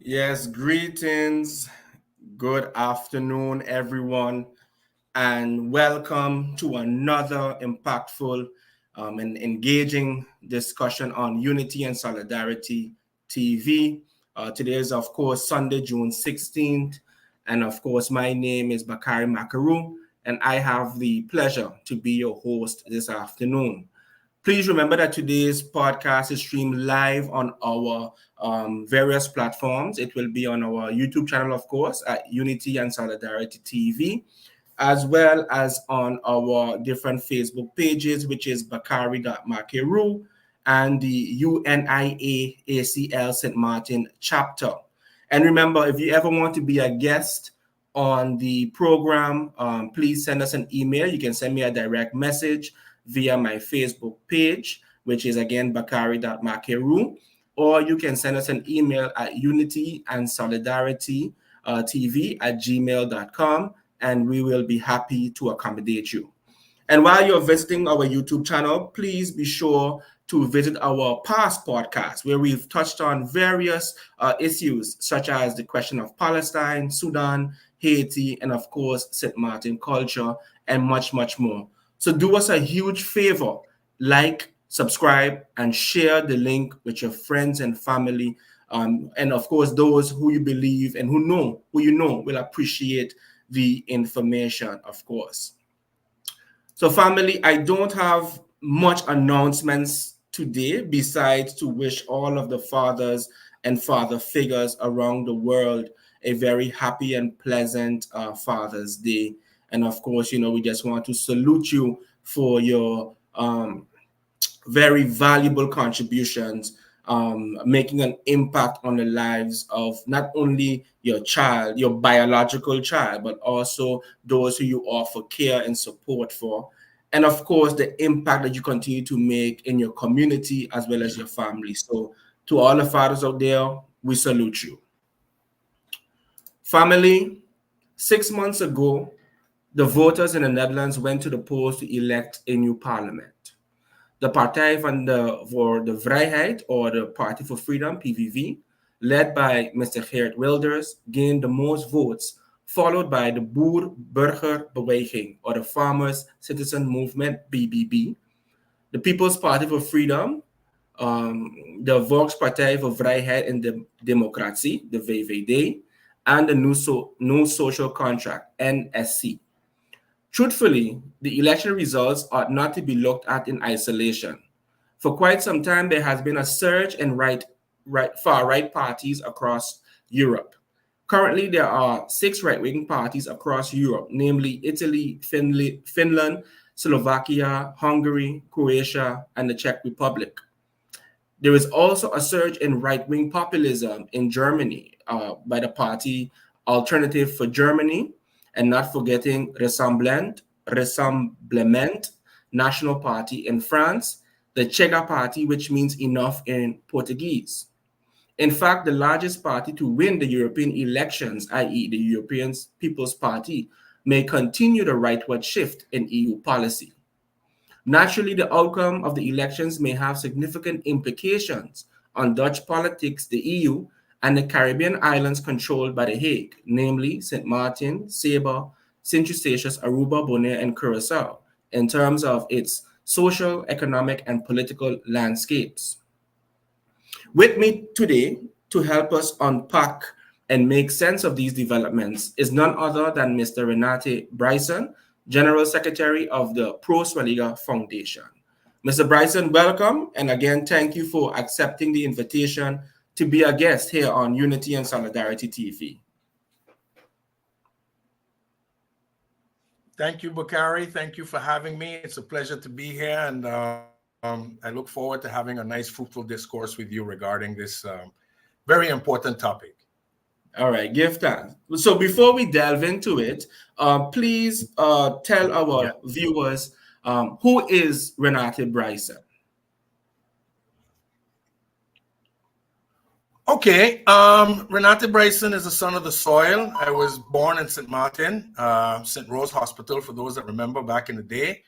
Yes, greetings. Good afternoon, everyone, and welcome to another impactful and engaging discussion on Unity and Solidarity TV. Today is, of course, Sunday, June 16th. And of course, my name is Bakari Makaru, and I have the pleasure to be your host this afternoon. Please remember that today's podcast is streamed live on our various platforms. It will be on our YouTube channel, of course, at Unity and Solidarity TV, as well as on our different Facebook pages, which is bakari.makeru and the UNIA ACL St. Martin chapter. And remember, if you ever want to be a guest on the program, please send us an email. You can send me a direct message via my Facebook page, which is again bakari.makeru, or you can send us an email at unity&solidarity.tv@gmail.com, and we will be happy to accommodate you. And while you're visiting our YouTube channel, please be sure to visit our past podcasts where we've touched on various issues such as the question of Palestine, Sudan, Haiti, and of course, St. Martin culture, and much, much more. So do us a huge favor, like, subscribe, and share the link with your friends and family. And of course, those who you believe and who you know will appreciate the information, of course. So family, I don't have much announcements today besides to wish all of the fathers and father figures around the world a very happy and pleasant Father's Day. And of course, we just want to salute you for your very valuable contributions, making an impact on the lives of not only your child, your biological child, but also those who you offer care and support for. And of course, the impact that you continue to make in your community as well as your family. So, to all the fathers out there, we salute you. Family, 6 months ago, the voters in the Netherlands went to the polls to elect a new parliament. The Partij voor de Vrijheid, or the Party for Freedom, PVV, led by Mr. Geert Wilders, gained the most votes, followed by the Boer-Burgerbeweging, or the Farmers Citizen Movement, BBB, the People's Party for Freedom, the Volkspartij voor Vrijheid en Democratie, the VVD, and the New Social Contract, NSC. Truthfully, the election results ought not to be looked at in isolation. For quite some time, there has been a surge in far-right parties across Europe. Currently, there are 6 right-wing parties across Europe, namely Italy, Finland, Slovakia, Hungary, Croatia, and the Czech Republic. There is also a surge in right-wing populism in Germany by the party Alternative for Germany, and not forgetting Rassemblement National Party in France, the Chega Party, which means enough in Portuguese. In fact, the largest party to win the European elections, i.e. the European People's Party, may continue the rightward shift in EU policy. Naturally, the outcome of the elections may have significant implications on Dutch politics, the EU, and the Caribbean islands controlled by the Hague, namely St. Martin, Saba, St. Eustatius, Aruba, Bonaire, and Curacao, in terms of its social, economic, and political landscapes. With me today to help us unpack and make sense of these developments is none other than Mr. Renate Bryson, General Secretary of the Soualiga Foundation. Mr. Bryson, welcome, and again, thank you for accepting the invitation to be a guest here on Unity and Solidarity TV. Thank you, Bakari. Thank you for having me. It's a pleasure to be here, and I look forward to having a nice, fruitful discourse with you regarding this very important topic. All right, give thanks. So before we delve into it, please tell our viewers who is Renate Bryson? Okay, Renate Bryson is a son of the soil. I was born in St. Martin, St. Rose Hospital, for those that remember back in the day.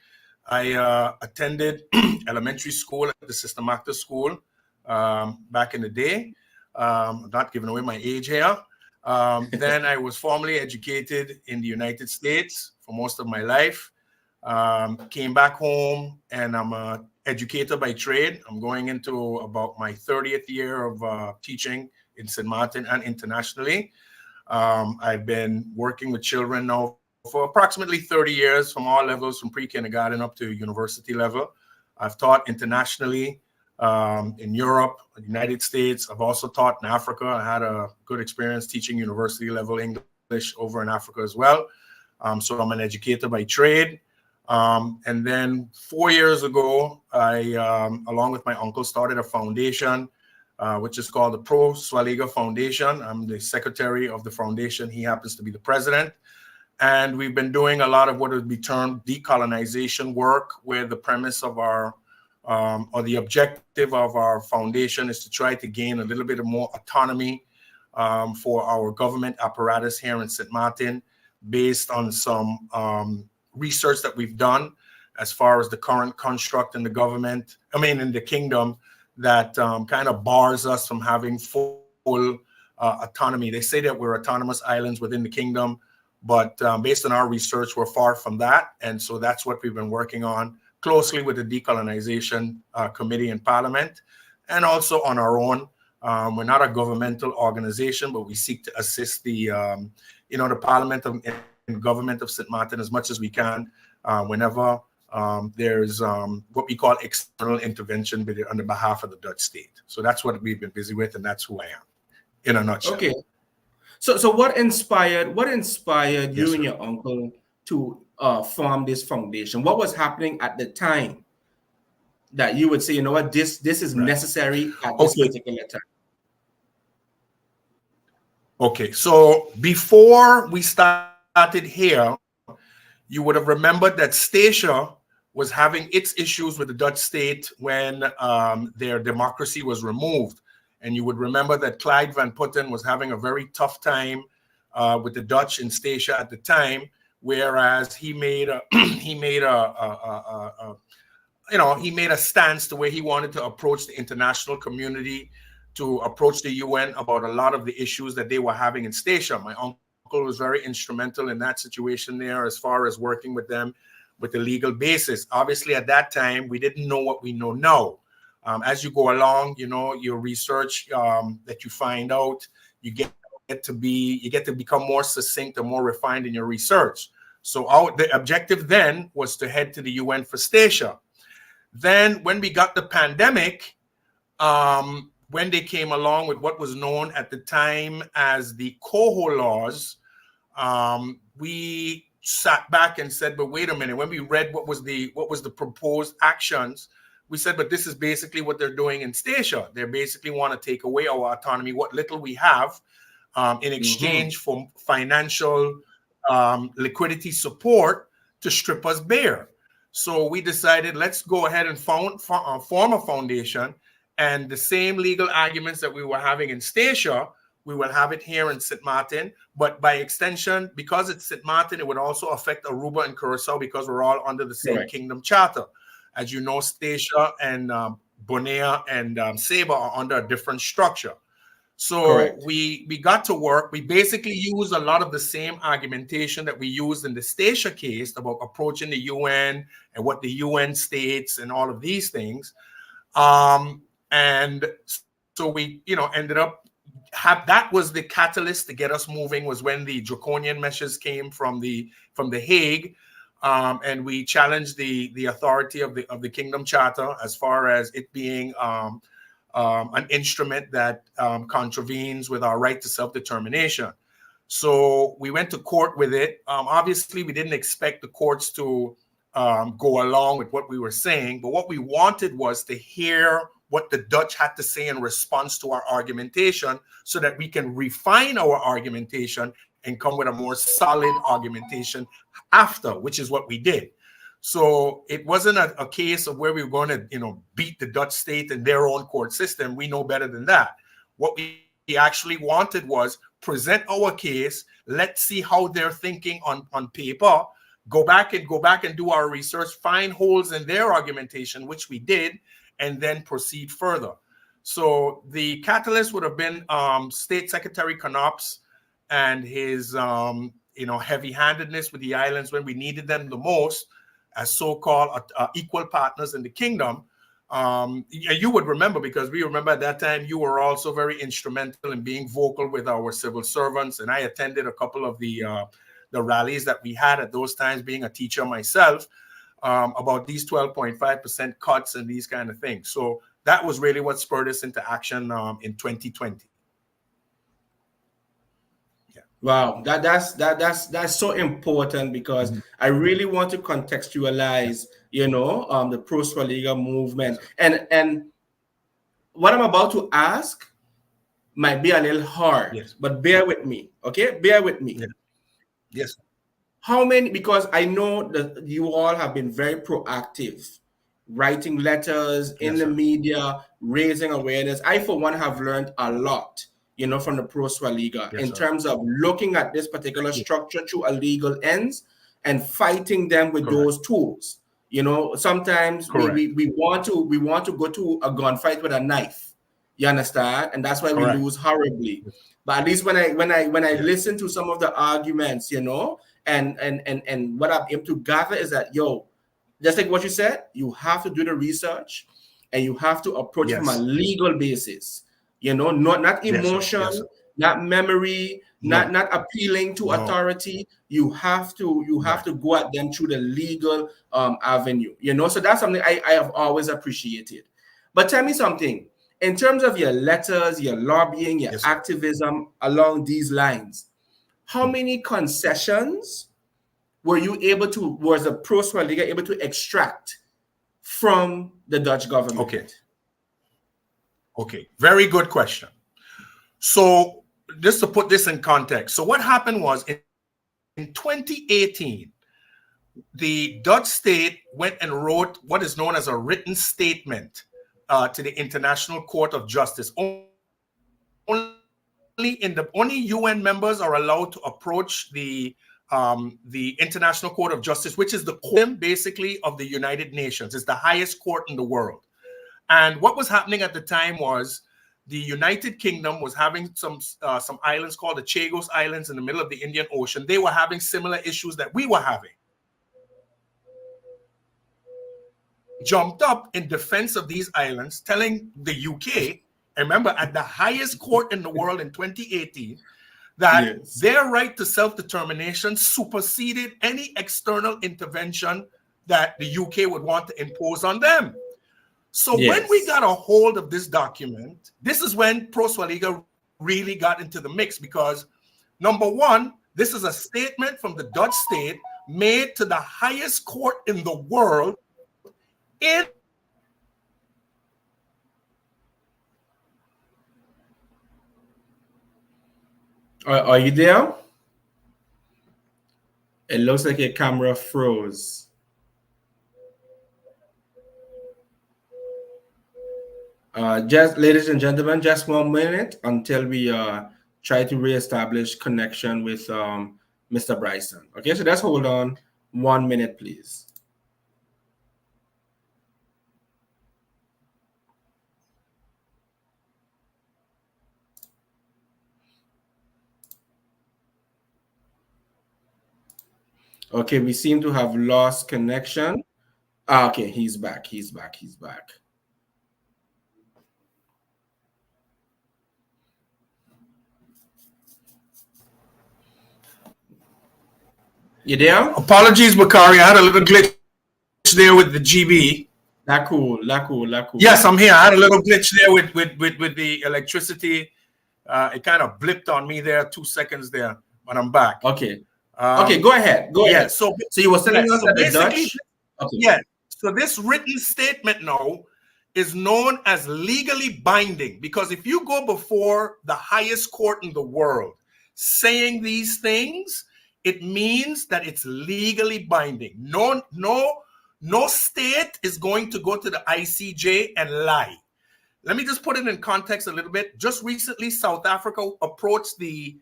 I attended elementary school at the System Actor School back in the day. I'm not giving away my age here. Then I was formally educated in the United States for most of my life. Came back home, and I'm a educator by trade. I'm going into about my 30th year of teaching in St. Martin and internationally. I've been working with children now for approximately 30 years from all levels, from pre-kindergarten up to university level. I've taught internationally in Europe, the United States. I've also taught in Africa. I had a good experience teaching university level English over in Africa as well. So I'm an educator by trade. And then 4 years ago, I, along with my uncle, started a foundation, which is called the Soualiga Foundation. I'm the secretary of the foundation. He happens to be the president. And we've been doing a lot of what would be termed decolonization work, where the premise of our, or the objective of our foundation is to try to gain a little bit of more autonomy for our government apparatus here in St. Martin, based on some research that we've done as far as the current construct in the government, in the kingdom, that kind of bars us from having full autonomy. They say that we're autonomous islands within the kingdom, but based on our research, we're far from that. And so that's what we've been working on closely with the Decolonization Committee in Parliament, and also on our own. We're not a governmental organization, but we seek to assist the, the Parliament and government of St. Martin as much as we can whenever there's what we call external intervention on the behalf of the Dutch state. So that's what we've been busy with, and that's who I am, in a nutshell. Okay. So what inspired you and your uncle to form this foundation? What was happening at the time that you would say, you know what, this is necessary at this particular time? Okay, so before we started here, you would have remembered that Statia was having its issues with the Dutch state when their democracy was removed. And you would remember that Clyde Van Putten was having a very tough time with the Dutch in Statia at the time, whereas he made a he made a he made a stance to where he wanted to approach the international community, to approach the UN about a lot of the issues that they were having in Statia. My uncle was very instrumental in that situation there as far as working with them with the legal basis. Obviously, at that time, we didn't know what we know now. As you go along, your research that you find out, you get to become more succinct and more refined in your research. So the objective then was to head to the UN for Statia. Then when we got the pandemic, when they came along with what was known at the time as the Coho laws, we sat back and said, but wait a minute, when we read what was the proposed actions, we said, but this is basically what they're doing in Statia. They basically want to take away our autonomy, what little we have, in exchange for financial liquidity support to strip us bare. So we decided, let's go ahead and form a foundation, and the same legal arguments that we were having in Statia, we will have it here in St. Martin. But by extension, because it's St. Martin, it would also affect Aruba and Curacao because we're all under the same kingdom charter. As you know, Statia and Bonaire and Saba are under a different structure. So we got to work. We basically used a lot of the same argumentation that we used in the Statia case about approaching the UN and what the UN states and all of these things. And so we, ended up that was the catalyst to get us moving, was when the draconian measures came from the Hague, and we challenged the authority of the Kingdom Charter as far as it being an instrument that contravenes with our right to self-determination. So we went to court with it. Obviously, we didn't expect the courts to go along with what we were saying, but what we wanted was to hear what the Dutch had to say in response to our argumentation so that we can refine our argumentation and come with a more solid argumentation after, which is what we did. So it wasn't a case of where we were going to, beat the Dutch state in their own court system. We know better than that. What we actually wanted was present our case. Let's see how they're thinking on paper. Go back and do our research, find holes in their argumentation, which we did, and then proceed further. So the catalyst would have been State Secretary Knops and his, heavy-handedness with the islands when we needed them the most, as so-called equal partners in the kingdom. You would remember, because we remember at that time you were also very instrumental in being vocal with our civil servants, and I attended a couple of the rallies that we had at those times, being a teacher myself, about these 12.5% cuts and these kind of things. So that was really what spurred us into action in 2020. Wow, that's so important, because I really want to contextualize, the Pro Soualiga movement, and what I'm about to ask might be a little hard, but bear with me, okay? Bear with me. Yes. How many? Because I know that you all have been very proactive, writing letters in the media, raising awareness. I, for one, have learned a lot, from the Pro Soualiga in terms of looking at this particular structure through a legal ends and fighting them with those tools. Sometimes we want to go to a gunfight with a knife. You understand? And that's why we lose horribly. But at least when I listen to some of the arguments, and what I'm able to gather is that, just like what you said, you have to do the research and you have to approach it from a legal basis. Not emotion, not memory, not appealing to authority. You have to go at them through the legal avenue. So that's something I have always appreciated. But tell me something. In terms of your letters, your lobbying, your activism along these lines, how many concessions was the Pro-Soualiga able to extract from the Dutch government? Okay, very good question. So just to put this in context, so what happened was in 2018, the Dutch state went and wrote what is known as a written statement to the International Court of Justice. Only UN members are allowed to approach the International Court of Justice, which is the court basically of the United Nations. It's the highest court in the world. And what was happening at the time was the United Kingdom was having some islands called the Chagos Islands in the middle of the Indian Ocean. They were having similar issues that we were having. Jumped up in defense of these islands, telling the UK, remember, at the highest court in the world in 2018, that their right to self-determination superseded any external intervention that the UK would want to impose on them. So when we got a hold of this document, this is when Pro-Soualiga really got into the mix, because number one, this is a statement from the Dutch state made to the highest court in the world in Are you there? It looks like your camera froze. Just, ladies and gentlemen, just 1 minute until we try to reestablish connection with Mr. Bryson. Okay, so just hold on 1 minute, please. Okay, we seem to have lost connection. Okay, he's back. He's back. You there? Apologies, Bakari. I had a little glitch there with the GB. La cool. Yes, I'm here. I had a little glitch there with the electricity. It kind of blipped on me there 2 seconds there, but I'm back. Okay. Okay, go ahead. Go ahead. So you were telling us that the Dutch? Okay. Yeah. So this written statement now is known as legally binding, because if you go before the highest court in the world saying these things, it means that it's legally binding. No state is going to go to the ICJ and lie. Let me just put it in context a little bit. Just recently, South Africa approached the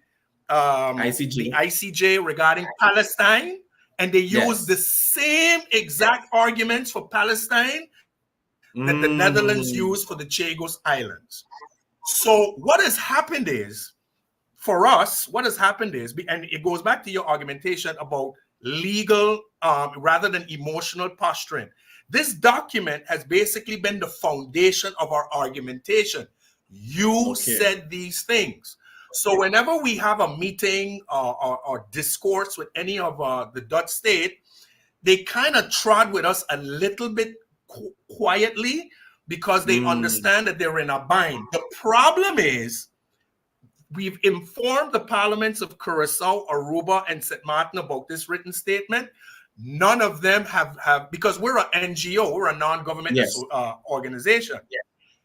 ICJ regarding Palestine, and they used the same exact arguments for Palestine that the Netherlands used for the Chagos Islands. So what has happened is, for us, and it goes back to your argumentation about legal rather than emotional posturing. This document has basically been the foundation of our argumentation. You said these things. So whenever we have a meeting or discourse with any of the Dutch state, they kind of trod with us a little bit quietly, because they understand that they're in a bind. The problem is, we've informed the parliaments of Curacao, Aruba, and St. Martin about this written statement. None of them have, because we're an NGO, we're a non-government organization.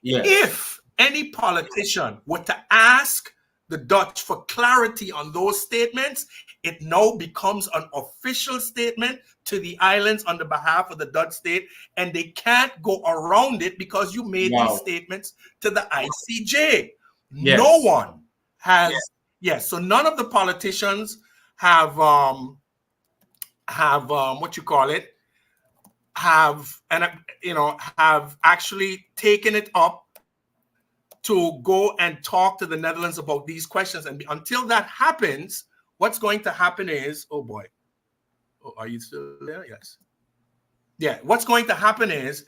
If any politician were to ask the Dutch for clarity on those statements, it now becomes an official statement to the islands on the behalf of the Dutch state, and they can't go around it because you made these statements to the ICJ. No one has, so none of the politicians have have actually taken it up to go and talk to the Netherlands about these questions. And until that happens, what's going to happen is, oh boy, are you still there? Yes. Yeah, what's going to happen is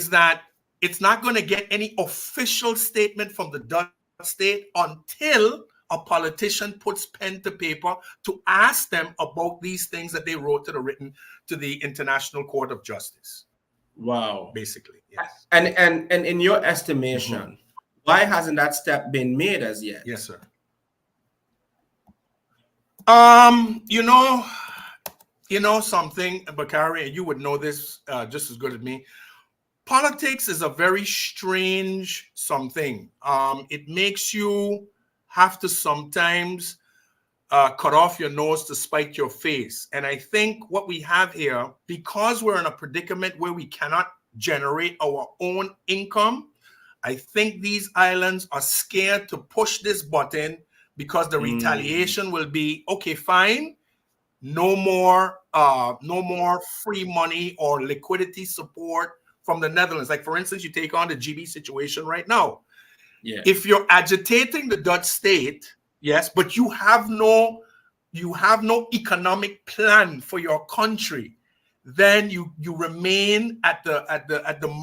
that it's not going to get any official statement from the Dutch state until a politician puts pen to paper to ask them about these things that they wrote to the International Court of Justice. Wow. Basically, yes. And in your estimation, why hasn't that step been made as yet? Yes, sir. You know something, Bakari, and you would know this just as good as me. Politics is a very strange something. It makes you have to sometimes cut off your nose to spite your face. And I think what we have here, because we're in a predicament where we cannot generate our own income, I think these islands are scared to push this button because the retaliation will be, okay, fine, no more free money or liquidity support from the Netherlands. Like, for instance, you take on the GB situation right now. Yeah. If you're agitating the Dutch state, yes, but you have no economic plan for your country, then you remain at the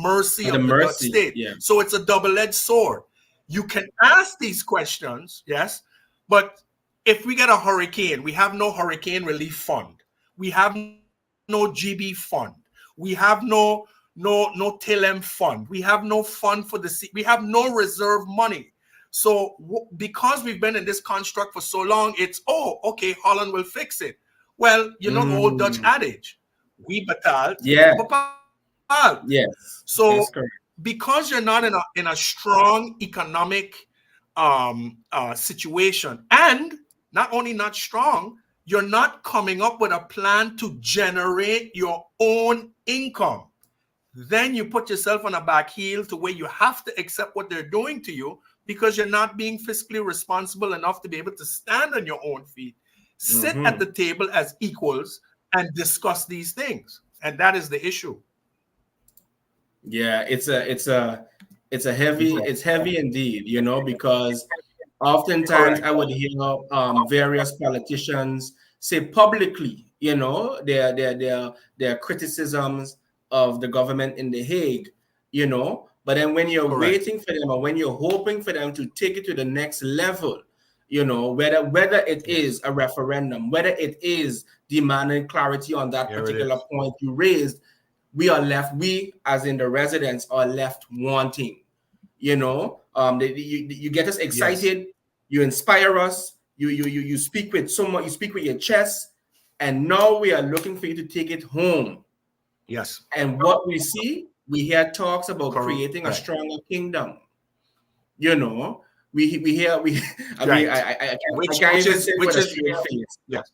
mercy At the of the Dutch mercy. state. Yeah. So it's a double-edged sword. You can ask these questions, yes, but if we get a hurricane, we have no hurricane relief fund. We have no GB fund. We have no TLM fund. We have no fund for the sea. We have no reserve money. So because we've been in this construct for so long, it's, oh, okay, Holland will fix it. Well, you know the old Dutch adage, we betaalt, Yeah. bepaalt. Yes. So That's correct. because you're not in a strong economic situation, and not only not strong, you're not coming up with a plan to generate your own income, then you put yourself on a back heel to where you have to accept what they're doing to you because you're not being fiscally responsible enough to be able to stand on your own feet, sit at the table as equals and discuss these things. And that is the issue. Yeah, it's heavy indeed, you know, because oftentimes I would hear various politicians say publicly, you know, their criticisms of the government in The Hague, you know, but then when you're waiting for them or when you're hoping for them to take it to the next level, you know, whether it is a referendum, whether it is demanding clarity on that particular point you raised, we as in the residents are left wanting, you know. You get us excited, you inspire us, you speak with someone, you speak with your chest, and now we are looking for you to take it home. Yes. And what we see, we hear talks about creating a stronger kingdom. You know, I can't even say with a straight face. Yes.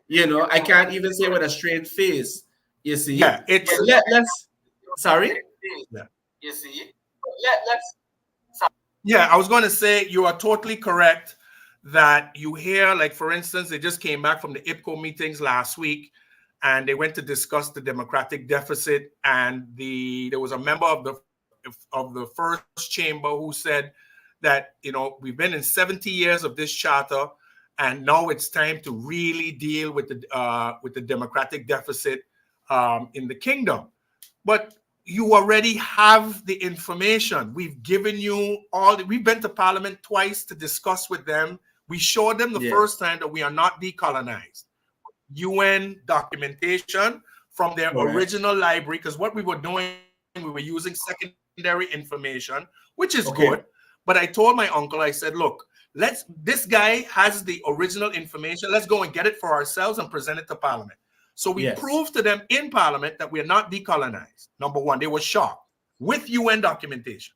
You know, I can't even say with a straight face. You see? Yeah, it's let's sorry? Yeah. You see? Yeah, I was going to say you are totally correct that you hear, like, for instance, they just came back from the IPCO meetings last week and they went to discuss the democratic deficit, and there was a member of the first chamber who said that, you know, we've been in 70 years of this charter and now it's time to really deal with the democratic deficit in the kingdom. But you already have the information. We've given you we've been to Parliament twice to discuss with them. We showed them the first time that we are not decolonized. UN documentation from their original library, because what we were doing, we were using secondary information, which is good. But I told my uncle, I said, look, this guy has the original information. Let's go and get it for ourselves and present it to Parliament. So we proved to them in Parliament that we are not decolonized. Number one, they were shocked with UN documentation.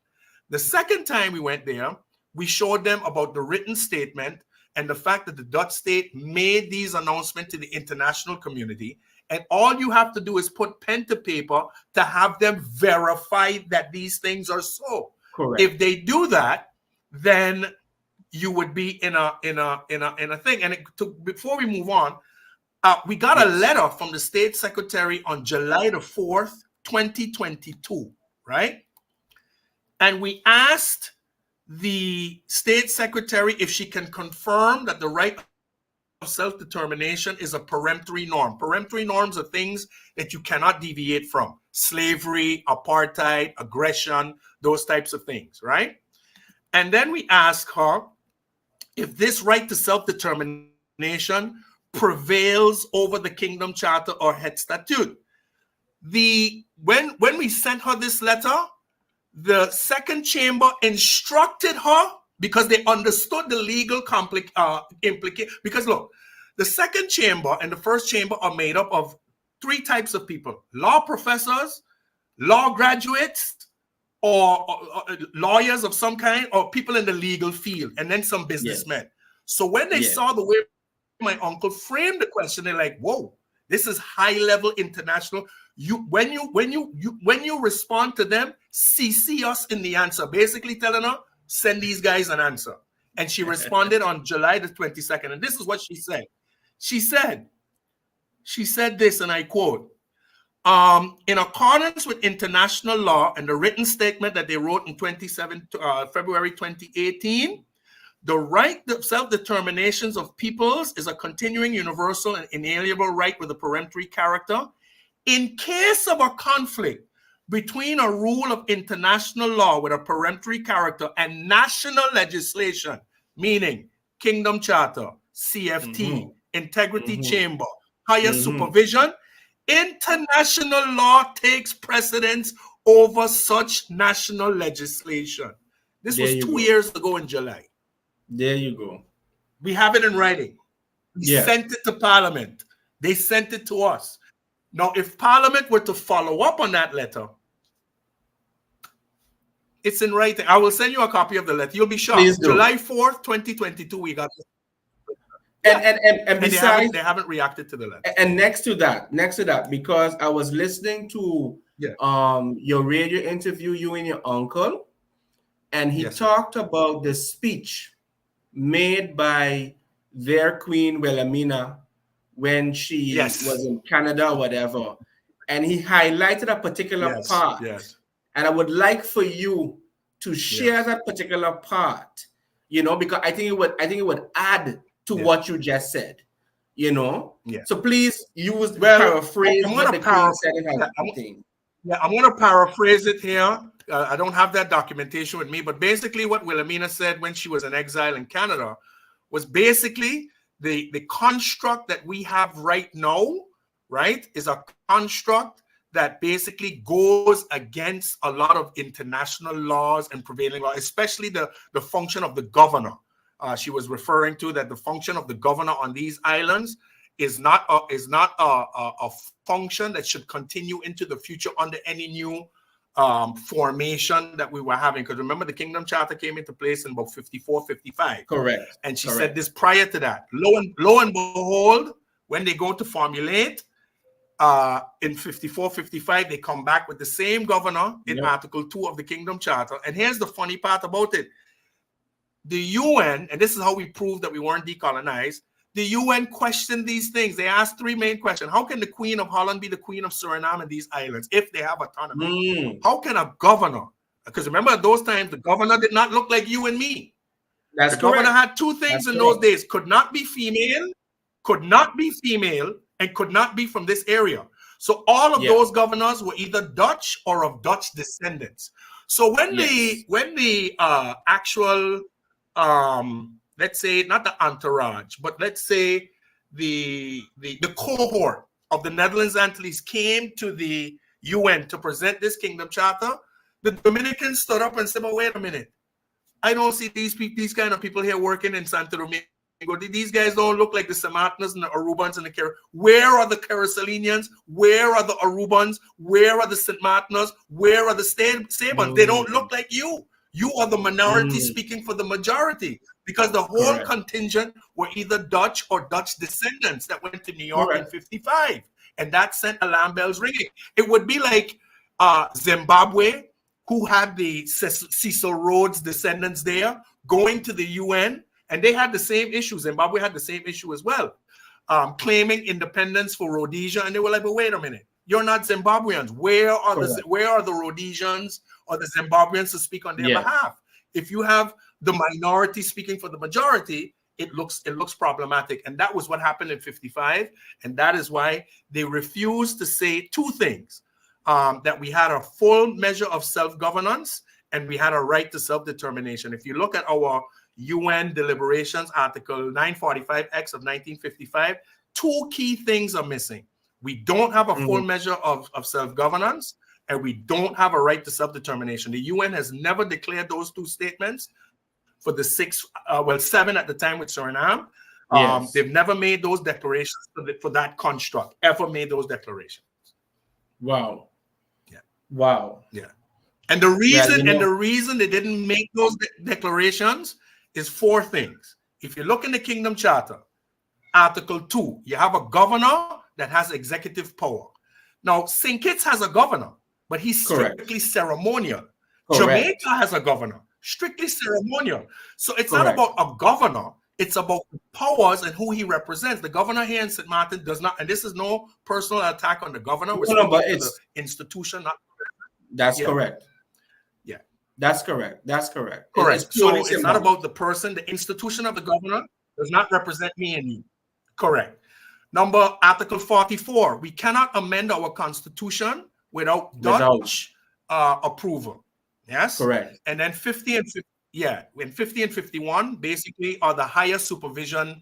The second time we went there, we showed them about the written statement and the fact that the Dutch state made these announcements to the international community. And all you have to do is put pen to paper to have them verify that these things are so. Correct. If they do that, then you would be in a thing. And before we move on, we got a letter from the State Secretary on July the 4th, 2022, right? And we asked the State Secretary if she can confirm that the right of self-determination is a peremptory norm. Peremptory norms are things that you cannot deviate from. Slavery, apartheid, aggression, those types of things, right? And then we asked her if this right to self-determination prevails over the Kingdom Charter or Het Statute. When we sent her this letter, the second chamber instructed her, because they understood the legal implication. Because look, The second chamber and the first chamber are made up of three types of people: law professors, law graduates, or lawyers of some kind, or people in the legal field, and then some businessmen. Yes. So when they saw the way my uncle framed the question, they're like, whoa, this is high-level international. When you respond to them, CC us in the answer, basically telling her, send these guys an answer. And she responded on July the 22nd. And this is what she said. She said this, and I quote, in accordance with international law and the written statement that they wrote in February 2018, the right of self-determinations of peoples is a continuing, universal, and inalienable right with a peremptory character. In case of a conflict between a rule of international law with a peremptory character and national legislation, meaning Kingdom Charter, CFT, Integrity Chamber, higher supervision, international law takes precedence over such national legislation. This was 2 years ago in July. There you go. We have it in writing. We sent it to Parliament. They sent it to us. Now, if Parliament were to follow up on that letter, it's in writing. I will send you a copy of the letter. You'll be shocked. July 4th, 2022, we got it. And besides, they haven't reacted to the letter. And next to that, because I was listening to your radio interview, you and your uncle, and he talked about the speech made by their queen Wilhelmina when she was in Canada or whatever, and he highlighted a particular part. And I would like for you to share that particular part, because I think it would add to what you just said, So please use paraphrase what the queen said in her thing. I'm going to paraphrase it here. I don't have that documentation with me, but basically what Wilhelmina said when she was in exile in Canada was basically the construct that we have right now, right, is a construct that basically goes against a lot of international laws and prevailing law, especially the function of the governor. She was referring to that the function of the governor on these islands is not a function that should continue into the future under any new formation that we were having. Because remember, the Kingdom Charter came into place in about 54, 55. Correct. And she said this prior to that. Lo and behold, when they go to formulate in 54, 55, they come back with the same governor in Article 2 of the Kingdom Charter. And here's the funny part about it. The UN, and this is how we proved that we weren't decolonized, the UN questioned these things. They asked three main questions. How can the Queen of Holland be the Queen of Suriname and these islands if they have autonomy? How can a governor, because remember at those times, the governor did not look like you and me. The governor had two things in those days. Could not be female, and could not be from this area. So all of those governors were either Dutch or of Dutch descendants. So when the actual let's say not the entourage, but let's say the cohort of the Netherlands Antilles came to the UN to present this Kingdom Charter, the Dominicans stood up and said, "Well, wait a minute. I don't see these kind of people here working in Santo Domingo. These guys don't look like the Samartanas and the Arubans and the Caribbean. Where are the Caracelians? Where are the Arubans? Where are the St. Martinas? Where are the Sabans? They don't look like you. You are the minority speaking for the majority." Because the whole contingent were either Dutch or Dutch descendants that went to New York in 55. And that sent alarm bells ringing. It would be like Zimbabwe, who had the Cecil Rhodes descendants there, going to the UN. And they had the same issue. Zimbabwe had the same issue as well, claiming independence for Rhodesia. And they were like, "But wait a minute, you're not Zimbabweans. Where are the Rhodesians or the Zimbabweans to speak on their behalf?" If you have the minority speaking for the majority, it looks problematic. And that was what happened in 55. And that is why they refused to say two things, that we had a full measure of self-governance and we had a right to self-determination. If you look at our UN deliberations, Article 945X of 1955, two key things are missing. We don't have a full measure of self-governance, and we don't have a right to self-determination. The UN has never declared those two statements for the seven at the time with Suriname. Yes. They've never made those declarations for that construct, ever made those declarations. Wow. Yeah. Wow. Yeah. And the Well, reason they didn't make those declarations is 4 things. If you look in the Kingdom Charter, Article 2, you have a governor that has executive power. Now, St. Kitts has a governor, but he's strictly ceremonial. Correct. Jamaica has a governor, strictly ceremonial. So it's not Correct. about a governor, it's about the powers and who he represents. The governor here in St. Martin does not, and this is no personal attack on the governor. We're speaking but to it's the institution, not that's correct. Yeah. That's correct. That's correct. Correct. It's purely So it's not symbolic. about the person. The institution of the governor does not represent me and you. Correct. Article 44. We cannot amend our constitution without Dutch approval. Yes. Correct. And then 50 and 50, when 50 and 51 basically are the higher supervision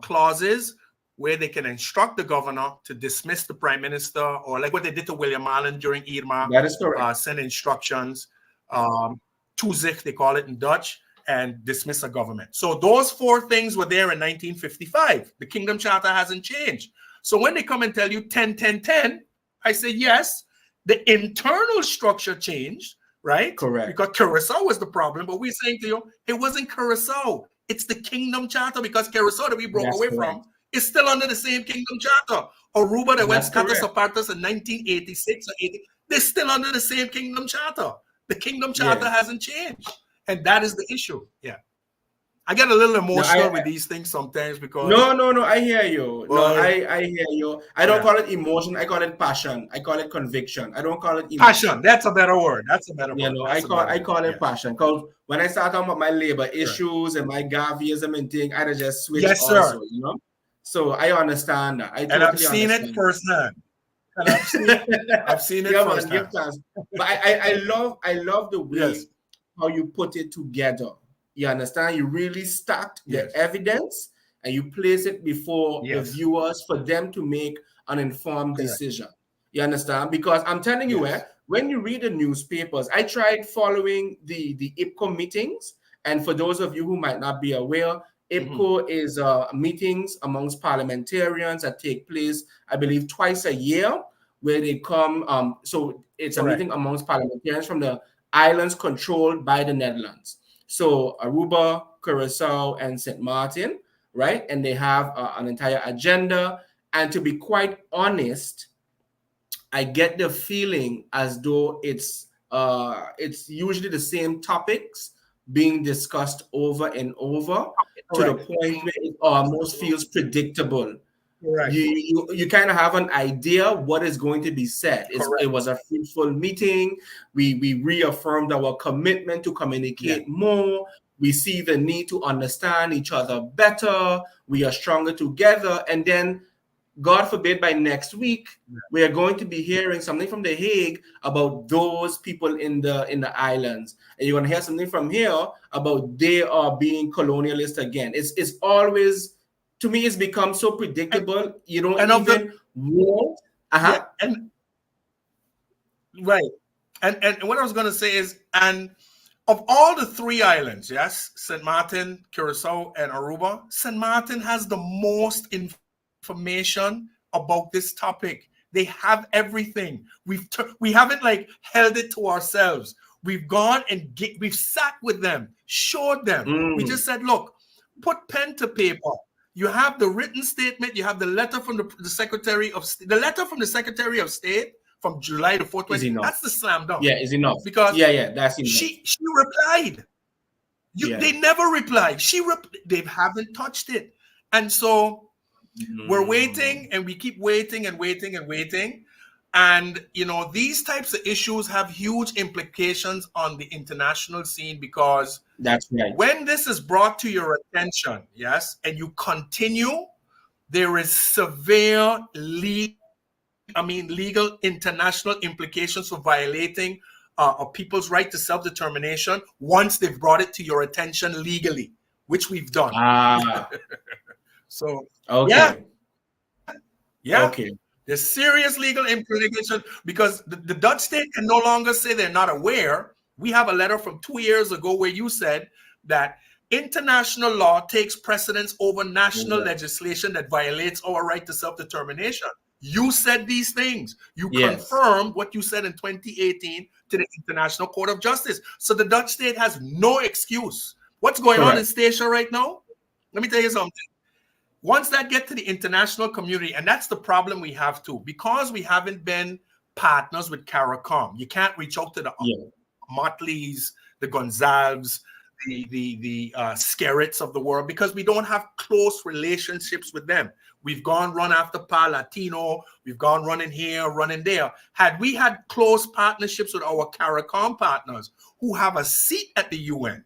clauses where they can instruct the governor to dismiss the prime minister, or like what they did to William Allen during Irma. That is correct. Send instructions, toezicht, they call it in Dutch, and dismiss a government. So those 4 things were there in 1955. The Kingdom Charter hasn't changed. So when they come and tell you 10, 10, 10, I say yes, the internal structure changed, right? Correct. Because Curacao was the problem, but we're saying to you, it wasn't Curacao. It's the Kingdom Charter, because Curacao that we broke away from is still under the same Kingdom Charter. Aruba that went scatter apartus in 1986 or 80, they're still under the same Kingdom Charter. The Kingdom Charter hasn't changed. And that is the issue. Yeah. I get a little emotional with these things sometimes because... No, I hear you. I hear you. I don't call it emotion. I call it passion. I call it conviction. I don't call it emotion. Passion. That's a better word. That's a better word. No, I call it passion. Because when I start talking about my labor issues and my Gaviism and thing, I just switch also, you know? So I understand that. I've seen it firsthand. And I've seen it firsthand. But I love the way how you put it together. You understand? You really stacked the evidence and you place it before the viewers for them to make an informed decision. You understand? Because I'm telling you, when you read the newspapers, I tried following the IPCO meetings. And for those of you who might not be aware, IPCO is meetings amongst parliamentarians that take place, I believe, twice a year, where they come. So it's a meeting amongst parliamentarians from the islands controlled by the Netherlands. So Aruba, Curacao, and St. Martin, right? And they have an entire agenda. And to be quite honest, I get the feeling as though it's usually the same topics being discussed over and over to the point where it almost feels predictable. Right. You kind of have an idea what is going to be said. It was a fruitful meeting. We reaffirmed our commitment to communicate more. We see the need to understand each other better. We are stronger together. And then, God forbid, by next week, we are going to be hearing something from The Hague about those people in the islands. And you're going to hear something from here about they are being colonialist again. It's always... To me, it's become so predictable. You don't even want. And what I was going to say is, and of all the 3 islands, St. Martin, Curacao, and Aruba, St. Martin has the most information about this topic. They have everything. We haven't like held it to ourselves. We've gone and we've sat with them, showed them. We just said, look, put pen to paper. You have the written statement. You have the letter from the Secretary of State. The letter from the Secretary of State from July the 4th. That's the slam dunk. Yeah, is enough. Because that's enough. She replied. They never replied. They haven't touched it. And so we're waiting, and we keep waiting and waiting and waiting. And, these types of issues have huge implications on the international scene because that's right. When this is brought to your attention, and you continue, there is severe legal international implications for violating a people's right to self-determination once they've brought it to your attention legally, which we've done. So, okay. Okay. There's serious legal implications because the Dutch state can no longer say they're not aware. We have a letter from 2 years ago where you said that international law takes precedence over national legislation that violates our right to self-determination. You said these things. You confirmed what you said in 2018 to the International Court of Justice. So the Dutch state has no excuse. What's going on in Statia right now? Let me tell you something. Once that gets to the international community, and that's the problem we have too, because we haven't been partners with CARICOM, you can't reach out to the Motleys, the Gonzalves, the Skerritts of the world, because we don't have close relationships with them. We've gone run after Latino, we've gone running here, running there. Had we had close partnerships with our CARICOM partners who have a seat at the UN,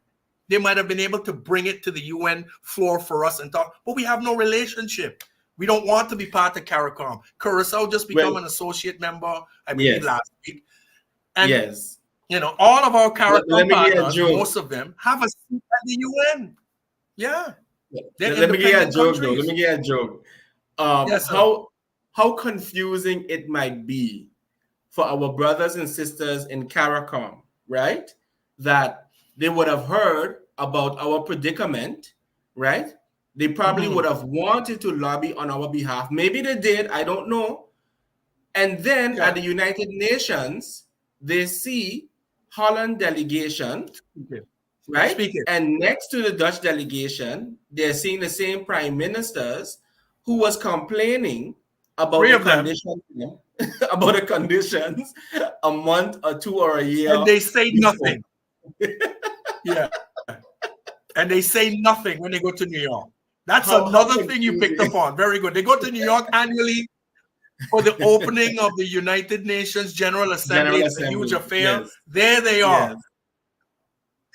they might have been able to bring it to the UN floor for us and talk, but we have no relationship. We don't want to be part of CARICOM. Curacao just became an associate member, I believe, last week. And you know, all of our CARICOM partners, most of them, have a seat at the UN. Yeah. Let me get a joke, though. Let me get a joke. How confusing it might be for our brothers and sisters in CARICOM, right? That they would have heard about our predicament, right? They probably would have wanted to lobby on our behalf. Maybe they did, I don't know. And then at the United Nations, they see Holland delegation, right? And next to the Dutch delegation, they're seeing the same prime ministers who was complaining about the conditions, about the conditions a month or two or a year. And they say nothing. And they say nothing when they go to New York. That's another thing you picked up on. Very good. They go to New York annually for the opening of the United Nations General Assembly. It's a huge affair. There they are.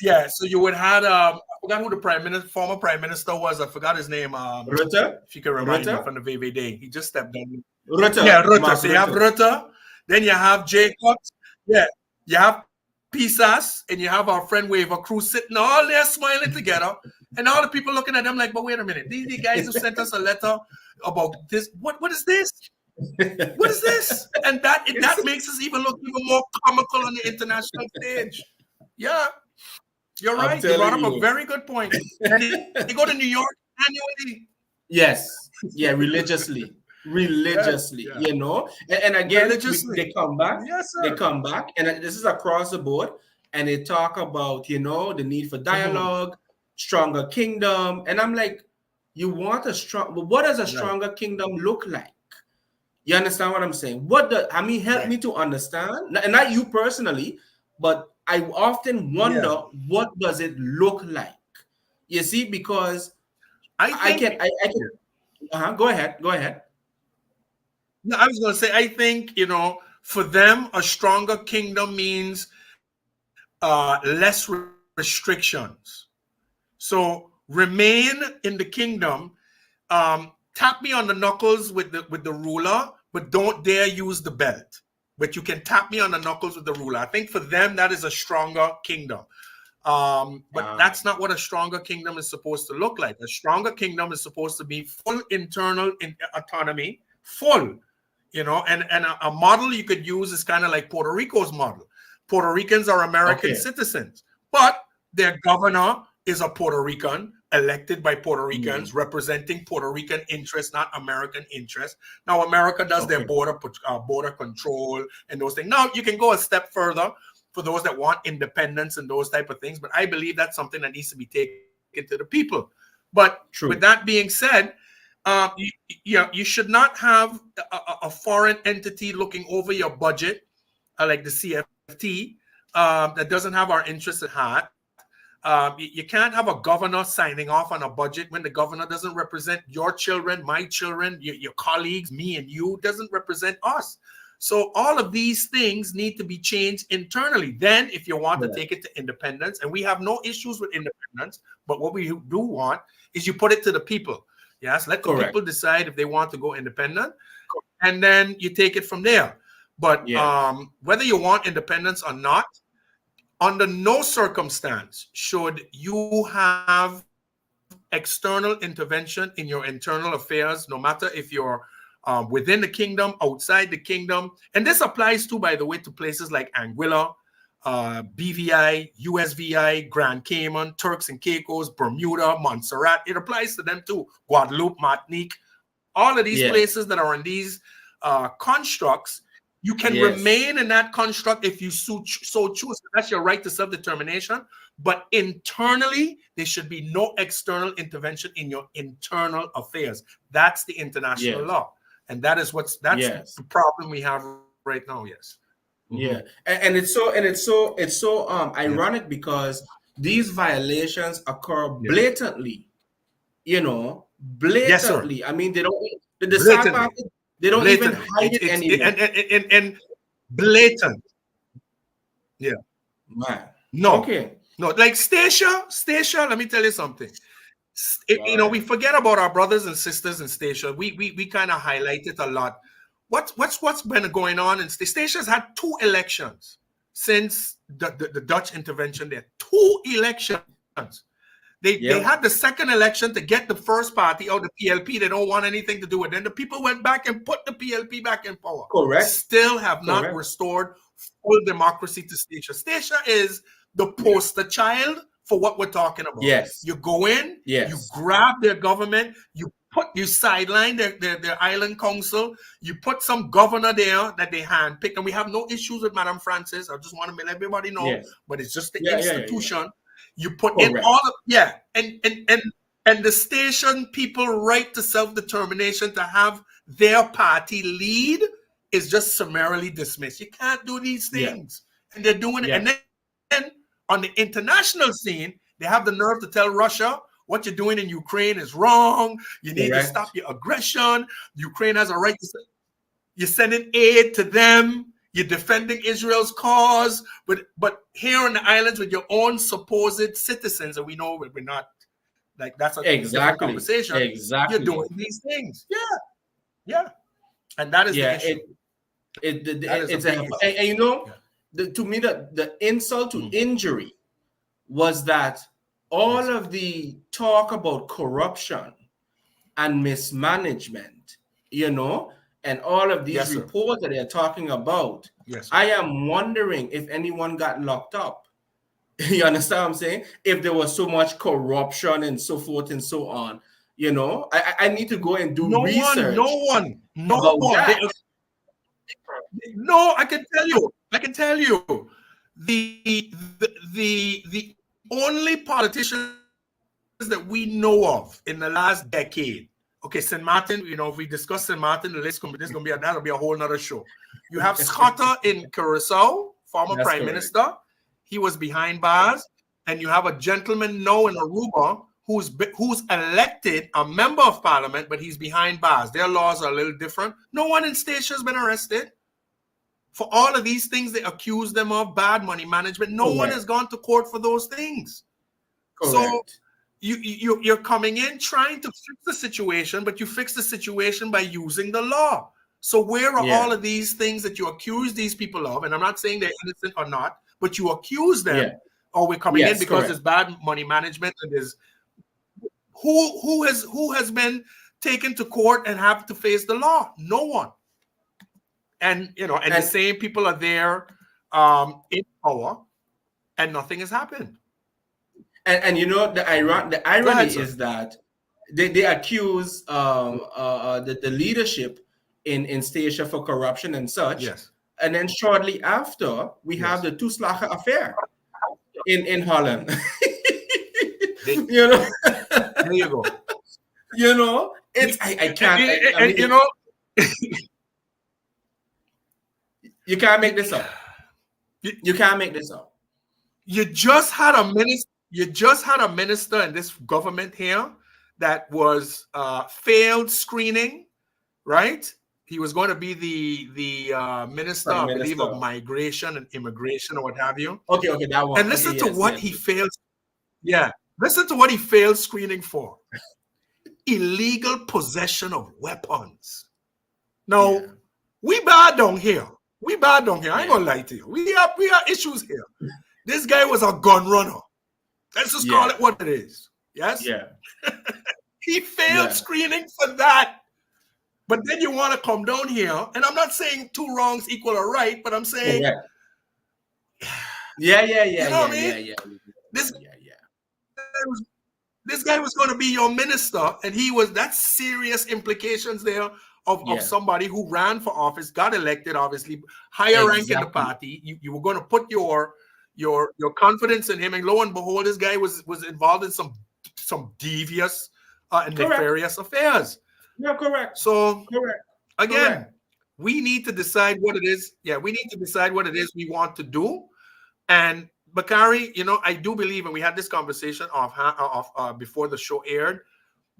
So you would have, I forgot who the former prime minister was. I forgot his name. Rutte? If you can remind me from the VVD. He just stepped down. Rutte. Yeah, Rutte. So you have Rutte. Then you have Jacobs. Yeah. You have Pisas, and you have our friend Waiver Crew sitting all there smiling together, and all the people looking at them like, but wait a minute, these guys who sent us a letter about this, what is this? What is this? And that makes us even look even more comical on the international stage. Yeah, you're right. You brought up a very good point. And they go to New York annually. Yes, religiously. You know, and again, they come back, and this is across the board, and they talk about, you know, the need for dialogue, stronger kingdom, and I'm like, you want a strong, but what does a stronger kingdom look like? You understand what I'm saying? Help me to understand, and not you personally, but I often wonder, what does it look like? You see, because I can. Go ahead. No, I was going to say, I think, you know, for them, a stronger kingdom means less restrictions. So remain in the kingdom. Tap me on the knuckles with the ruler, but don't dare use the belt. But you can tap me on the knuckles with the ruler. I think for them, that is a stronger kingdom. But that's not what a stronger kingdom is supposed to look like. A stronger kingdom is supposed to be full internal autonomy, full. You know, and a model you could use is kind of like Puerto Rico's model. Puerto Ricans are American citizens, but their governor is a Puerto Rican, elected by Puerto Ricans, representing Puerto Rican interests, not American interests. Now, America does their border control and those things. Now, you can go a step further for those that want independence and those type of things, but I believe that's something that needs to be taken to the people. But with that being said, you should not have a foreign entity looking over your budget, like the CFT, that doesn't have our interests at heart. You can't have a governor signing off on a budget when the governor doesn't represent your children, my children, your colleagues, me and you, doesn't represent us. So all of these things need to be changed internally. Then if you want to take it to independence, and we have no issues with independence, but what we do want is you put it to the people. Yes, let the people decide if they want to go independent, and then you take it from there. But whether you want independence or not, under no circumstance should you have external intervention in your internal affairs, no matter if you're within the kingdom, outside the kingdom. And this applies too, by the way, to places like Anguilla, BVI, USVI, Grand Cayman, Turks and Caicos, Bermuda, Montserrat. It applies to them too. Guadeloupe, Martinique, all of these places that are in these constructs. You can remain in that construct if you so choose. That's your right to self-determination. But internally, there should be no external intervention in your internal affairs. That's the international law, and that's the problem we have right now. Yes. Yeah, and it's so ironic because these violations occur blatantly. You know, blatantly. Yes, I mean, they don't. The sad part, they don't even hide it anymore. And blatant. Yeah. Man. No. Okay. No, like Stacia, let me tell you something. We forget about our brothers and sisters in Stacia. We kind of highlight it a lot. What's been going on? And Statia's had 2 elections since the Dutch intervention there. 2 elections. They had the second election to get the first party out, the PLP. They don't want anything to do with it. Then the people went back and put the PLP back in power. Correct. Still have not restored full democracy to Stacia. Stacia is the poster child for what we're talking about. Yes. You go in, you grab their government, you sideline their island council, you put some governor there that they handpick, and we have no issues with Madame Francis. I just want to let everybody know, but it's just the institution. You put in all of and the station people right to self-determination to have their party lead is just summarily dismissed. You can't do these things. And they're doing it. And then on the international scene, they have the nerve to tell Russia what you're doing in Ukraine is wrong. You need to stop your aggression. Ukraine has a right to say, you're sending aid to them. You're defending Israel's cause, but here on the islands with your own supposed citizens, and we know we're not, like, that's a different conversation. Exactly. You're doing these things. Yeah. And that is the issue. And you know, to me, the insult to injury was that all of the talk about corruption and mismanagement, you know, and all of these reports that they're talking about, I am wondering if anyone got locked up. You understand what I'm saying? If there was so much corruption and so forth and so on, you know, I need to go and do research. No one. No, I can tell you. The only politicians that we know of in the last decade. Okay, St. Martin, you know, if we discuss St. Martin, that'll be a whole nother show. You have Scotter in Curacao, former prime minister. He was behind bars. And you have a gentleman now in Aruba who's elected a member of parliament, but he's behind bars. Their laws are a little different. No one in Stacia has been arrested. For all of these things they accuse them of, bad money management, no one has gone to court for those things. So you're coming in trying to fix the situation, but you fix the situation by using the law. So where are all of these things that you accuse these people of? And I'm not saying they're innocent or not, but you accuse them. Or we're coming in because there's bad money management, and there's who has been taken to court and have to face the law? No one. And you know, and the same people are there in power, and nothing has happened. And you know, the irony is that they accuse the leadership in Stacia for corruption and such. And then shortly after, we have the Toeslagen affair in Holland. You know, there you go. You know, it's I can't. I mean, you know, you can't make this up. You can't make this up. You just had a minister. You just had a minister in this government here that was failed screening, right? He was going to be the minister, I believe, of migration and immigration or what have you. Okay, that one. And listen to what he failed. Yeah, listen to what he failed screening for: illegal possession of weapons. Now, we bad down here. I ain't gonna lie to you. We have issues here. This guy was a gun runner. Let's just call it what it is. Yes? Yeah. He failed screening for that. But then you want to come down here, and I'm not saying 2 wrongs equal a right, but I'm saying Yeah, yeah, You yeah, know what yeah, I mean? yeah, yeah, This yeah, yeah. this guy was going to be your minister, and that's serious implications there of Yeah, somebody who ran for office, got elected, obviously higher rank in the exactly. party. You were going to put your confidence in him, and lo and behold, this guy was involved in some devious and Correct. nefarious affairs. Yeah, correct. So Correct. again, Correct. we need to decide what it is. Yeah, we need to decide what it is we want to do. And Bakari, I do believe, and we had this conversation before the show aired,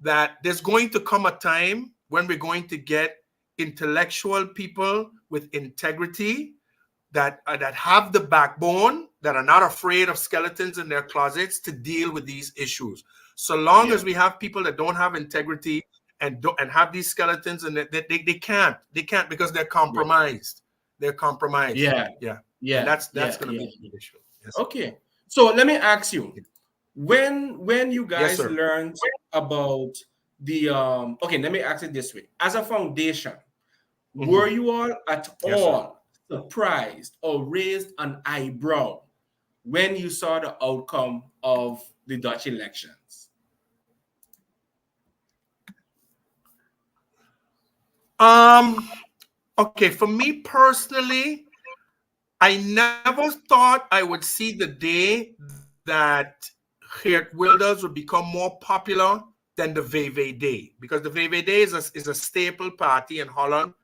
that there's going to come a time when we're going to get intellectual people with integrity that have the backbone, that are not afraid of skeletons in their closets to deal with these issues. So long Yeah. as we have people that don't have integrity and have these skeletons, and they can't because they're Yeah. compromised. They're compromised. Yeah. Yeah, and Yeah. that's Yeah. going to be Yeah. a big issue. Yes, sir. Okay. So let me ask you, when you Yes, guys sir. learned about the okay, let me ask it this way. As a foundation, were Mhm. you all at Yes, sir. all surprised or raised an eyebrow when you saw the outcome of the Dutch elections? Um. Okay, for me personally, I never thought I would see the day that Geert Wilders would become more popular than the VVD, because the VVD is a staple party in Holland.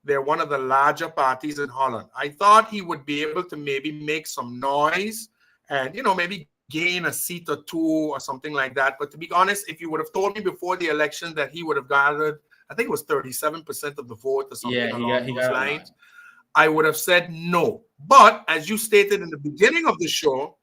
They're one of the larger parties in Holland. I thought he would be able to maybe make some noise and, maybe gain a seat or two or something like that. But to be honest, if you would have told me before the election that he would have gathered, I think it was 37% of the vote or something Yeah, along he those got a lot. lines, I would have said no. But as you stated in the beginning of the show,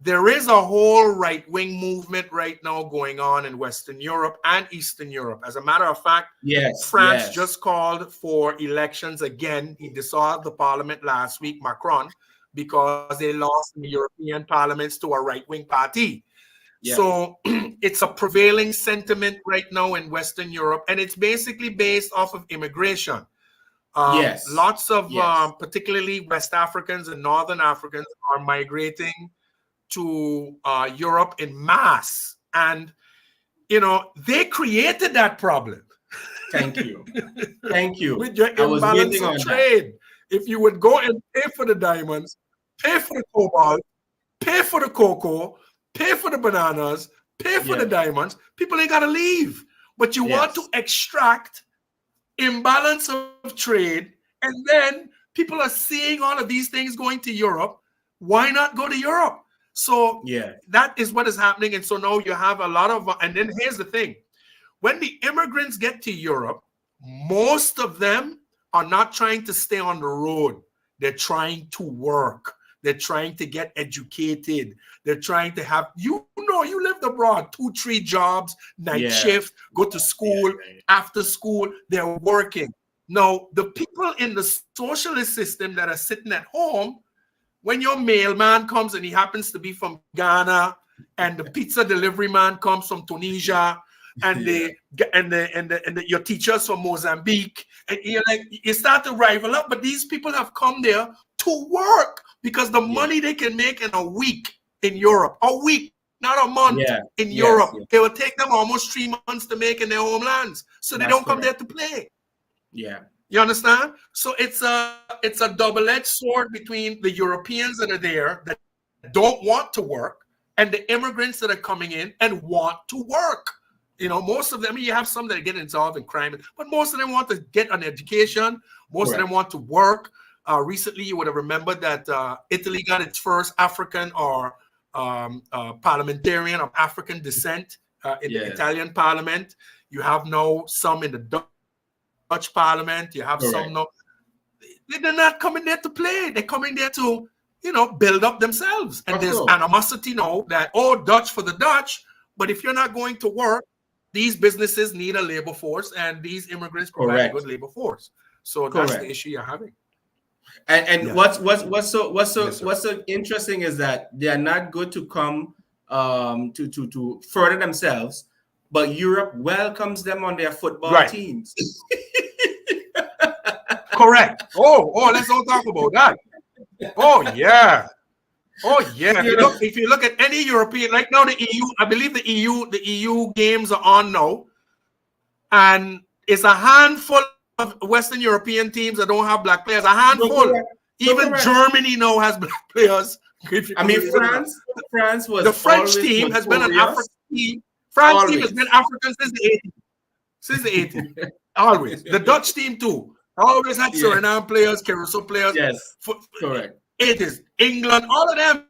there is a whole right-wing movement right now going on in Western Europe and Eastern Europe. As a matter of fact, Yes, France yes. just called for elections again. He dissolved the parliament last week, Macron, because they lost in the European parliaments to a right-wing party. Yeah. So it's a prevailing sentiment right now in Western Europe, and it's basically based off of immigration. Yes. Lots of Yes. particularly West Africans and Northern Africans are migrating to Europe in mass. And, they created that problem Thank you. Thank you. with your I was imbalance waiting of on that. trade. If you would go and pay for the diamonds, pay for the cobalt, pay for the cocoa, pay for the bananas, pay for the Yeah. diamonds, people ain't got to leave. But you want to Yes. extract imbalance of trade, and then people are seeing all of these things going to Europe. Why not go to Europe? So Yeah. that is what is happening. And so now you have a lot of, and then here's the thing: when the immigrants get to Europe, most of them are not trying to stay on the road. They're trying to work. They're trying to get educated. They're trying to have, you lived abroad, 2, 3 jobs, night Yeah. shift, go to school, after school, they're working. Now, the people in the socialist system that are sitting at home, when your mailman comes and he happens to be from Ghana, and the pizza delivery man comes from Tunisia, and Yeah. your teachers from Mozambique, and you're like, you start to rival up. But these people have come there to work because the Yeah. money they can make in a week in Europe, a week, not a month Yeah. in Yes. Europe, Yes. it will take them almost 3 months to make in their homelands. So they That's don't come correct. there to play. Yeah. You understand? So it's a double-edged sword between the Europeans that are there that don't want to work and the immigrants that are coming in and want to work. Most of them, you have some that get involved in crime, but most of them want to get an education. Most of them Correct. want to work. Recently, you would have remembered that Italy got its first African or parliamentarian of African descent in the Yes. Italian parliament. You have now some in the Dutch parliament. You have some Correct. now. They're not coming there to play. They're coming there to, build up themselves. And Of there's course. animosity now that, Dutch for the Dutch. But if you're not going to work, these businesses need a labor force, and these immigrants provide a Correct. good labor force. So that's the Correct. issue you're having. And Yeah. Yes, sir. what's so interesting is that they are not good to come to further themselves, but Europe welcomes them on their football Right. teams. Correct. Oh, let's not talk about that. Oh, yeah. Oh yeah. If you look at any European, like now the EU, I believe the EU games are on now, and it's a handful of Western European teams that don't have black players. A handful. Even Germany now has black players. I mean, France was the French always team has been an notorious. African team. France team has been African since the 80s. Since the 80s. Always. The Dutch team too. Always had Suriname players, Caruso players. Yes. Correct. It is England, all of them.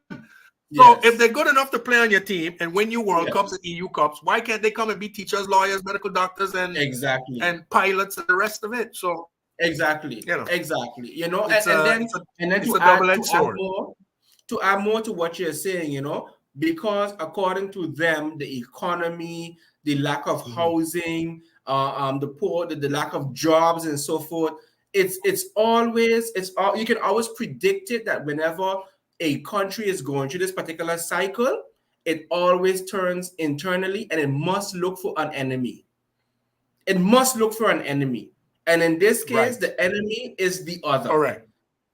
So if they're good enough to play on your team and win you World Cups and EU Cups, why can't they come and be teachers, lawyers, medical doctors, and pilots and the rest of it? So exactly. You know, it's and then to add more to what you're saying, you know, because according to them, the economy, the lack of housing, the poor, the lack of jobs and so forth, you can always predict it that whenever a country is going through this particular cycle, it always turns internally and it must look for an enemy. It must look for an enemy. And in this case, the enemy is the other. Correct.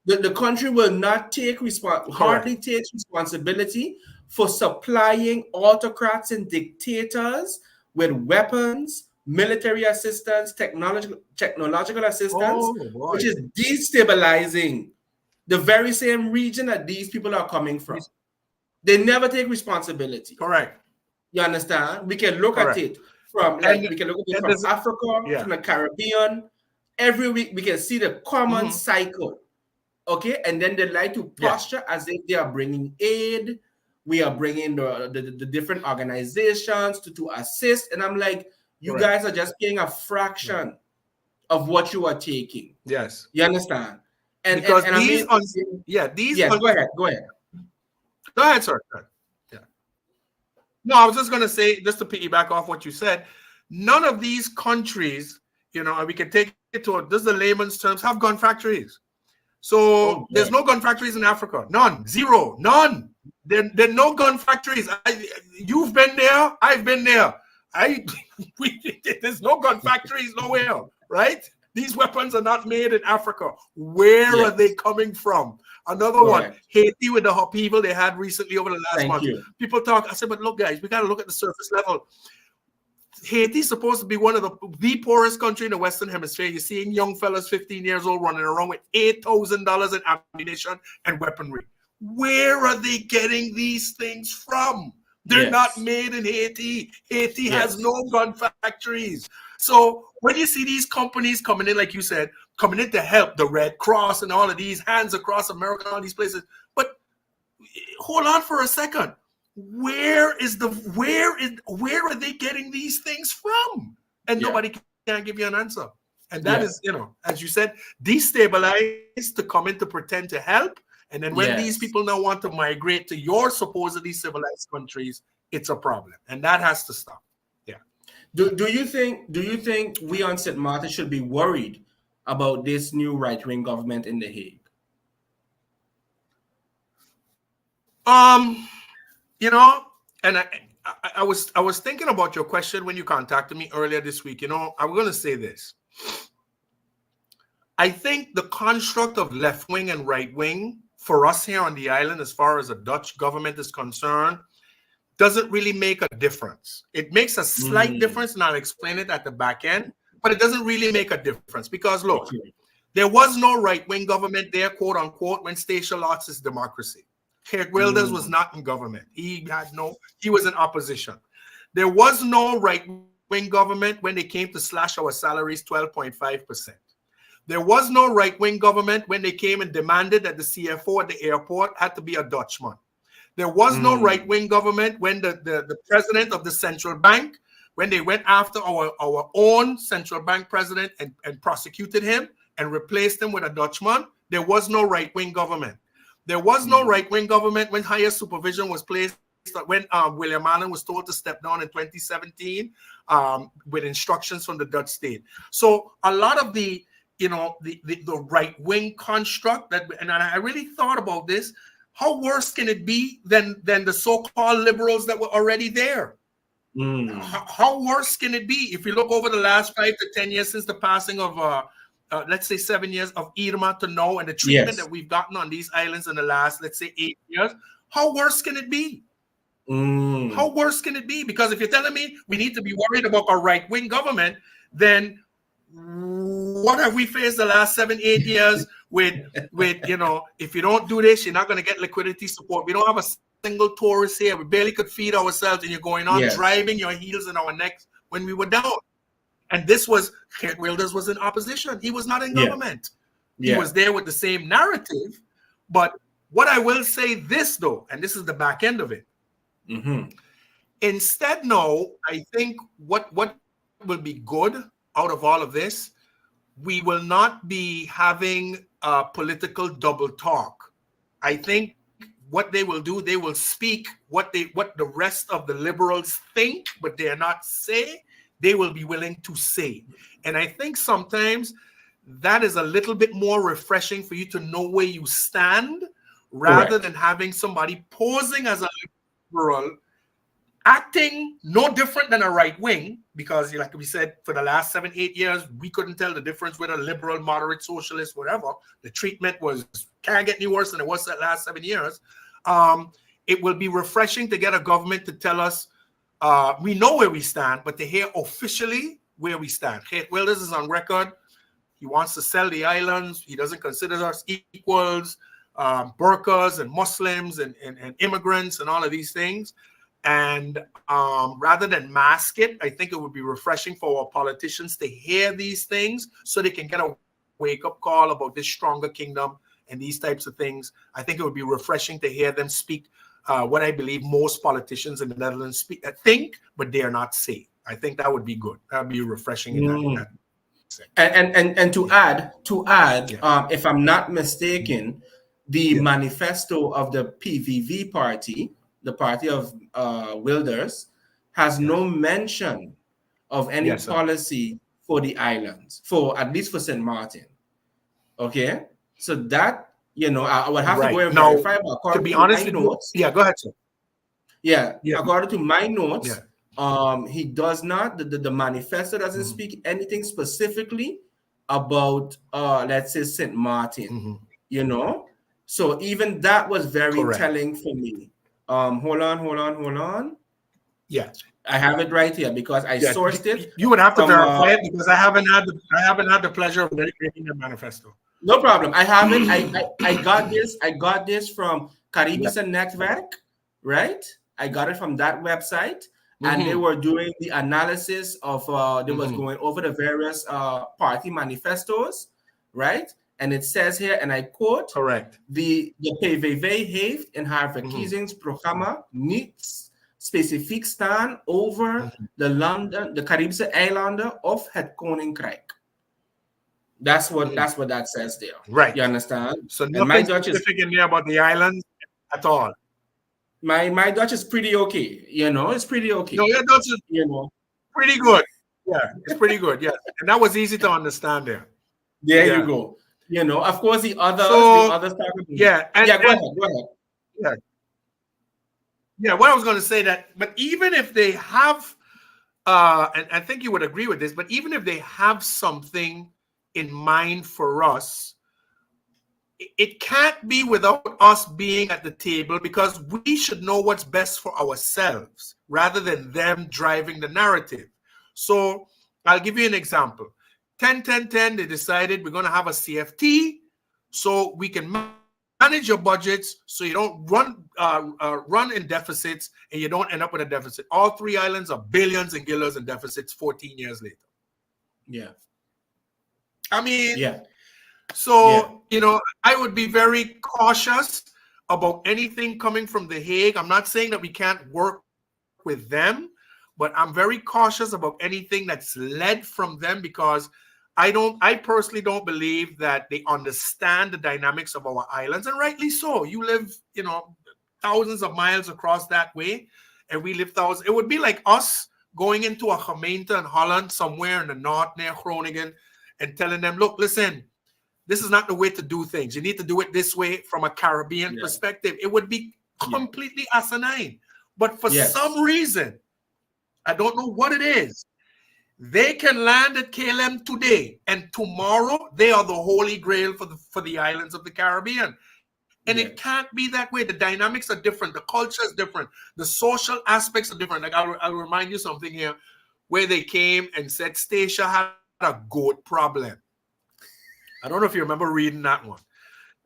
The country will not hardly takes responsibility for supplying autocrats and dictators with weapons, military assistance, technological assistance, which is destabilizing the very same region that these people are coming from. They never take responsibility. Correct. You understand? We can look at it from Africa, from the Caribbean. Every week we can see the common cycle. Okay, and then they like to posture as if they are bringing aid. We are bringing the different organizations to assist, and I'm like, you guys are just paying a fraction of what you are taking. Yes, you understand? And because go ahead. Go ahead, sir. Yeah. No, I was just going to say, just to piggyback off what you said, none of these countries, you know, and we can take it to this is the layman's terms, have gun factories. So there's no gun factories in Africa. None. Zero. None. There are no gun factories. You've been there. I've been there. There's no gun factories nowhere, right? These weapons are not made in Africa. Where are they coming from? Another one, Haiti, with the upheaval they had recently over the last month. People talk, I said, but look, guys, we got to look at the surface level. Haiti's supposed to be one of the poorest country in the Western Hemisphere. You're seeing young fellas, 15 years old, running around with $8,000 in ammunition and weaponry. Where are they getting these things from? They're not made in Haiti. Haiti has no gun factories. So when you see these companies coming in, like you said, coming in to help the Red Cross and all of these Hands Across America, all these places, but hold on for a second. Where are they getting these things from? And nobody can give you an answer. And that is, you know, as you said, destabilized to come in to pretend to help. And then when these people now want to migrate to your supposedly civilized countries, it's a problem. And that has to stop. Yeah. Do you think we on St. Martin should be worried about this new right-wing government in The Hague? You know, and I was thinking about your question when you contacted me earlier this week. You know, I'm going to say this. I think the construct of left wing and right wing for us here on the island, as far as the Dutch government is concerned, doesn't really make a difference. It makes a slight difference, and I'll explain it at the back end, but it doesn't really make a difference because, look, there was no right wing government there, quote unquote, when Stacia lost democracy. Geert Wilders was not in government. He was in opposition. There was no right-wing government when they came to slash our salaries 12.5%. There was no right-wing government when they came and demanded that the CFO at the airport had to be a Dutchman. There was no right-wing government when the president of the central bank, when they went after our own central bank president and prosecuted him and replaced him with a Dutchman. There was no right-wing government. There was no right-wing government when higher supervision was placed, when William Allen was told to step down in 2017 with instructions from the Dutch state. So a lot of the right-wing construct and I really thought about this, how worse can it be than the so-called liberals that were already there? How worse can it be if you look over the last 5 to 10 years since the passing of let's say 7 years of Irma to now, and the treatment that we've gotten on these islands in the last, let's say, 8 years? How worse can it be? How worse can it be? Because if you're telling me we need to be worried about a right-wing government, then what have we faced the last 7-8 years with if you don't do this, you're not going to get liquidity support. We don't have a single tourist here. We barely could feed ourselves, and you're going on driving your heels in our necks when we were down. And this was, Geert Wilders was in opposition. He was not in government. He was there with the same narrative. But what I will say this, though, and this is the back end of it. Instead, no, I think what will be good out of all of this, we will not be having political double talk. I think what they will do, they will speak what the rest of the liberals think, but they are not say. They will be willing to say. And I think sometimes that is a little bit more refreshing for you to know where you stand, rather than having somebody posing as a liberal, acting no different than a right wing, because like we said, for the last 7-8 years, we couldn't tell the difference with a liberal, moderate, socialist, whatever. The treatment can't get any worse than it was that last 7 years. It will be refreshing to get a government to tell us we know where we stand, but to hear officially where we stand. Geert Wilders is on record. He wants to sell the islands. He doesn't consider us equals, burqas and Muslims and immigrants and all of these things. And rather than mask it, I think it would be refreshing for our politicians to hear these things so they can get a wake-up call about this stronger kingdom and these types of things. I think it would be refreshing to hear them speak what I believe most politicians in the Netherlands think, but they are not say. I think that would be good. That would be refreshing in that. And to add, if I'm not mistaken, the manifesto of the PVV party, the party of Wilders, has no mention of any policy for the islands, at least for St. Martin. Okay, so that I would have to go and verify. But to be honest with you, go ahead, sir. According to my notes, he does not. The manifesto doesn't speak anything specifically about, let's say, St. Martin. So even that was very telling for me. Hold on. Yeah, I have it right here because I sourced it. You would have to verify it because I haven't had the pleasure of reading the manifesto. No problem. I have it. I got this. I got this from Caribische Netwerk, right? I got it from that website, and they were doing the analysis of. They was going over the various party manifestos, right? And it says here, and I quote: "Correct. De PVV heeft in haar verkiezingsprogramma niets specifiek staan over de Caribische eilanden of het Koninkrijk." That's what that says there. Right. You understand? So nothing specific in there about the islands at all. My Dutch is pretty okay. It's pretty okay. No, your Dutch is pretty good. Yeah, it's pretty good. Yeah, and that was easy to understand there. There you go. Of course, the others. Go ahead. Yeah, what I was going to say but even if they have, and I think you would agree with this, but even if they have something in mind for us, it can't be without us being at the table, because we should know what's best for ourselves rather than them driving the narrative. So I'll give you an example. 10-10-10, they decided we're going to have a CFT so we can manage your budgets so you don't run in deficits and you don't end up with a deficit. All 3 islands are billions and guillers in deficits 14 years later. Yeah. I mean, so, I would be very cautious about anything coming from The Hague. I'm not saying that we can't work with them, but I'm very cautious about anything that's led from them, because I personally don't believe that they understand the dynamics of our islands, and rightly so. You live, thousands of miles across that way, and we live thousands. It would be like us going into a gemeente in Holland, somewhere in the north near Groningen, and telling them, look, listen, this is not the way to do things. You need to do it this way from a Caribbean perspective. It would be completely asinine. But for some reason, I don't know what it is, they can land at KLM today, and tomorrow they are the holy grail for the islands of the Caribbean. And it can't be that way. The dynamics are different. The culture is different. The social aspects are different. Like I'll remind you something here where they came and said Stacia had a goat problem. I don't know if you remember reading that one.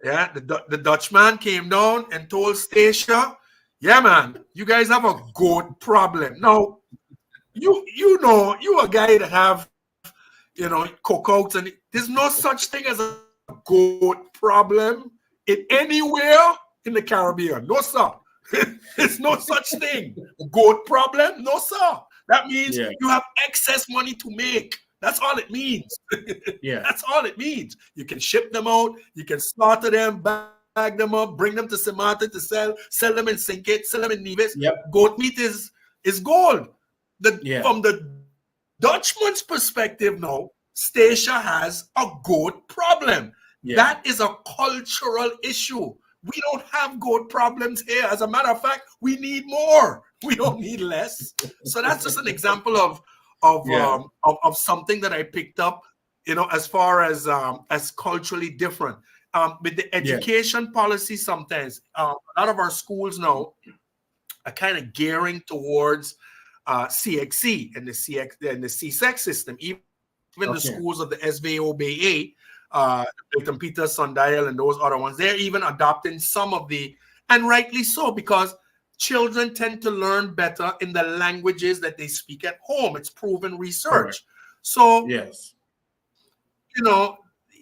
Yeah, the Dutchman came down and told Stacia, yeah, man, you guys have a goat problem. Now, you know, you a guy that have, you know, cookouts, and there's no such thing as a goat problem in anywhere in the Caribbean. No, sir. There's no such thing. Goat problem? No, sir. That means you have excess money to make. That's all it means. That's all it means. You can ship them out. You can slaughter them, bag them up, bring them to Samata to sell them in Sinkit, sell them in Nevis. Goat meat is gold. From the Dutchman's perspective now, Stacia has a goat problem. That is a cultural issue. We don't have goat problems here. As a matter of fact, we need more. We don't need less. So that's just an example of something that I picked up, you know, as far as culturally different. With the education policy, sometimes a lot of our schools now are kind of gearing towards CXC and the CSEC system. Even the schools of the SVOBA, Milton Peters, Sundial, and those other ones, they're even adopting some of the, and rightly so, because children tend to learn better in the languages that they speak at home. It's proven research. So, you know,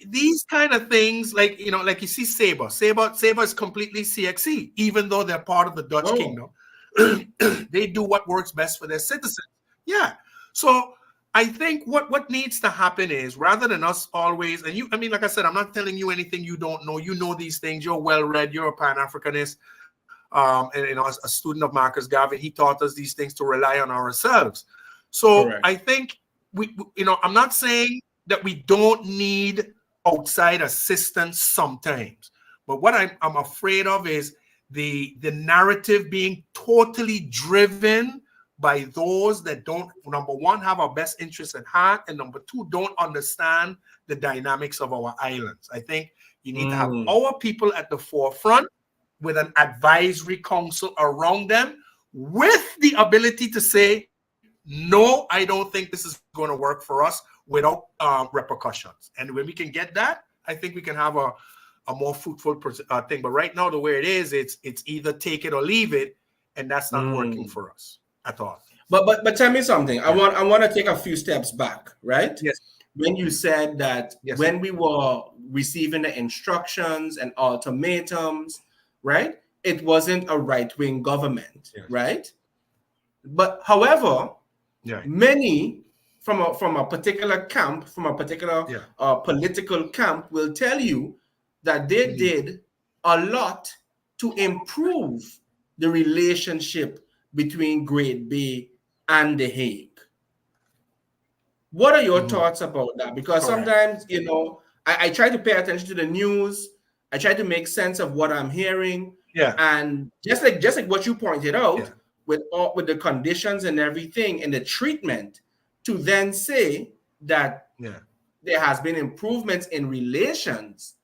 these kind of things, like, you know, like you see Sabre is completely CXC, even though they're part of the Dutch kingdom. They do what works best for their citizens. So I think what needs to happen is, rather than us always, and you, I mean, like I said, I'm not telling you anything you don't know. You know these things. You're well-read. You're a Pan-Africanist. And, you know, as a student of Marcus Garvey, he taught us these things to rely on ourselves. So I think we, you know, I'm not saying that we don't need outside assistance sometimes, but what I'm afraid of is the narrative being totally driven by those that don't, number one, have our best interests at heart, and number two, don't understand the dynamics of our islands. I think you need to have our people at the forefront with an advisory council around them, with the ability to say, no, I don't think this is going to work for us, without repercussions. And when we can get that, I think we can have a more fruitful thing. But right now, the way it is, it's either take it or leave it, and that's not working for us at all. But tell me something. I want to take a few steps back, right? Yes. When you said that when we were receiving the instructions and ultimatums, right, it wasn't a right-wing government, right? But however, many from a particular camp, from a particular political camp, will tell you that they did a lot to improve the relationship between Great Bay and The Hague. What are your thoughts about that? Because sometimes, you know, I try to pay attention to the news. I try to make sense of what I'm hearing. And just like what you pointed out, with the conditions and everything and the treatment, to then say that there has been improvements in relations,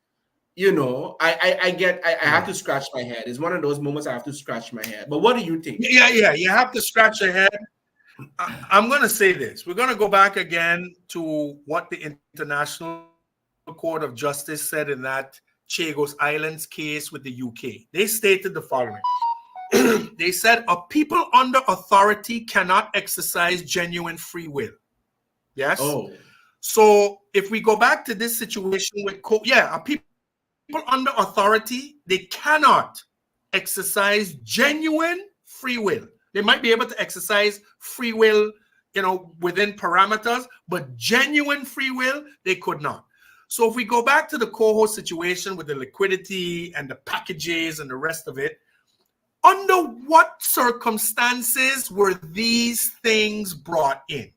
you know, I have to scratch my head. It's one of those moments I have to scratch my head. But what do you think? You have to scratch your head. I'm going to say this. We're going to go back again to what the International Court of Justice said in that Chagos Islands case with the UK. They stated the following. They said a people under authority cannot exercise genuine free will. Yes? So if we go back to this situation with a people under authority, they cannot exercise genuine free will. They might be able to exercise free will, you know, within parameters, but genuine free will, they could not. So if we go back to the Coho situation with the liquidity and the packages and the rest of it, under what circumstances were these things brought in?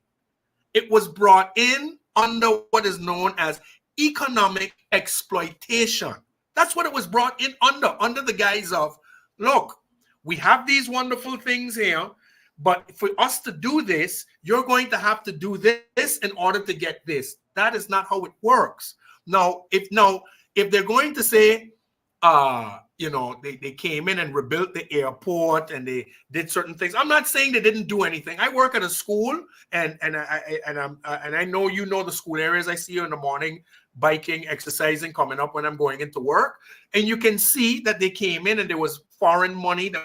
It was brought in under what is known as economic exploitation. That's what it was brought in under the guise of, look, we have these wonderful things here, but for us to do this, you're going to have to do this in order to get this. That is not how it works. Now, if they're going to say, you know, they came in and rebuilt the airport and they did certain things. I'm not saying they didn't do anything. I work at a school, and I know you know the school areas. I see you in the morning biking, exercising, coming up when I'm going into work, and you can see that they came in and there was foreign money that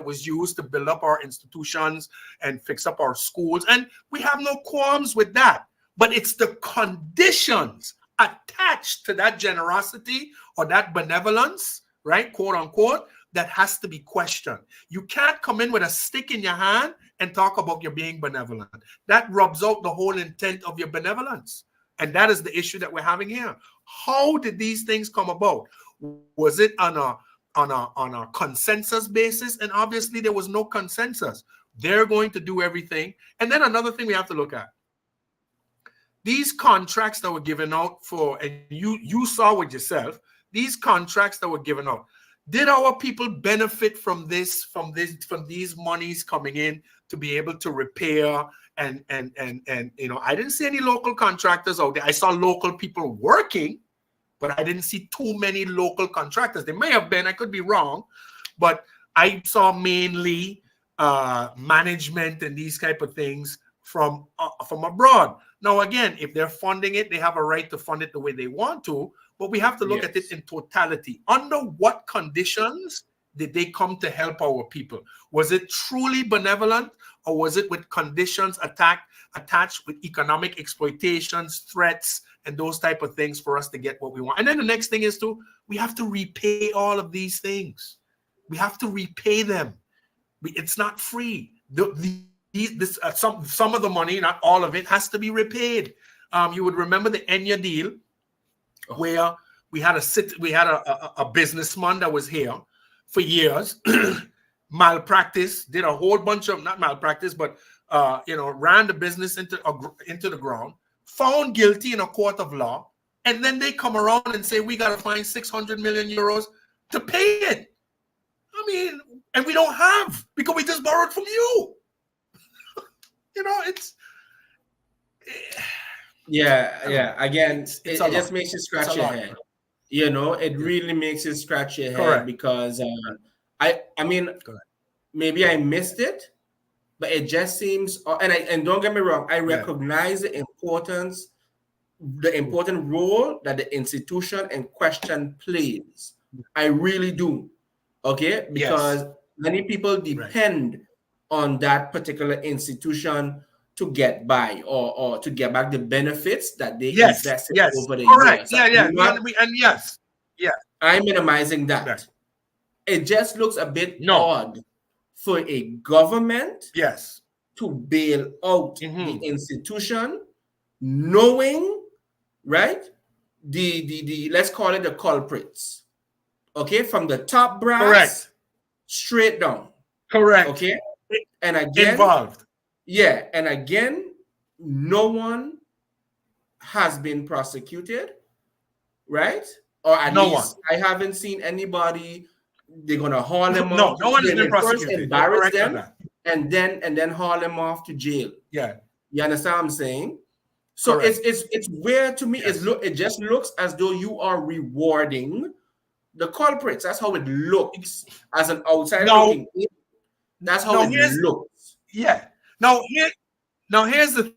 was used to build up our institutions and fix up our schools, and we have no qualms with that. But it's the conditions attached to that generosity or that benevolence, right, quote unquote, that has to be questioned. You can't come in with a stick in your hand and talk about your being benevolent. That rubs out the whole intent of your benevolence. And that is the issue that we're having here. How did these things come about? Was it on a consensus basis? And obviously there was no consensus. They're going to do everything. And then another thing we have to look at, these contracts that were given out for, and you saw with yourself, these contracts that were given out, did our people benefit from this, from these monies coming in to be able to repair and you know, I didn't see any local contractors out there. I saw local people working, but I didn't see too many local contractors. There may have been, I could be wrong, but I saw mainly management and these type of things from abroad. Now, again, if they're funding it, they have a right to fund it the way they want to, but we have to look at it in totality. Under what conditions did they come to help our people? Was it truly benevolent, or was it with conditions attached with economic exploitations, threats, and those type of things for us to get what we want? And then the next thing is we have to repay all of these things. We have to repay them. It's not free. Some of the money, not all of it, has to be repaid. You would remember the Enya deal, where we had a businessman that was here for years, malpractice, did a whole bunch of, not malpractice, but you know, ran the business into the ground, found guilty in a court of law, and then they come around and say we got to find 600 million euros to pay it. I mean, and we don't have, because we just borrowed from you. You know, it's Again, it just makes you scratch your head. You know, it really makes you scratch your head. Because I mean, maybe I missed it, but it just seems, and don't get me wrong, I recognize the important role that the institution in question plays. I really do. Okay, because many people depend on that particular institution to get by or to get back the benefits that they invested over the years. I'm minimizing that. It just looks a bit odd for a government to bail out the institution, knowing, right, the let's call it the culprits, okay, from the top brass straight down. Okay. And again, involved. And again, no one has been prosecuted, right? Or at least I haven't seen anybody. They're gonna haul them off. No one has been prosecuted. Embarrass them, and then haul them off to jail. Yeah, you understand what I'm saying? So it's weird to me. It just looks as though you are rewarding the culprits. That's how it looks as an outsider looking in. That's how it looks. Yeah. Now here's the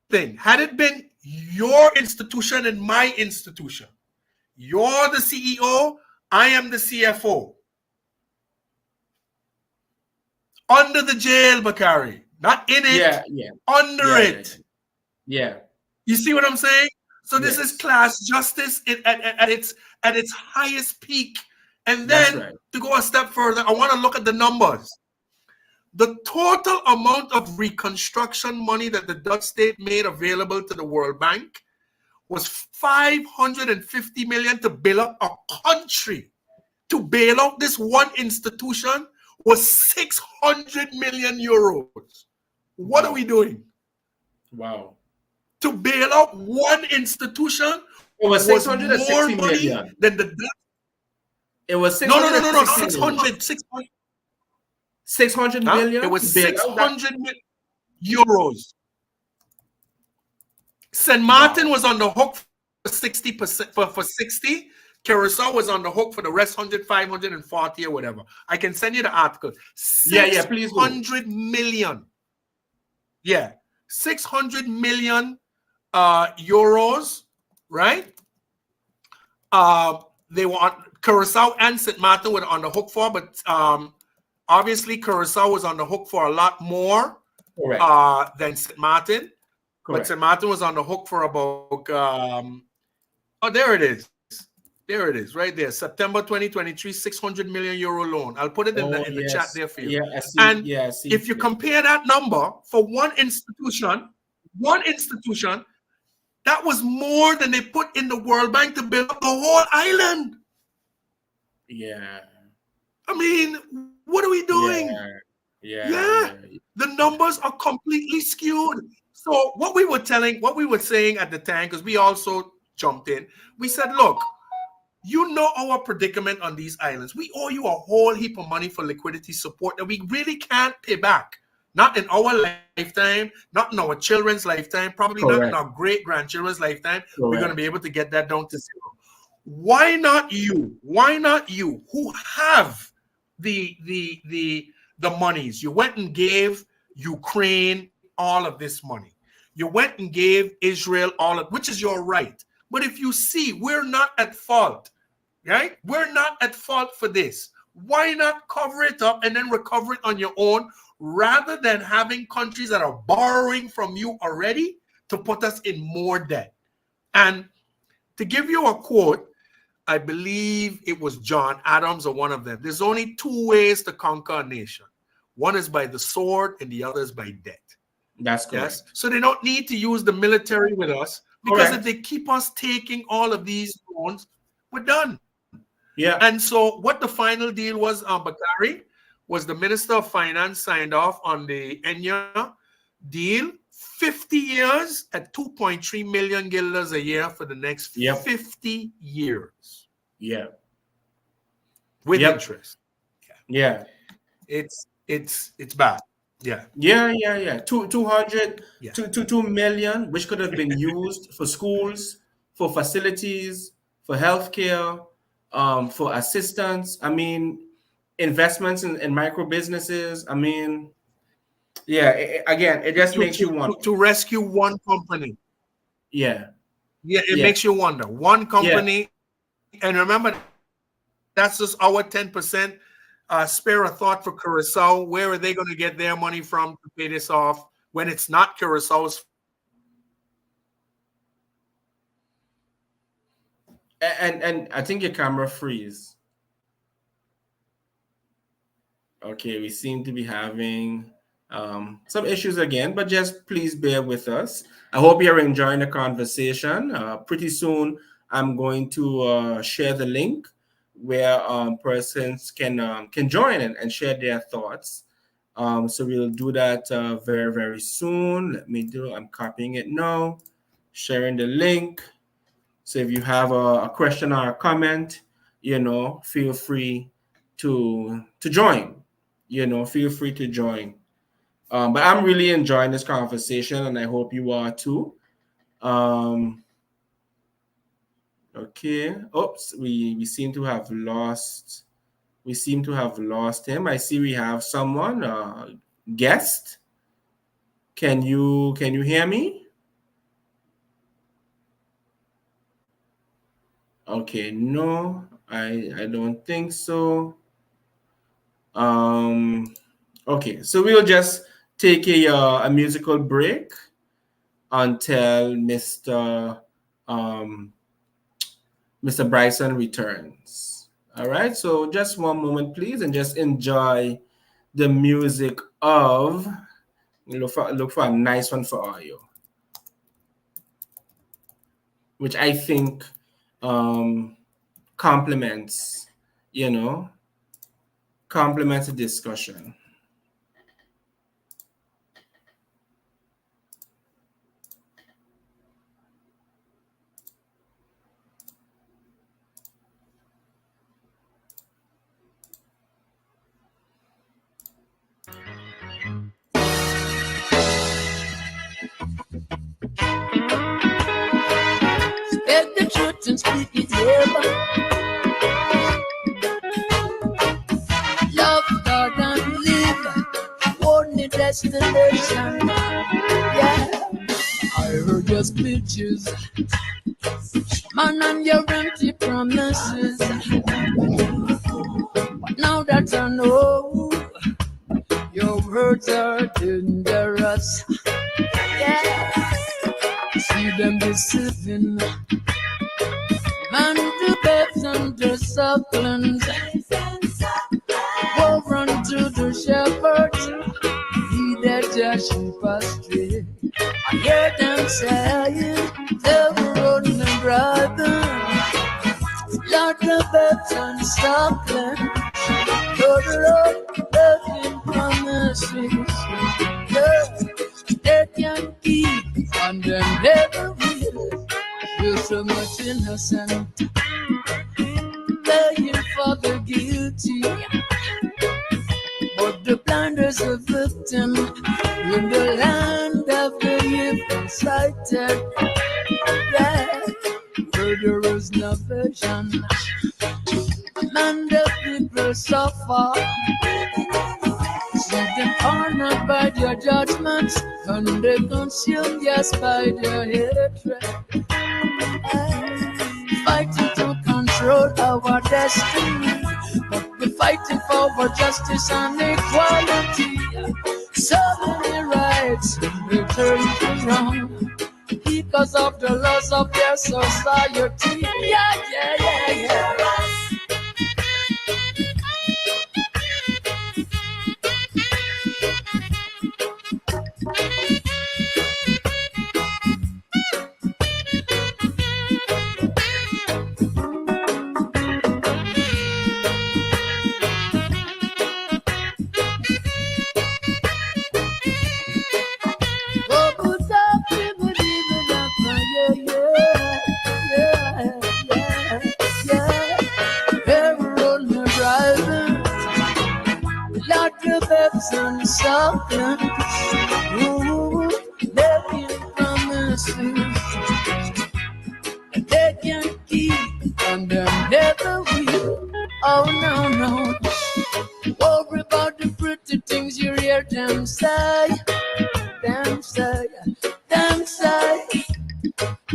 thing. Had it been your institution and my institution, you're the CEO, I am the CFO. Under the jail, Bakari. Not in it. Under it. Yeah. You see what I'm saying? So this is class justice at its highest peak. And then to go a step further, I want to look at the numbers. The total amount of reconstruction money that the Dutch state made available to the World Bank was 550 million to bail out a country. To bail out this one institution was 600 million euros. What are we doing? Wow. To bail out one institution was 660 million than the Dutch. It was no 600 million. It was 600 million euros. St. Martin was on the hook for 60%, for 60. Curacao was on the hook for the rest 100, 540 or whatever. I can send you the article. Please do. 600 million. Yeah. 600 million euros, right? They were on Curacao and St. Martin were on the hook for, but obviously Curacao was on the hook for a lot more than St. Martin. Correct. But St. Martin was on the hook for about oh, there it is. There it is, right there. September 2023, 600 million euro loan. I'll put it in the chat there for you. Yeah, I see. And I see. If you compare that number for one institution, that was more than they put in the World Bank to build up the whole island. Yeah. I mean, what are we doing? Yeah. The numbers are completely skewed. So what we were saying at the time, because we also jumped in, we said, look, you know our predicament on these islands. We owe you a whole heap of money for liquidity support that we really can't pay back. Not in our lifetime, not in our children's lifetime, probably not in our great-grandchildren's lifetime. We're going to be able to get that down to zero. Why not you? Why not you who have the monies? You went and gave Ukraine all of this money. You went and gave Israel all of, which is your right. But if you see, we're not at fault, right? We're not at fault for this. Why not cover it up and then recover it on your own rather than having countries that are borrowing from you already to put us in more debt? And to give you a quote, I believe it was John Adams or one of them. There's only two ways to conquer a nation. One is by the sword and the other is by debt. That's correct. Yes? So they don't need to use the military with us. Because if they keep us taking all of these loans, we're done. Yeah. And so what the final deal was, Bakari, was the Minister of Finance signed off on the Enya deal, 50 years at 2.3 million guilders a year for the next 50 years. Yeah. With interest. Yeah. It's bad. Yeah. 2 million, which could have been used for schools, for facilities, for healthcare, for assistance. I mean, investments in micro businesses. I mean, again, it just makes you want to rescue one company. It makes you wonder. One company, and remember, that's just our 10%. Spare a thought for Curacao. Where are they going to get their money from to pay this off when it's not Curaçao's? And I think your camera freeze. Okay, we seem to be having some issues again, but just please bear with us. I hope you're enjoying the conversation. Pretty soon, I'm going to share the link where persons can join and share their thoughts. So we'll do that very, very soon. I'm copying it now, sharing the link. So if you have a question or a comment, feel free to join. Feel free to join. But I'm really enjoying this conversation, and I hope you are too. Okay. Oops, we seem to have lost. We seem to have lost him. I see we have someone, guest. Can you hear me? Okay, no, I don't think so. Okay, so we'll just take a musical break until Mr. Bryson returns. All right, so just one moment, please, and just enjoy the music of. Look for a nice one for audio, which I think complements the discussion. Spread the truth and speak it, yeah. destination. Yeah, I heard your speeches, man, and your empty promises. But now that I know, your words are dangerous. Yeah, see them deceiving man, the babes and the sucklings. Go run to the shepherds, lead their sheep astray. I hear them saying, they'll run and brother. Lord, the babes and sucklings. Lord, making promises. Yeah, they can keep, and them never will. You're so much innocent, paying for the guilty. But the blind is a victim in the land of the evil-sighted. Yeah, murderers no vision, and the people suffer. See them honored by their judgments, and they consume just by their hatred. Fighting to control our destiny, but we're fighting for justice and equality. So many rights they turn to wrong because of the laws of their society. Yeah. And something, making promises they can't keep, and they never will. Oh no. Worry about the pretty things you hear them say.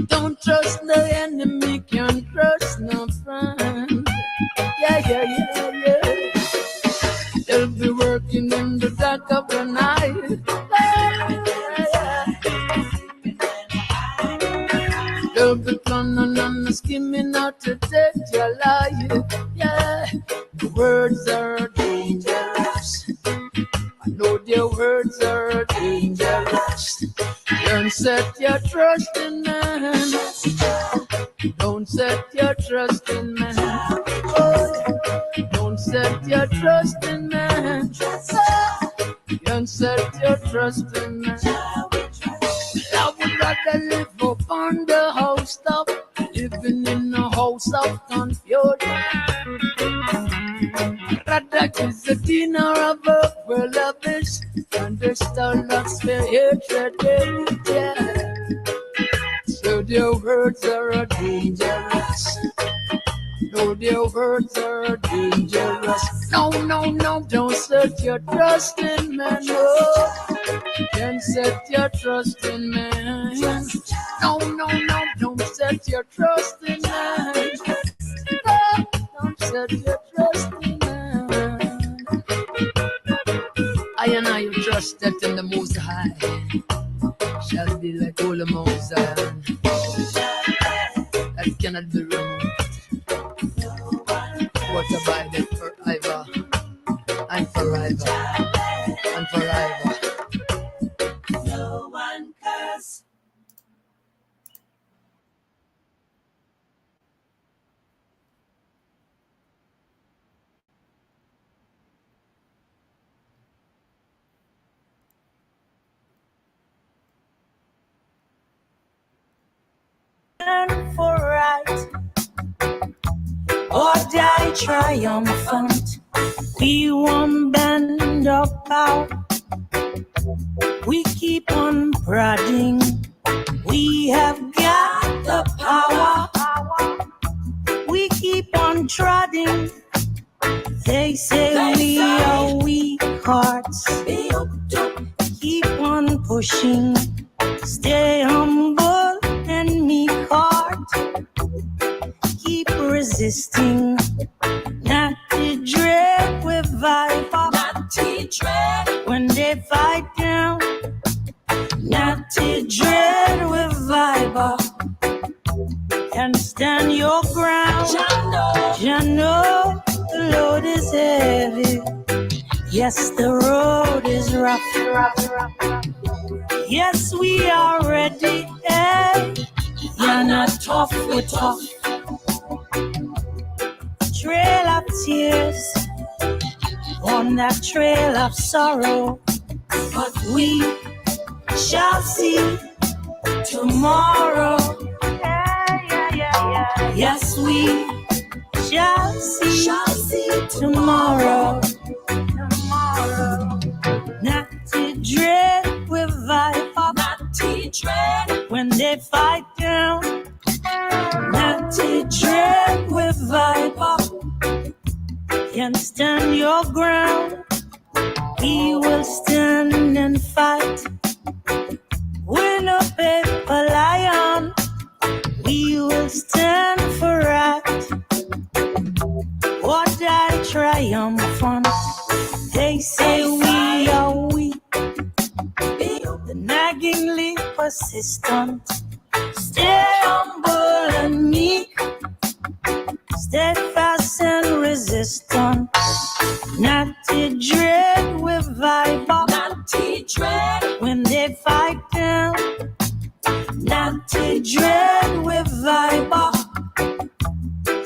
Don't trust the enemy, can't trust no friend. Yeah. They'll be working in the dark of the night. They'll be planning and scheming out to take your life. Yeah, the words are dangerous. I know their words are dangerous. Don't set your trust in man. Don't set your trust in man. Don't set your trust in man. Don't set your trust in man. I would rather live upon the housetop, living in a house of confusion. Rather kiss a dinner of a well of fish, and the starlocks for hatred. Yeah. So their words are dangerous. No, their words are dangerous. No, don't set your trust in man. No, don't set your trust in man. No, don't set your trust in man. No, don't set your trust in man. I and I trusted in the Most High shall be like all the Mount Zion that cannot be removed. What abideth forever and forever and forever. No one curse. And for right, or die triumphant. We won't bend or bow. We keep on prodding. We have got the power. We keep on trotting. They say we are weak hearts. pushing. Stay humble and meek heart. Keep resisting. Not to dread with viper. Not to dread when they fight down. Not to dread with viper. And stand your ground. Jano, the load is heavy. Yes, the road is rough. Yes, we are ready. You're not tough, we're tough. Trail of tears, on that trail of sorrow, but we shall see tomorrow. Yes, we shall see tomorrow. Not to dread with viper. Not to dread when they fight down. Not to dread with viper. Can stand your ground. We will stand and fight. We're no paper lion. We will stand for right. What I triumphant. They say we are weak, the naggingly persistent. Stay humble and meek, steadfast and resistant. Not to dread with viper. Not to dread when they fight down. Not to dread with viper.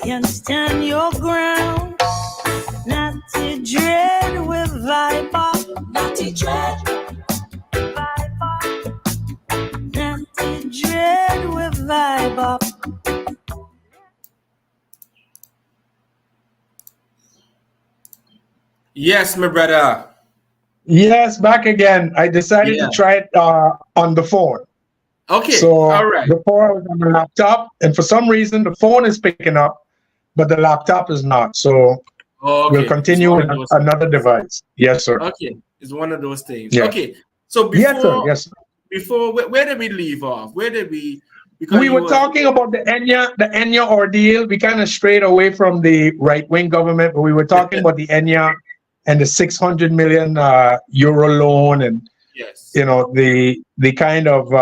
Can stand your ground. Not to dread with viper. Not to dread viper. Not to dread with viper. Yes, my brother. Yes, back again. I decided to try it on the phone. Okay, so all right. Before I was on the laptop, and for some reason the phone is picking up, but the laptop is not. So we'll continue with another device. Yes, sir. Okay, it's one of those things. Yes. Okay, so before, yes, sir. Before, where did we leave off? Where did we? We were talking about the Enya ordeal. We kind of strayed away from the right-wing government, but we were talking about the Enya and the 600 million euro loan, and the kind of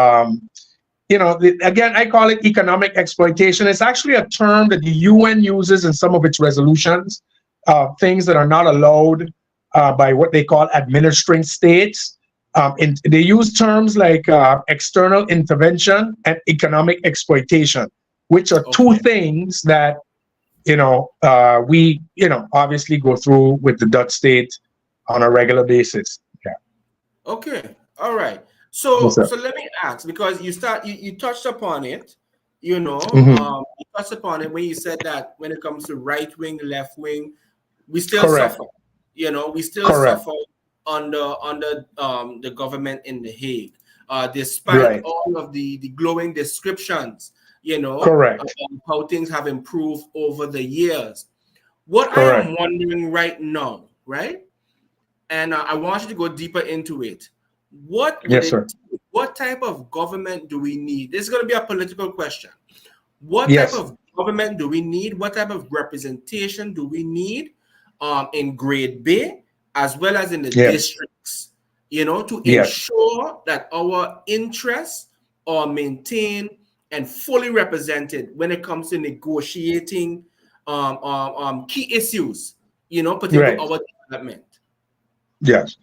again, I call it economic exploitation. It's actually a term that the UN uses in some of its resolutions, things that are not allowed by what they call administering states. They use terms like external intervention and economic exploitation, which are two things that we obviously go through with the Dutch state on a regular basis. Yeah. Okay. All right. So let me ask, because you touched upon it, you touched upon it when you said that when it comes to right wing, left wing, we still suffer. We still suffer under the government in The Hague, despite all of the glowing descriptions, how things have improved over the years. What I am wondering right now, right? And I want you to go deeper into it. What type of government do we need? This is going to be a political question. What type of government do we need? What type of representation do we need in Grade B as well as in the districts, to ensure that our interests are maintained and fully represented when it comes to negotiating key issues, particularly our development? Yes.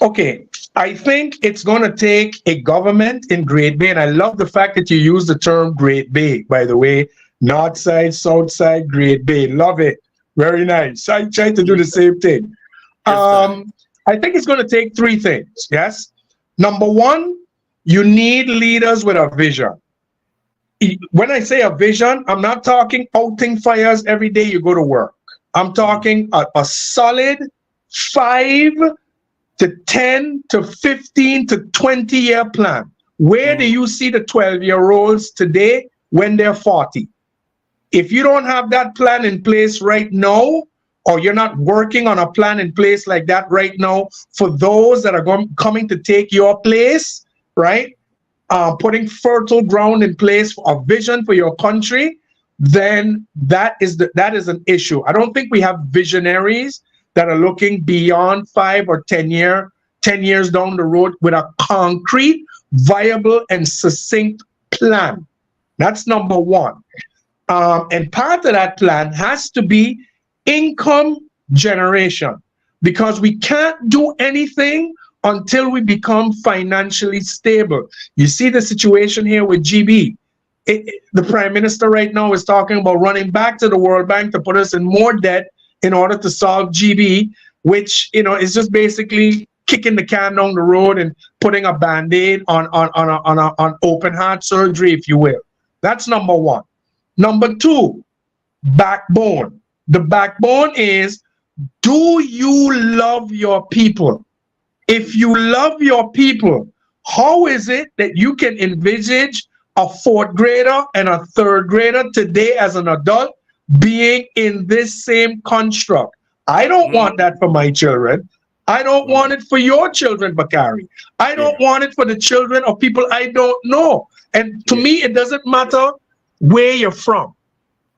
Okay. I think it's going to take a government in Grade B, and I love the fact that you use the term Grade B, by the way. North side, south side, Grade B. Love it. Very nice. I try to do the same thing. I think it's going to take three things. Yes. Number one, you need leaders with a vision. When I say a vision, I'm not talking outing fires every day you go to work. I'm talking a solid 5 to 10 to 15 to 20-year plan. Where do you see the 12-year-olds today when they're 40? If you don't have that plan in place right now, or you're not working on a plan in place like that right now for those that are coming to take your place, right? Putting fertile ground in place for a vision for your country, then that is an issue. I don't think we have visionaries that are looking beyond 5 or 10 years down the road with a concrete, viable, and succinct plan. That's number one. And part of that plan has to be income generation, because we can't do anything until we become financially stable. You see the situation here with GB. The Prime Minister right now is talking about running back to the World Bank to put us in more debt in order to solve GB, which, you know, is just basically kicking the can down the road and putting a Band-Aid on open heart surgery, if you will. That's number one. Number two, backbone. The backbone is, do you love your people? If you love your people, how is it that you can envisage a 4th grader and a 3rd grader today as an adult being in this same construct? I don't want that for my children. I don't want it for your children, Bakari. I don't want it for the children of people I don't know. And to me, it doesn't matter where you're from.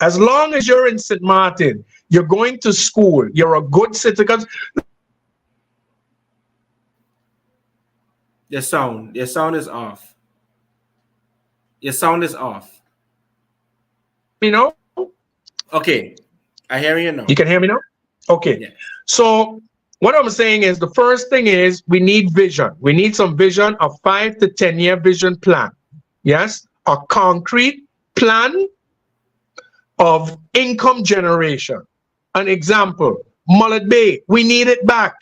As long as you're in St. Martin, you're going to school, you're a good citizen. Your sound is off. Your sound is off. You know? Okay, I hear you now. You can hear me now? Okay. Yeah. So what I'm saying is, the first thing is we need vision. We need some vision, a 5 to 10 year vision plan. Yes, a concrete plan of income generation. An example, Mullet Bay, we need it back.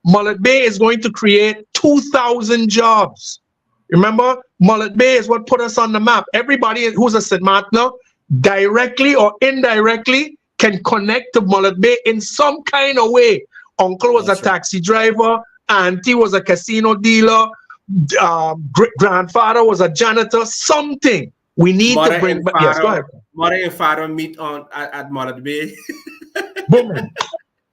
Mullet Bay is going to create 2,000 jobs. Remember, Mullet Bay is what put us on the map. Everybody who's a St. Martiner, directly or indirectly, can connect to Mullet Bay in some kind of way. Uncle was a taxi driver, auntie was a casino dealer, grandfather was a janitor, something. We need to bring back. Yes, go ahead. Mother and father meet at Mullet Bay. Boom.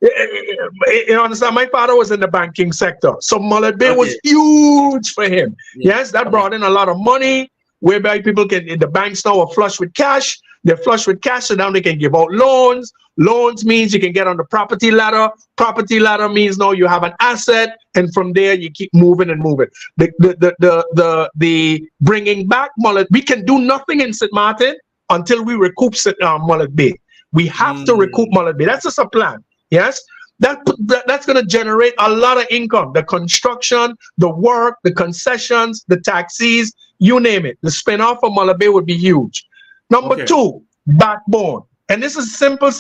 You understand? My father was in the banking sector, so Mullet Bay was huge for him. Yes, that brought in a lot of money, whereby people can, the banks now are flush with cash. They're flush with cash, so now they can give out loans. Loans means you can get on the property ladder. Property ladder means now you have an asset, and from there you keep moving and moving. The bringing back Mullet, we can do nothing in St. Martin until we recoup Mullet Bay. We have to recoup Mullet Bay. That's just a plan. Yes, that's going to generate a lot of income. The construction, the work, the concessions, the taxis, you name it. The spin-off of Mullet Bay would be huge. Number two, backbone. And this is simple.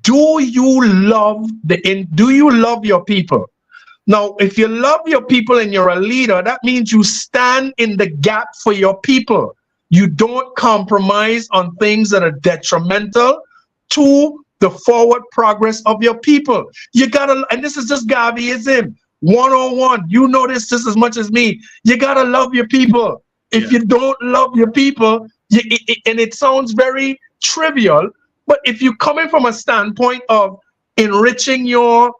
Do you love your people? Now, if you love your people and you're a leader, that means you stand in the gap for your people. You don't compromise on things that are detrimental to the forward progress of your people. You gotta, and this is just Garveyism 101. You know this just as much as me. You gotta love your people. If you don't love your people, and it sounds very trivial, but if you're coming from a standpoint of enriching your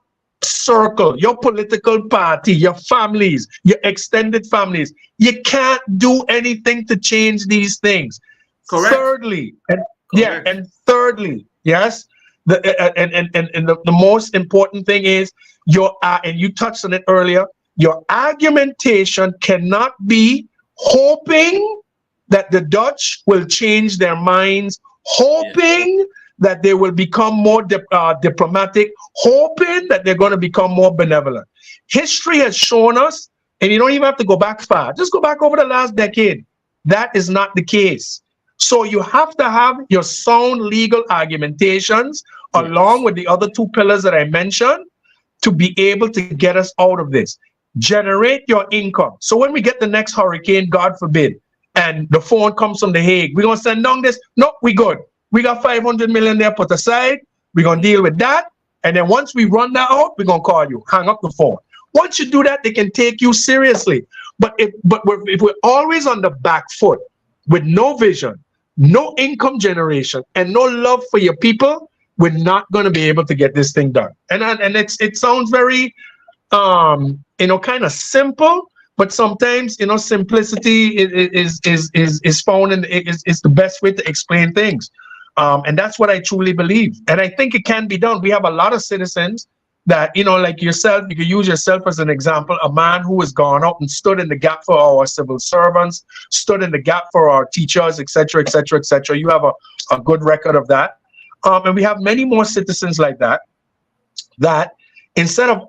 circle, your political party, your families, your extended families, you can't do anything to change these things. Correct. Thirdly, thirdly, yes, the most important thing is and you touched on it earlier, your argumentation cannot be hoping that the Dutch will change their minds, hoping that they will become more diplomatic, hoping that they're going to become more benevolent. History has shown us, and you don't even have to go back far, just go back over the last decade. That is not the case. So you have to have your sound legal argumentations along with the other two pillars that I mentioned to be able to get us out of this. Generate your income. So when we get the next hurricane, God forbid, and the phone comes from The Hague, we're going to send down this. No, we good. We got 500 million there put aside. We're going to deal with that. And then once we run that out, we're going to call you. Hang up the phone. Once you do that, they can take you seriously. But if we're always on the back foot with no vision, no income generation, and no love for your people, we're not going to be able to get this thing done. And it sounds very, kind of simple, But sometimes, simplicity is found in is the best way to explain things. And that's what I truly believe. And I think it can be done. We have a lot of citizens that, like yourself, you can use yourself as an example, a man who has gone out and stood in the gap for our civil servants, stood in the gap for our teachers, etc., etc., etc. You have a good record of that. And we have many more citizens like that, that instead of,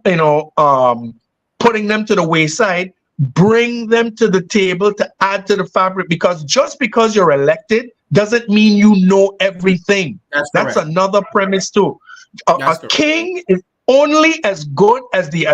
putting them to the wayside, bring them to the table to add to the fabric, because just because you're elected doesn't mean you know everything. That's another premise too. A king is only as good as the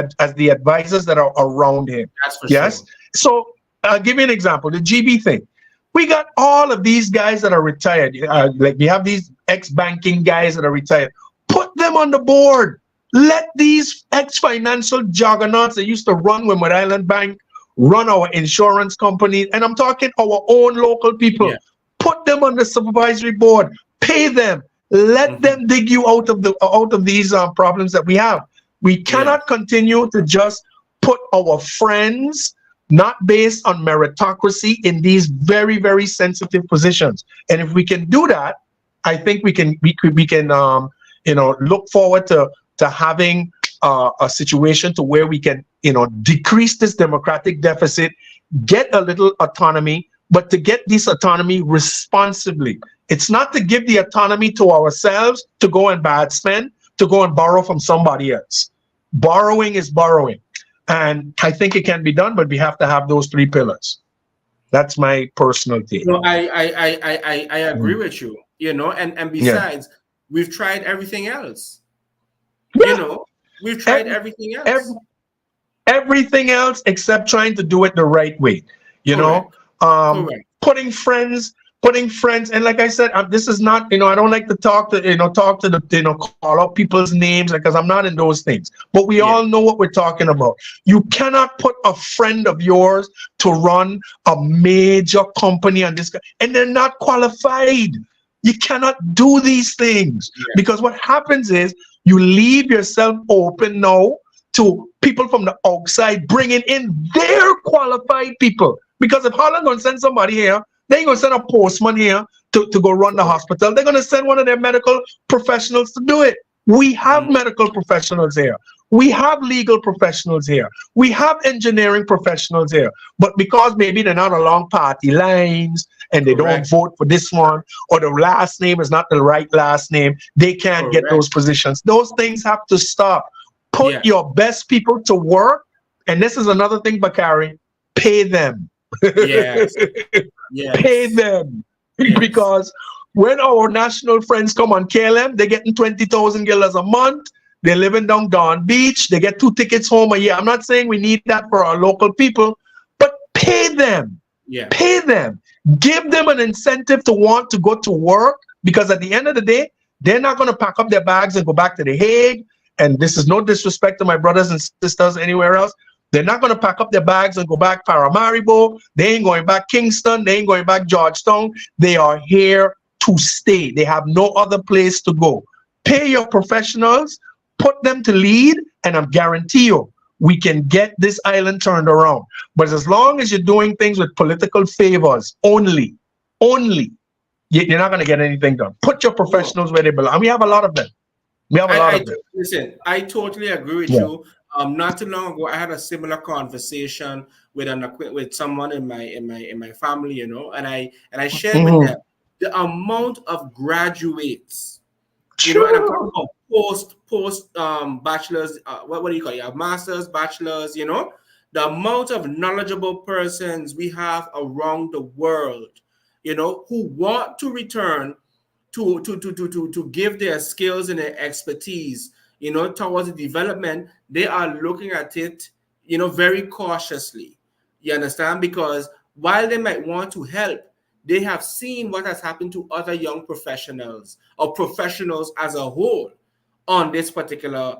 advisors that are around him. Yes. Sure. So I'll give you an example. The GB thing. We got all of these guys that are retired. Like we have these ex-banking guys that are retired. Put them on the board. Let these ex-financial juggernauts that used to run Windward Island Bank, run our insurance companies, and I'm talking our own local people. Yeah. Put them on the supervisory board. Pay them. Let them dig you out of these problems that we have. We cannot continue to just put our friends, not based on meritocracy, in these very, very sensitive positions. And if we can do that, I think we can look forward to having a situation to where we can, decrease this democratic deficit, get a little autonomy, but to get this autonomy responsibly. It's not to give the autonomy to ourselves to go and bad spend, to go and borrow from somebody else. Borrowing is borrowing. And I think it can be done, but we have to have those three pillars. That's my personal take. No, I agree with you, and besides, we've tried everything else. We've tried everything else. Everything else except trying to do it the right way. Putting friends, and like I said, this is not, I don't like to talk to call out people's names, because I'm not in those things. But we all know what we're talking about. You cannot put a friend of yours to run a major company and they're not qualified. You cannot do these things because what happens is you leave yourself open now to people from the outside bringing in their qualified people. Because if Holland going to send somebody here, they ain't going to send a postman here to go run the hospital. They're going to send one of their medical professionals to do it. We have medical professionals here. We have legal professionals here. We have engineering professionals here. But because maybe they're not along party lines and they don't vote for this one, or the last name is not the right last name, they can't get those positions. Those things have to stop. Put your best people to work. And this is another thing, Bakari, pay them. Yes. Pay them. Because when our national friends come on KLM, they're getting $20,000 a month. They're living down Dawn Beach. They get 2 tickets home a year. I'm not saying we need that for our local people, but pay them. Pay them. Give them an incentive to want to go to work, because at the end of the day, they're not going to pack up their bags and go back to The Hague. And this is no disrespect to my brothers and sisters anywhere else. They're not going to pack up their bags and go back Paramaribo. They ain't going back Kingston. They ain't going back Georgetown. They are here to stay. They have no other place to go. Pay your professionals, put them to lead, and I guarantee you, we can get this island turned around. But as long as you're doing things with political favors only, you're not going to get anything done. Put your professionals where they belong. And we have a lot of them. Listen, I totally agree with you. Not too long ago, I had a similar conversation with someone in my family, and I shared with them the amount of graduates, and I'm talking about post bachelors, what do you call it? Yeah, masters, bachelors, the amount of knowledgeable persons we have around the world, who want to return to give their skills and their expertise, towards the development. They are looking at it, very cautiously. You understand? Because while they might want to help, they have seen what has happened to other young professionals or professionals as a whole on this particular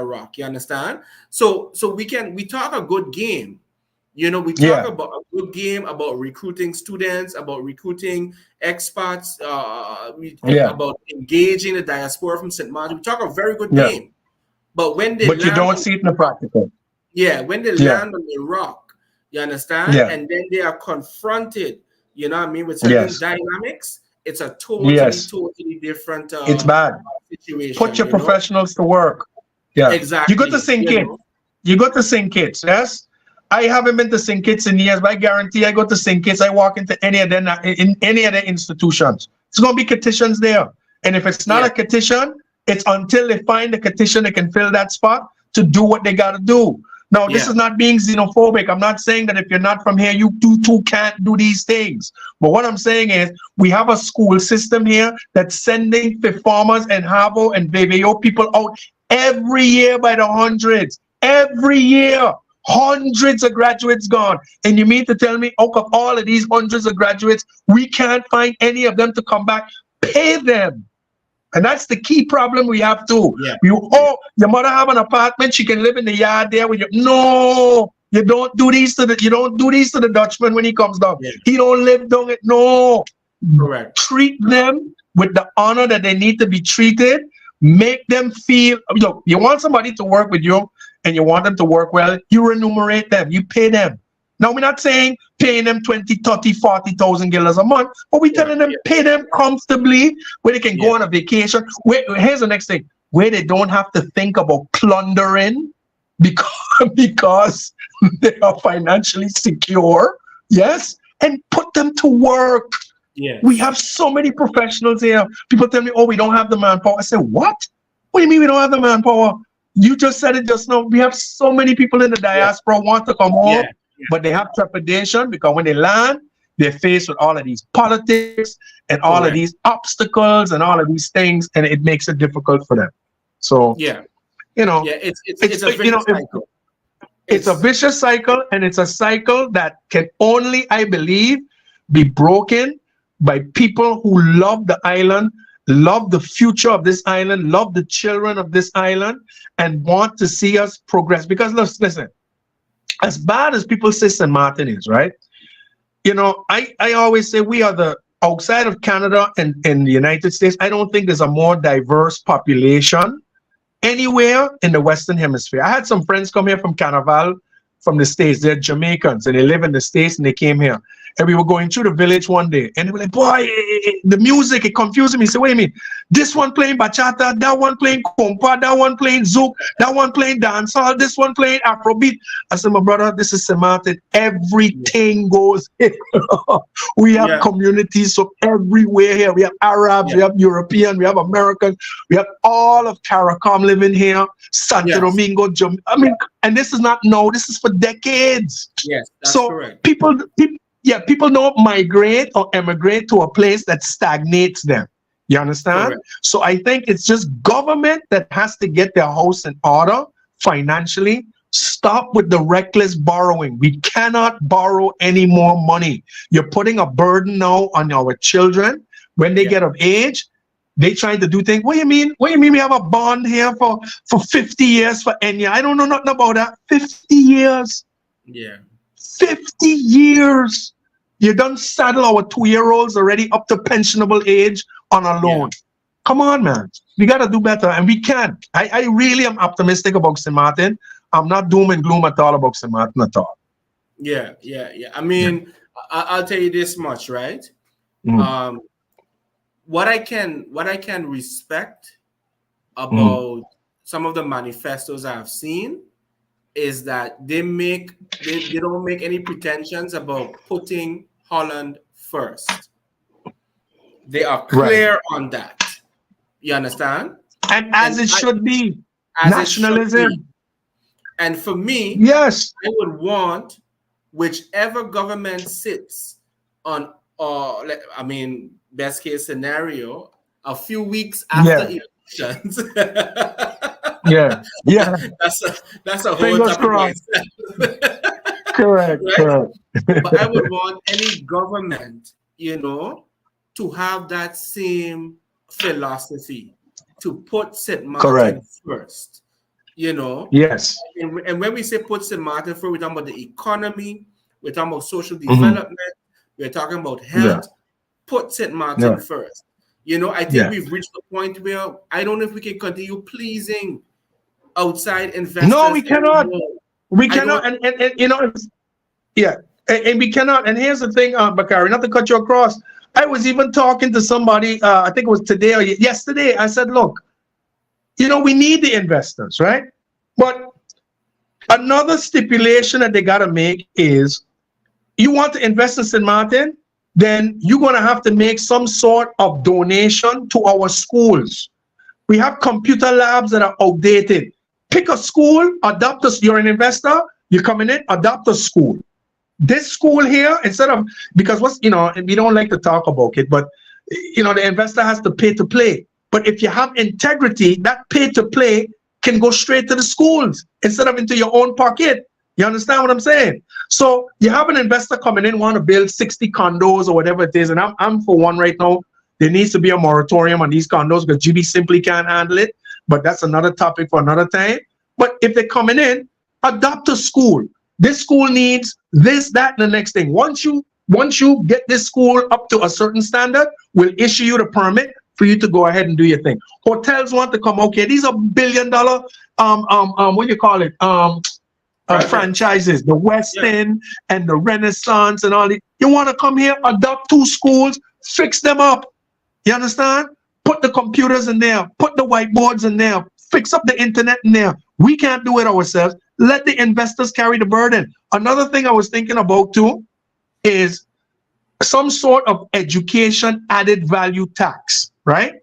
rock. You understand? So we talk a good game. We talk about a good game about recruiting students, about recruiting expats, about engaging the diaspora from St. Martin. We talk a very good game. But when you don't see it in the practical. When they land on the rock, You understand? Yeah. And then they are confronted, you know what I mean, with certain Yes. dynamics. It's a Yes. totally different It's bad. situation. Put your you know? professionals to work. Yeah. Exactly. You got to sink you in. know? You got to sink it. Yes. I haven't been to sink kits in years, but I guarantee I go to sink kits. I walk into any of them in any other institutions. It's gonna be petitions there. And if it's not Yeah. a petition, it's until they find a petition they can fill that spot to do what they gotta do. Now, this Yeah. is not being xenophobic. I'm not saying that if you're not from here, you too can't do these things. But what I'm saying is we have a school system here that's sending farmers and Havo and VVO people out every year by the hundreds. Every year. Hundreds of graduates gone. And you mean to tell me, out of all of these hundreds of graduates, we can't find any of them to come back? Pay them. And that's the key problem we have too. Yeah. Your mother have an apartment, she can live in the yard there with you. No, you don't do these to the Dutchman when he comes down. Yeah. He don't live down it. No. Correct. Treat them with the honor that they need to be treated. Make them feel, look, you want somebody to work with you and you want them to work well, you remunerate them, you pay them. Now, we're not saying paying them 20, 30, 40,000 guilders a month, but we're telling them pay them comfortably where they can go on a vacation. Here's the next thing, where they don't have to think about plundering because they are financially secure, yes, and put them to work. Yes. We have so many professionals here. People tell me, oh, we don't have the manpower. I say, what? What do you mean we don't have the manpower? You just said it just now. We have so many people in the diaspora want to come home, but they have trepidation because when they land, they're faced with all of these politics and all of these obstacles and all of these things, and it makes it difficult for them. So, you know, it's a vicious cycle. It's a vicious cycle, and it's a cycle that can only, I believe, be broken by people who love the island, love the future of this island, love the children of this island, and want to see us progress. Because listen, as bad as people say St. Martin is, right? You know, I always say we are the, outside of Canada and the United States, I don't think there's a more diverse population anywhere in the Western Hemisphere. I had some friends come here from Carnival, from the States. They're Jamaicans, and they live in the States, and they came here. And we were going through the village one day, and they were like, boy, the music, it confused me. He said, what do you mean? This one playing bachata, that one playing compa, that one playing zouk, that one playing dancehall, this one playing Afrobeat. I said, my brother, this is St. Martin. Everything goes here. We have communities from everywhere here. We have Arabs, we have European, we have Americans, we have all of CARICOM living here, Santo Domingo, I mean, and this is not now, this is for decades. Yes, that's so correct. People don't migrate or emigrate to a place that stagnates them. You understand? Correct. So I think it's just government that has to get their house in order financially. Stop with the reckless borrowing. We cannot borrow any more money. You're putting a burden now on our children. When they get of age, they trying to do things. What do you mean? What do you mean we have a bond here for 50 years for Enya? I don't know nothing about that. 50 years. Yeah. 50 years. You done saddle our 2-year-olds already up to pensionable age on a loan. Come on, man. We got to do better, and we can. I really am optimistic about St. Martin. I'm not doom and gloom at all about St. Martin at all. Yeah. I mean, I'll tell you this much, right? What I can respect about some of the manifestos I've seen is that they don't make any pretensions about putting Holland first. They are clear on that. You understand? And as it should be. Nationalism. And for me, yes, I would want whichever government sits on, I mean, best case scenario, a few weeks after elections. That's a whole topic. Correct. But I would want any government, to have that same philosophy, to put St. Martin first. Yes. And when we say put St. Martin first, we're talking about the economy, we're talking about social development, we're talking about health. Put St. Martin first. I think we've reached the point where I don't know if we can continue pleasing outside investors. No, we cannot. We cannot. And Yeah, and we cannot. And here's the thing, Bakari, not to cut you across. I was even talking to somebody, I think it was today or yesterday. I said, look, we need the investors, right? But another stipulation that they got to make is you want to invest in St. Martin, then you're going to have to make some sort of donation to our schools. We have computer labs that are outdated. Pick a school, adopt us. You're an investor, you're coming in, adopt a school. This school here, instead of, because and we don't like to talk about it, but the investor has to pay to play. But if you have integrity, that pay to play can go straight to the schools instead of into your own pocket. You understand what I'm saying? So you have an investor coming in, want to build 60 condos or whatever it is. And I'm for one right now. There needs to be a moratorium on these condos because GB simply can't handle it. But that's another topic for another time. But if they're coming in, adopt a school. This school needs this, that, and the next thing. Once you get this school up to a certain standard, we'll issue you the permit for you to go ahead and do your thing. Hotels want to come, okay, these are $1 billion, what do you call it? Franchises, the West End and the Renaissance and all the. You want to come here, adopt 2 schools, fix them up. You understand? Put the computers in there, put the whiteboards in there, fix up the internet in there. We can't do it ourselves. Let the investors carry the burden. Another thing I was thinking about too is some sort of education added value tax, right?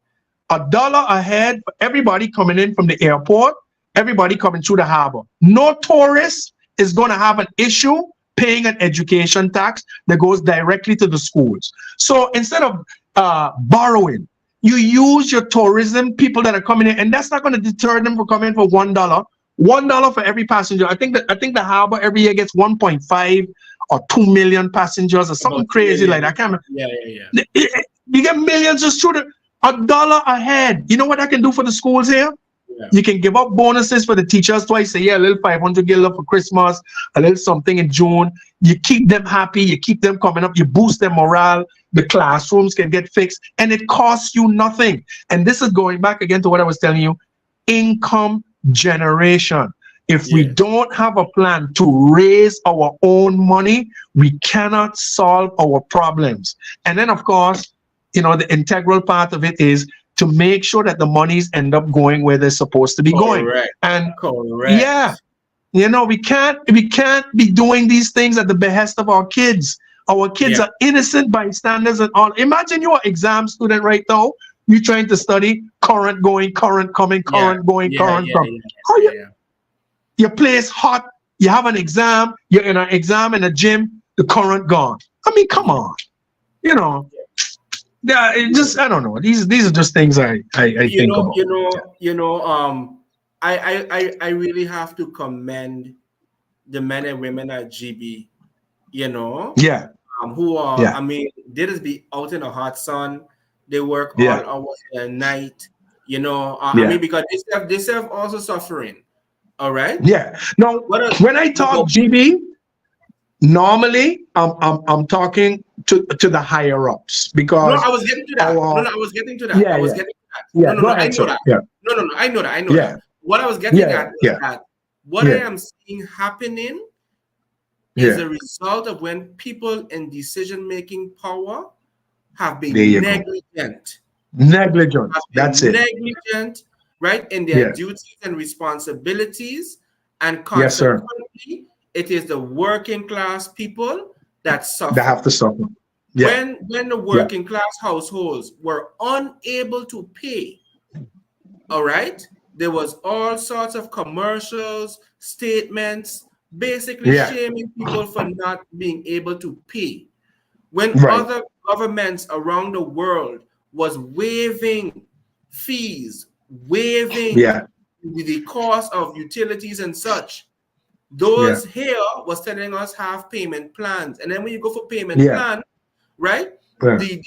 $1 a head for everybody coming in from the airport, everybody coming through the harbor. No tourist is going to have an issue paying an education tax that goes directly to the schools. So instead of borrowing, you use your tourism people that are coming in, and that's not going to deter them from coming for $1. $1 for every passenger. I think the harbor every year gets 1.5 or 2 million passengers or something crazy like that. I can't remember. You get millions just through $1 a head. You know what I can do for the schools here? Yeah. You can give up bonuses for the teachers twice a year, a little 500 gilda for Christmas, a little something in June. You keep them happy, you keep them coming up, you boost their morale, the classrooms can get fixed, and it costs you nothing. And this is going back again to what I was telling you, income generation. If we don't have a plan to raise our own money, we cannot solve our problems. And then, of course, the integral part of it is to make sure that the monies end up going where they're supposed to be going. And we can't be doing these things at the behest of our kids. Our kids are innocent bystanders and all. Imagine you're an exam student right now. You're trying to study current going, current coming, current going, current coming. Your place hot. You have an exam. You're in an exam in a gym. The current gone. I mean, come on. Yeah, I don't know. These are just things I think about. I really have to commend the men and women at GB. Who are I mean, they just be out in the hot sun. They work all hours of the night. I mean, because they serve also suffering. All right. Yeah. No. When I talk GB, normally I'm talking to the higher ups because I was getting to that. I was getting to that. I know that. What I was getting at is that what I am seeing happening is a result of when people in decision-making power have been negligent. That's it. Negligent, right, in their duties and responsibilities, and consequently, it is the working class people that suffer. They have to suffer. When the working class households were unable to pay, all right, there was all sorts of commercials, statements, basically shaming people for not being able to pay. When other governments around the world was waiving fees, waiving the cost of utilities and such, those here was telling us have payment plans. And then when you go for payment plan, right? The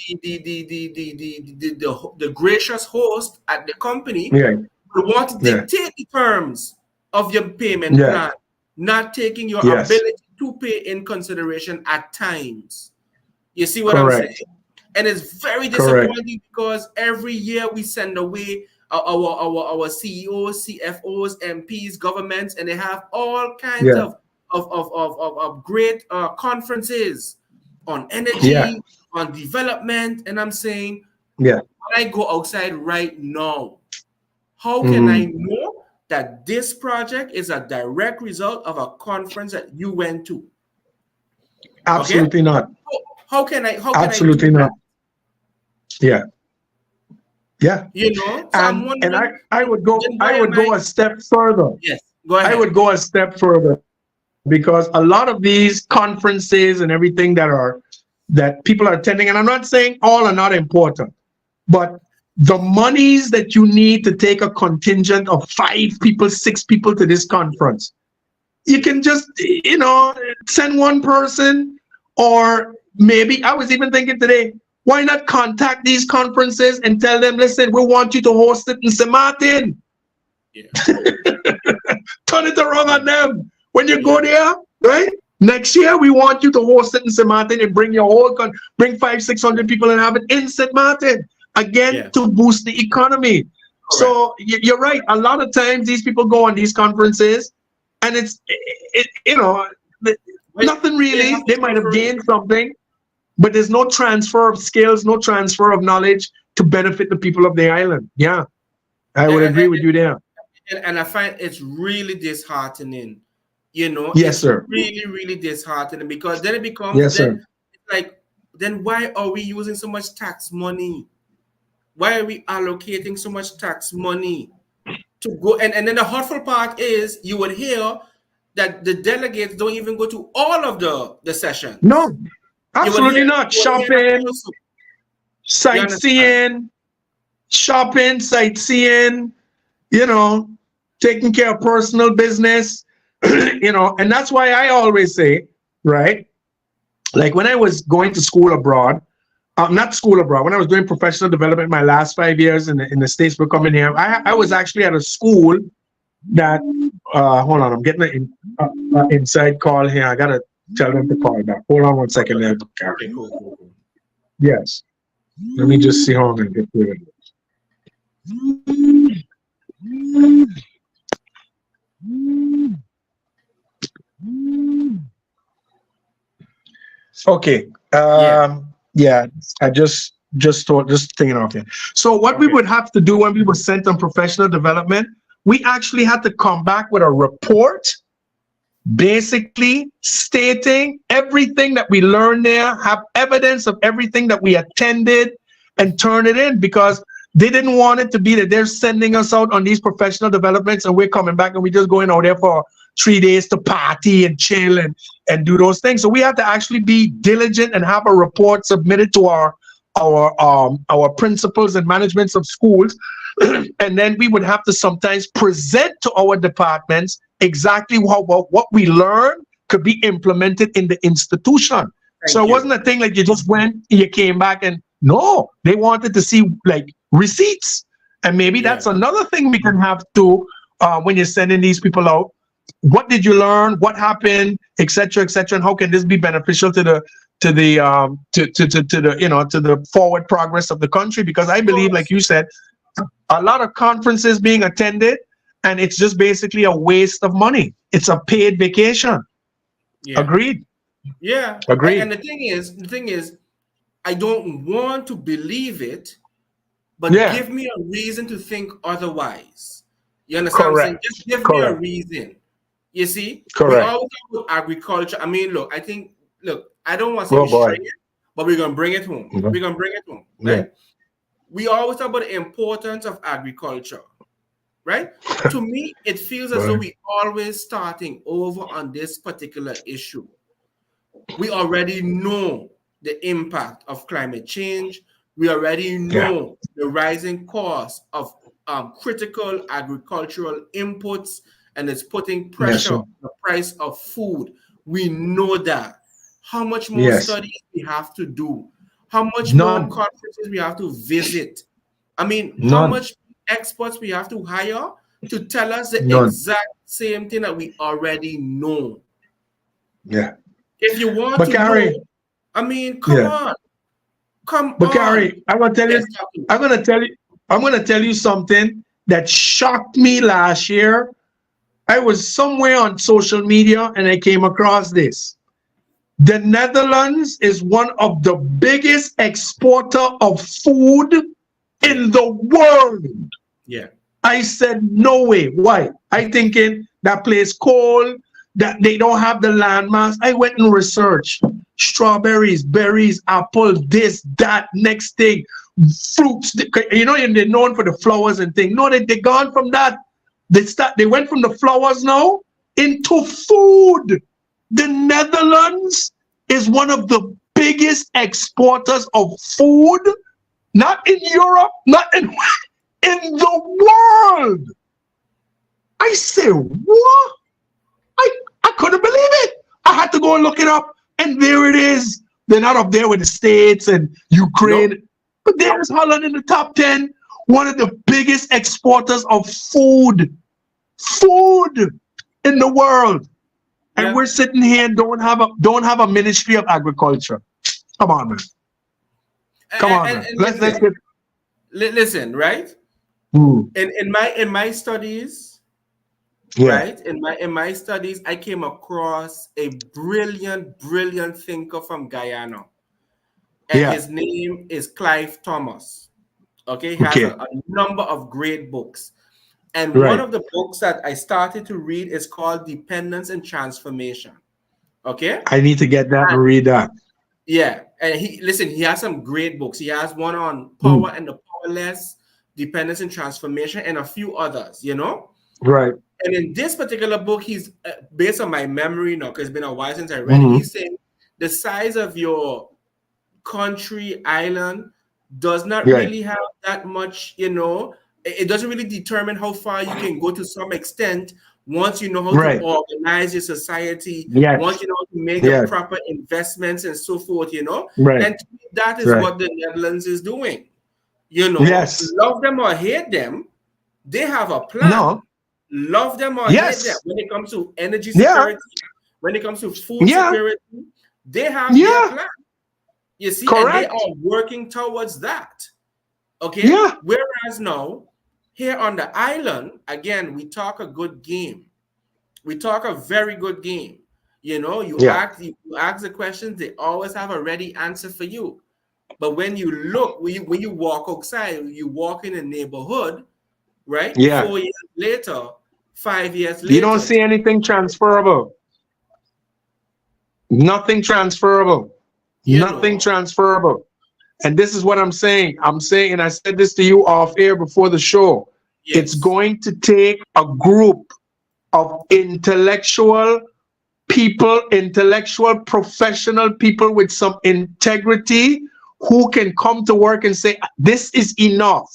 gracious host at the company will want to dictate the terms of your payment plan, not taking your ability to pay in consideration at times. You see what I'm saying? And it's very disappointing because every year we send away our CEOs, CFOs, MPs, governments, and they have all kinds of of great conferences on Yeah. energy, on development, and I'm saying, Yeah. when I go outside right now, how can I Mhm. know that this project is a direct result of a conference that you went to? Okay, Absolutely not. how can I do Absolutely that? not. Yeah. Yeah. You know, so I'm And wondering, I would go then why am a I? step further. Yes, go I ahead. would go a step further because a lot of these conferences and everything that people are attending, and I'm not saying all are not important, but the monies that you need to take a contingent of 5 people, 6 people to this conference, you can just, send one person, or maybe I was even thinking today, why not contact these conferences and tell them, listen, we want you to host it in St. Martin. Yeah, Turn it around on them. When you go yeah, there, right? Next year, we want you to host it in St. Martin and bring your whole bring 500-600 people and have it in St. Martin again yeah. to boost the economy. Correct. So you're right. A lot of times these people go on these conferences, and But nothing they really. have to They might pay have for it. gained something, but there's no transfer of skills, no transfer of knowledge to benefit the people of the island. Yeah, I would And, agree with you there. and I find it's really disheartening. Yes, It's sir. really, really disheartening, because then it becomes, Yes, then sir. it's like, then why are we using so much tax money? Why are we allocating so much tax money to go? And then the hurtful part is, you would hear that the delegates don't even go to all of the sessions. No, You would hear absolutely not. you would hear a Shopping, couple. You understand? sightseeing, shopping, sightseeing, you know, taking care of personal business, and that's why I always say, right? Like when I was going to school abroad, not school abroad, when I was doing professional development my last 5 years in the States before coming here, I was actually at a school that, hold on, I'm getting an inside call here. I got to tell them to call back. Hold on one second there, Okay, Gary. cool, cool, cool. Yes. Let me just see how I'm going to get through it. Okay. Yeah. Yeah, I just thinking of it. So what we Okay. would have to do when we were sent on professional development, we actually had to come back with a report, basically stating everything that we learned there, have evidence of everything that we attended, and turn it in, because they didn't want it to be that they're sending us out on these professional developments and we're coming back and we're just going out there for 3 days to party and chill and do those things. So we have to actually be diligent and have a report submitted to our principals and managements of schools. And then we would have to sometimes present to our departments exactly what we learned could be implemented in the institution. So Thank it wasn't you. a thing like you just went, you came back, and no, they wanted to see like receipts. And maybe Yeah. that's another thing we can have to, when you're sending these people out. What did you learn? What happened? Etc. Etc. And how can this be beneficial to the to the forward progress of the country? Because I Of believe, like course. you said, a lot of conferences being attended, and it's just basically a waste of money. It's a paid vacation. Yeah. Agreed. Yeah. Agreed. And the thing is, I don't want to believe it, but Yeah. give me a reason to think otherwise. You understand what I'm saying? Correct. Just give me a Correct. reason. You see, we Correct. always talk about agriculture. I mean, look, I don't want to say Oh we stray boy. it, but we're gonna bring it home. Mhm. We're gonna bring it home, Yeah. right? We always talk about the importance of agriculture, right? To me, it feels as though Right. we always starting over on this particular issue. We already know the impact of climate change. We already Yeah. know the rising cost of critical agricultural inputs, and it's putting Yes, pressure sir. on the price of food. We know that. How much more Yes. studies we have to do? How much more None. conferences we have to visit? I mean, how None. much experts we have to hire to tell us the None. exact same thing that we already know? Yeah. If you want But to know, Gary, I mean, come yeah. on, come But on. Gary, I'm gonna tell you, Yes, Tapu. I'm gonna tell you, I'm gonna tell you something that shocked me last year. I was somewhere on social media and I came across this. The Netherlands is one of the biggest exporter of food in the world. Yeah. I said, no way. Why? I thinking that place cold, that they don't have the landmass. I went and researched strawberries, berries, apple, this, that, next thing, fruits. You know, and they're known for the flowers and things. No, they gone from that. They went from the flowers now into food. The Netherlands is one of the biggest exporters of food, not in Europe, not in the world. I said, what? I couldn't believe it. I had to go and look it up, and there it is. They're not up there with the States and Ukraine, nope. But there's Holland in the top 10, one of the biggest exporters of food in the world. And yeah. We're sitting here and don't have a Ministry of Agriculture. Come on, man. Come on, man. Let's get. Listen, right? In my studies, yeah. Right? In my studies, I came across a brilliant thinker from Guyana. And yeah. His name is Clive Thomas. Okay, he has a number of great books. And right. One of the books that I started to read is called Dependence and Transformation. Okay? I need to get that and read that. Yeah. And he has some great books. He has one on power and the powerless, dependence and transformation, and a few others, you know? Right. And in this particular book, he's based on my memory now, because it's been a while since I read it. He's saying the size of your country, island, does not really have that much, you know, it doesn't really determine how far you can go to some extent once you know how to organize your society, once you know how to make the proper investments and so forth, you know. Right. And that is what the Netherlands is doing. You know, love them or hate them, they have a plan. No. Love them or hate them. When it comes to energy security, when it comes to food security, they have their plan. You see, and they are working towards that. Okay. Yeah. Whereas now, here on the island, again, we talk a good game. We talk a very good game. You know, you ask the questions, they always have a ready answer for you. But when you look, when you walk outside, you walk in a neighborhood, right? Yeah. 4 years later, 5 years later, you don't see anything transferable. Nothing transferable. Nothing transferable. And this is what I'm saying. I'm saying, and I said this to you off air before the show. Yes. It's going to take a group of intellectual people, intellectual, professional people with some integrity who can come to work and say, this is enough.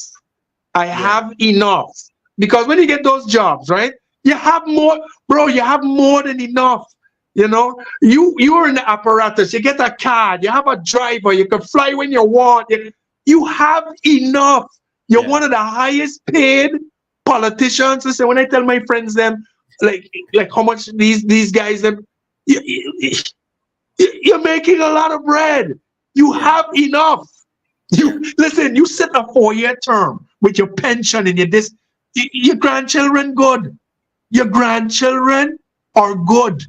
I have enough. Because when you get those jobs, right, you have more, bro, you have more than enough. You know, you are in the apparatus, you get a card, you have a driver, you can fly when you want. You have enough. You're one of the highest paid politicians. Listen, when I tell my friends them, like how much these guys, them, you're making a lot of bread. You have enough. Listen, you sit a 4-year term with your pension and your grandchildren good. Your grandchildren are good.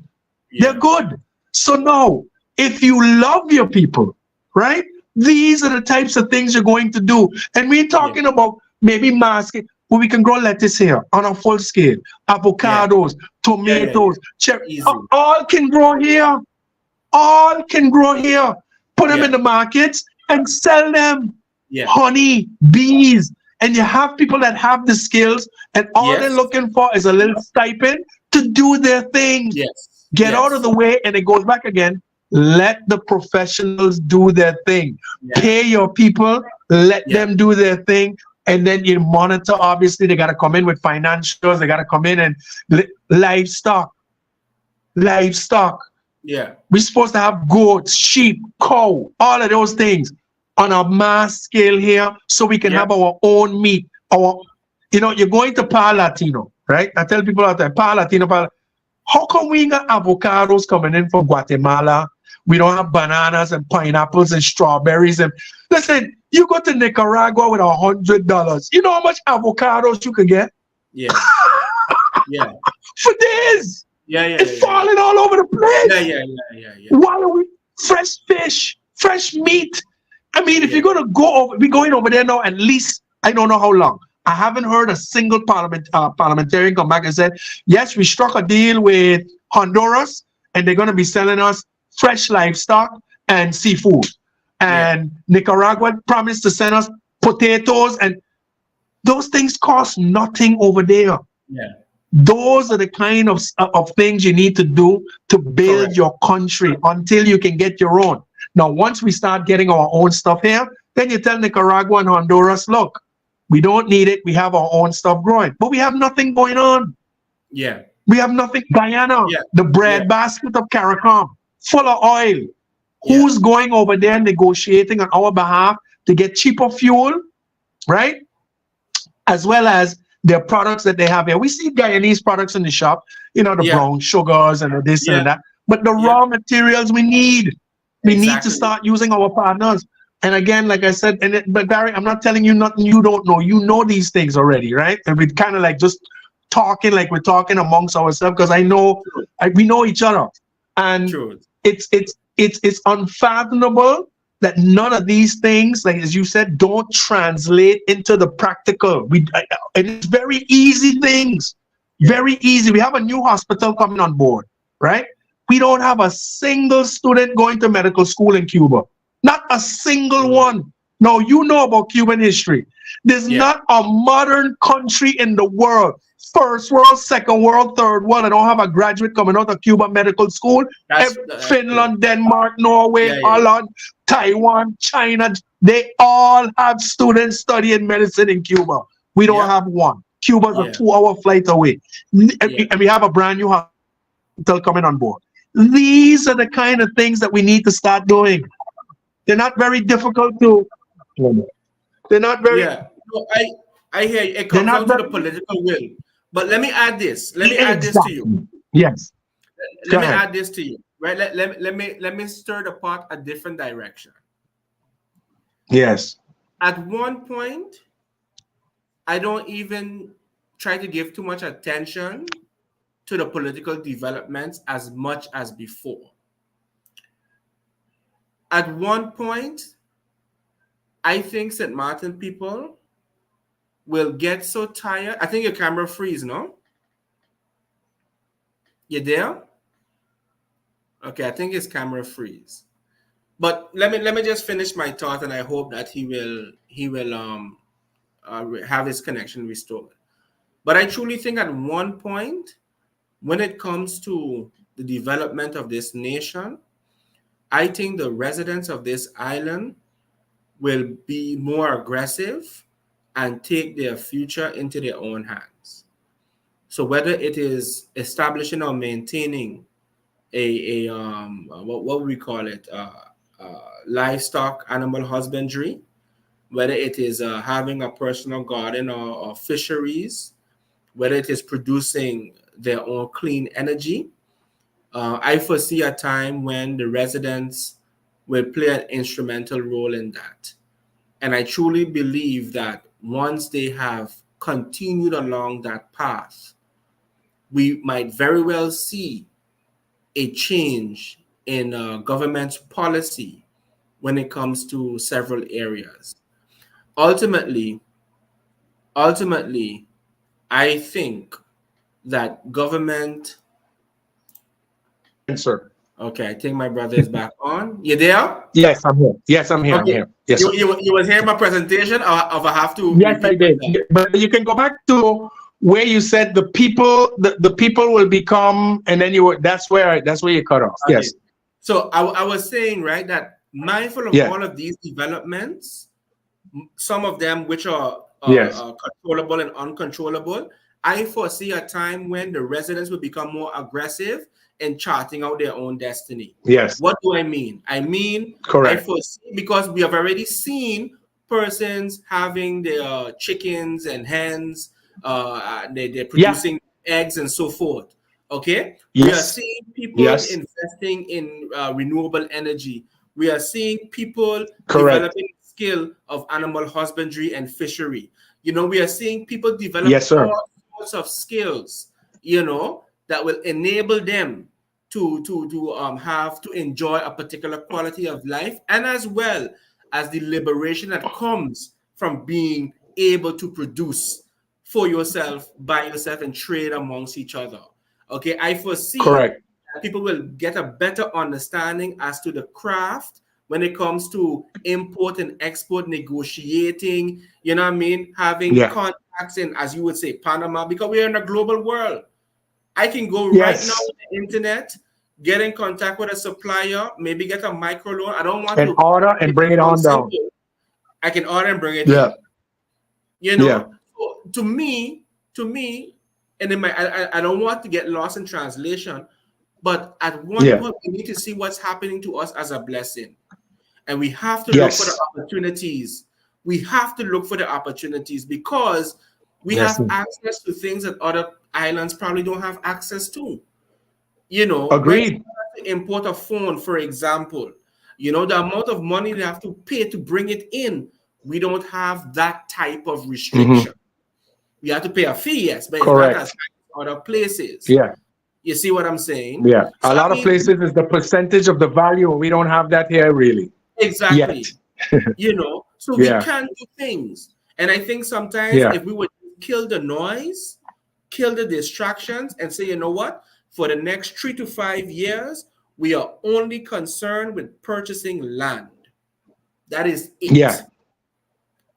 They're good. So now, if you love your people, right? These are the types of things you're going to do. And we're talking about maybe masking, where we can grow lettuce here on a full scale, avocados, tomatoes, cherries, all can grow here. All can grow here. Put them in the markets and sell them. Honey, bees. And you have people that have the skills, and all they're looking for is a little stipend to do their thing. Get out of the way, and it goes back again. Let the professionals do their thing. Pay your people, let them do their thing, and then you monitor. Obviously, they got to come in with financials. They got to come in and livestock. Yeah, we're supposed to have goats, sheep, cow, all of those things on a mass scale here, so we can have our own meat. You're going to Pa Latino, right? I tell people out there, Pa Latino. How come we got avocados coming in from Guatemala? We don't have bananas and pineapples and strawberries. And listen, you go to Nicaragua with $100. You know how much avocados you can get? Yeah. Yeah. For days. Yeah. It's falling all over the place. Yeah. Why are we fresh fish, fresh meat? I mean, if you're gonna go over, we're going over there now. At least I don't know how long. I haven't heard a single parliamentarian come back and said, yes, we struck a deal with Honduras, and they're gonna be selling us fresh livestock and seafood. And Nicaragua promised to send us potatoes, and those things cost nothing over there. Yeah. Those are the kind of things you need to do to build your country until you can get your own. Now, once we start getting our own stuff here, then you tell Nicaragua and Honduras, look, we don't need it. We have our own stuff growing, but we have nothing going on. Yeah. We have nothing. Guyana, the bread basket of CARICOM, full of oil. Who's going over there negotiating on our behalf to get cheaper fuel, right? As well as their products that they have here. We see Guyanese products in the shop, you know, the brown sugars and this and that. But the raw materials we need need to start using our partners. And again, like I said, but Barry, I'm not telling you nothing you don't know. You know these things already, right? And we're kind of like just talking like we're talking amongst ourselves, because I know we know each other. And it's unfathomable that none of these things, like as you said, don't translate into the practical. And it's very easy things, very easy. We have a new hospital coming on board, right? We don't have a single student going to medical school in Cuba, not a single one. Now, you know about Cuban history. There's not a modern country in the world, first world, second world, third world, I don't have a graduate coming out of Cuba medical school. Finland, Denmark, Norway, Holland, Taiwan, China, they all have students studying medicine in Cuba. We don't have one. Cuba's a 2-hour flight away. And we have a brand new hospital coming on board. These are the kind of things that we need to start doing. They're not very difficult to. They're not very. Yeah, no, I hear you. It comes down to the political will. But let me add this. Let me add this to you. Yes. Let me add this to you. Right. Let me stir the pot a different direction. Yes. At one point, I don't even try to give too much attention to the political developments as much as before. At one point, I think St. Martin people will get so tired. I think your camera freeze, no? You there? Okay, I think his camera freeze. But let me just finish my thought, and I hope that he will have his connection restored. But I truly think at one point, when it comes to the development of this nation, I think the residents of this island will be more aggressive and take their future into their own hands. So whether it is establishing or maintaining what we call it, livestock animal husbandry, whether it is having a personal garden or fisheries, whether it is producing their own clean energy, I foresee a time when the residents will play an instrumental role in that. And I truly believe that once they have continued along that path, we might very well see a change in government's policy when it comes to several areas. Ultimately, I think that government. Sir. Okay, I think my brother is back on. You there? Yes, I'm here. Yes, I'm here. Okay. I'm here. Yes. You was hearing my presentation, or I have to? Yes, I did. But you can go back to where you said the people will become, and then that's where you cut off. Okay. Yes. So I was saying, right, that mindful of all of these developments, some of them which are controllable and uncontrollable, I foresee a time when the residents will become more aggressive in charting out their own destiny. Yes. What do I mean? I mean, correct. I foresee, because we have already seen persons having their chickens and hens, they're producing eggs and so forth. Okay. Yes. We are seeing people investing in renewable energy. We are seeing people developing skill of animal husbandry and fishery. You know, we are seeing people develop all sorts of skills. that will enable them to have to enjoy a particular quality of life, and as well as the liberation that comes from being able to produce for yourself, by yourself, and trade amongst each other. Okay, I foresee Correct. that people will get a better understanding as to the craft when it comes to import and export negotiating, having contacts in, as you would say, Panama, because we're in a global world. I can go right now on the internet, get in contact with a supplier, maybe get a microloan. I don't want and to order and bring it on down. I can order and bring it in. So to me, and in I don't want to get lost in translation, but at one point we need to see what's happening to us as a blessing. And we have to look for the opportunities. We have to look for the opportunities because we have access to things that other islands probably don't have access to. Agreed. To import a phone, for example, the amount of money they have to pay to bring it in, we don't have that type of restriction. We have to pay a fee, yes, but it's not as high as other places. Yeah. You see what I'm saying? Yeah. So a lot of places is the percentage of the value. We don't have that here really. Exactly. So we can do things. And I think sometimes if we would kill the noise, kill the distractions, and say, you know what? For the next 3 to 5 years, we are only concerned with purchasing land. That is it. Yeah.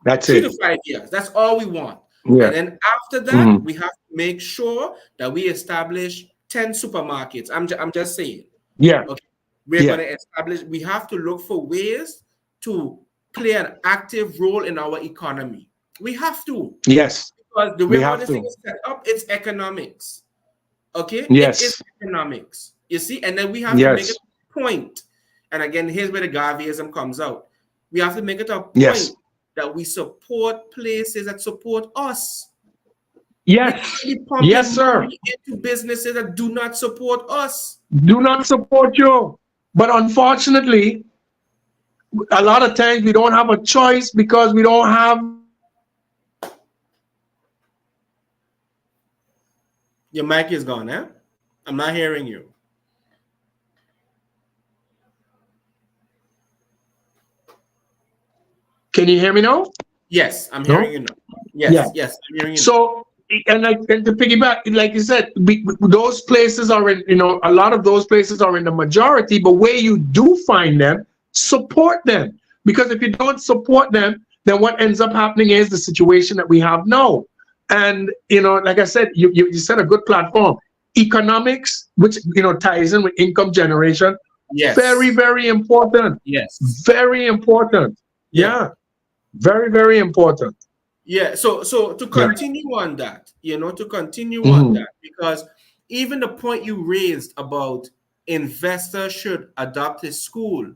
That's 3 it. to 5 years. That's all we want. Yeah. And then after that, we have to make sure that we establish 10 supermarkets. I'm just saying. Yeah. Okay. We're going to establish, we have to look for ways to play an active role in our economy. We have to. Yes. Because the way how this thing is set up, it's economics. Okay? Yes. It is economics. You see? And then we have to make it a point. And again, here's where the Garveyism comes out. We have to make it a point that we support places that support us. Yes. Yes, sir. Into businesses that do not support us. Do not support you. But unfortunately, a lot of times we don't have a choice because we don't have. Your mic is gone, eh? I'm not hearing you. Can you hear me now? Yes, I'm hearing you now. Yes, yes, I'm hearing you now. So, and to piggyback, like you said, those places are in, a lot of those places are in the majority, but where you do find them, support them. Because if you don't support them, then what ends up happening is the situation that we have now. And, like I said, you set a good platform. Economics, which, ties in with income generation. Yes. Very, very important. Yes. Very important. Yeah. Very, very important. Yeah. So to continue on that, on that, because even the point you raised about investors should adopt a school.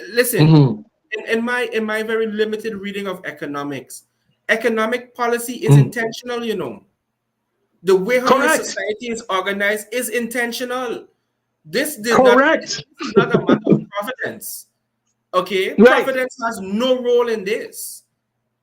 Listen, in my very limited reading of economics, economic policy is intentional, The way how your society is organized is intentional. This is not a matter of providence. Okay? Providence has no role in this.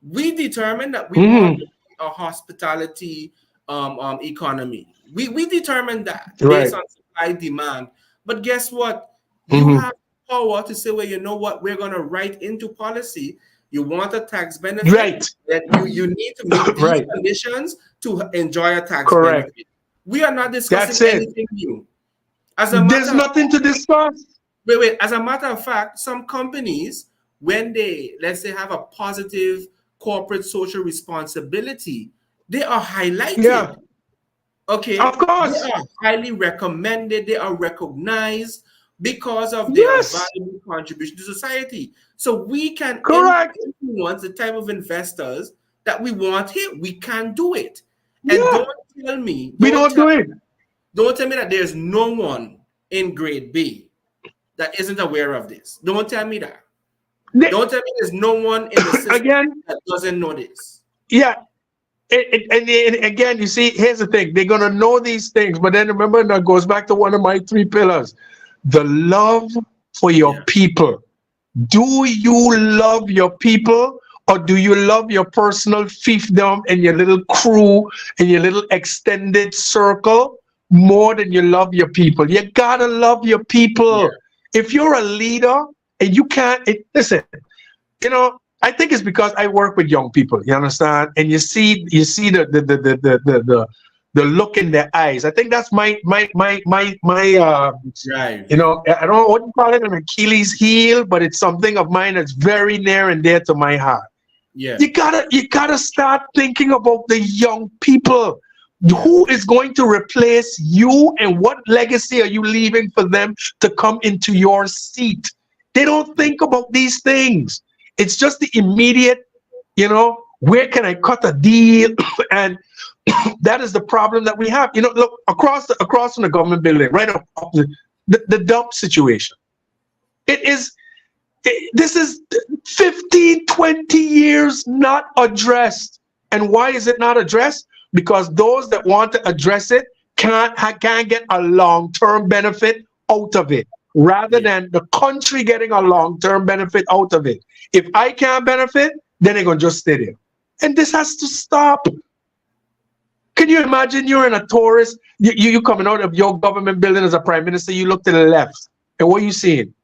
We determine that we want a hospitality economy. We determine that based on supply demand. But guess what? You have power to say, well, you know what? We're going to write into policy. You want a tax benefit, that you need to meet these conditions to enjoy a tax benefit. We are not discussing anything new. There's nothing to discuss. Wait. As a matter of fact, some companies, when they, let's say, have a positive corporate social responsibility, they are highlighted. Yeah. Okay. Of course. They are highly recommended. They are recognized because of their valuable contribution to society. So we can influence the type of investors that we want here. We can do it. And don't tell me. Don't do it. Don't tell me that there's no one in grade B that isn't aware of this. Don't tell me that. Don't tell me there's no one in the system that doesn't know this. Yeah. And again, you see, here's the thing. They're going to know these things. But then remember, that goes back to one of my 3 pillars. The love for your people. Do you love your people, or do you love your personal fiefdom and your little crew and your little extended circle? more than you love your people. You gotta love your people. If you're a leader and you can't, listen, you know, I think it's because I work with young people. You understand? And you see the look in their eyes. I think that's my Right. you know, I don't know what you call it, an Achilles heel, but it's something of mine that's very near and dear to my heart. Yeah. You gotta start thinking about the young people. Who is going to replace you, and what legacy are you leaving for them to come into your seat? They don't think about these things. It's just the immediate, you know, where can I cut a deal? And that is the problem that we have. You know, look across from the government building, right up the dump situation. This is 15, 20 years not addressed. And why is it not addressed? Because those that want to address it can't get a long-term benefit out of it, rather than the country getting a long-term benefit out of it. If I can't benefit, then they're going to just stay there. And this has to stop. Can you imagine you're in a tourist, you coming out of your government building as a prime minister, you look to the left, and what are you seeing?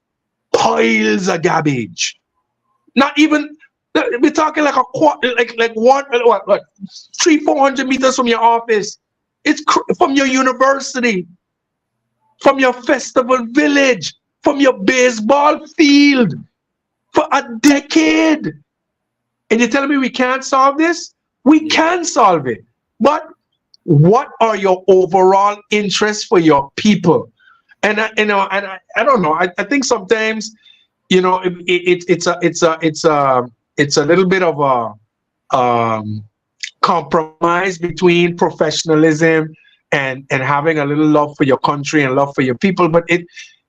Piles of garbage. Not even, we're talking like like 300-400 meters from your office. It's from your university, from your festival village, from your baseball field, for a decade. And you're telling me we can't solve this? We can solve it. But what are your overall interests for your people? And I don't know. I think sometimes, you know, it's a little bit of a compromise between professionalism and having a little love for your country and love for your people. But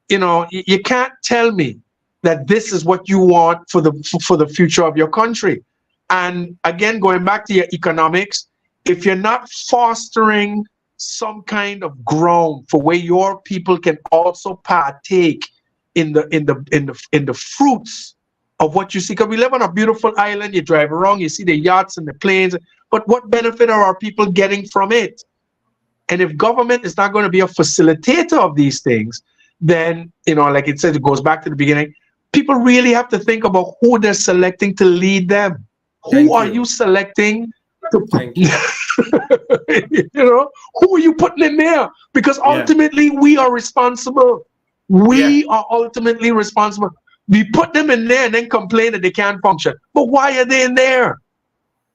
you can't tell me that this is what you want for the future of your country. And again, going back to your economics, if you're not fostering some kind of ground for where your people can also partake in the fruits of what you see, because we live on a beautiful island, you drive around, you see the yachts and the planes, but what benefit are our people getting from it? And if government is not going to be a facilitator of these things, then, you know, like it said, it goes back to the beginning, people really have to think about who they're selecting to lead them. Who are you selecting to Thank you. you know, who are you putting in there? Because ultimately we are responsible. We are ultimately responsible. We put them in there and then complain that they can't function. But why are they in there?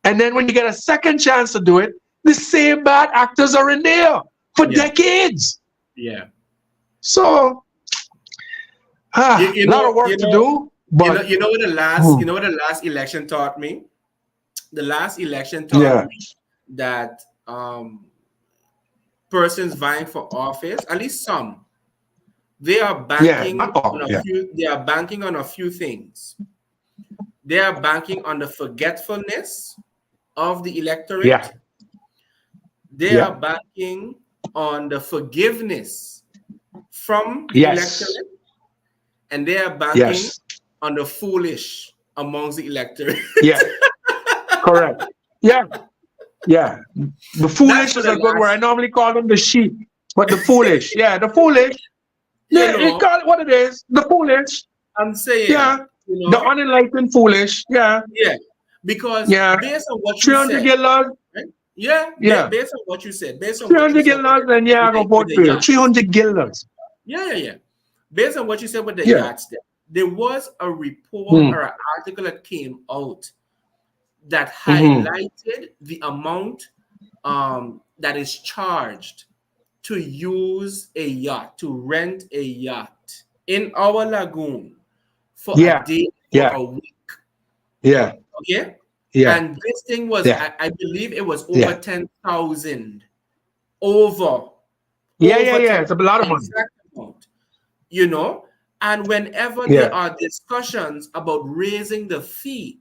And then when you get a second chance to do it, the same bad actors are in there for decades. Yeah. So a lot of work to do. But you know what the last election taught me? The last election taught me that persons vying for office, at least some, they are banking on a few. They are banking on a few things. They are banking on the forgetfulness of the electorate. Yeah. They are banking on the forgiveness from the electorate, and they are banking on the foolish amongst the electorate. Yeah. Correct. Yeah. Yeah. The foolish is a good word. I normally call them the sheep, but the foolish. Yeah, the foolish. Yeah, you call it what it is. The foolish. I'm saying. Yeah. You know, the unenlightened foolish. Yeah. Yeah. Because based on what you 300 said. gallons. Right? Yeah. Based on what you said. Based on 300 gallons, and I go vote for you. 300 gallons. Yeah. Based on what you said with the yachts, there was a report or an article that came out that highlighted the amount that is charged to use a yacht, to rent a yacht in our lagoon for a day, for a week. Yeah. Okay? Yeah. And this thing was, I believe it was over 10,000. Over. It's a lot of money. Amount, you know? And whenever there are discussions about raising the fee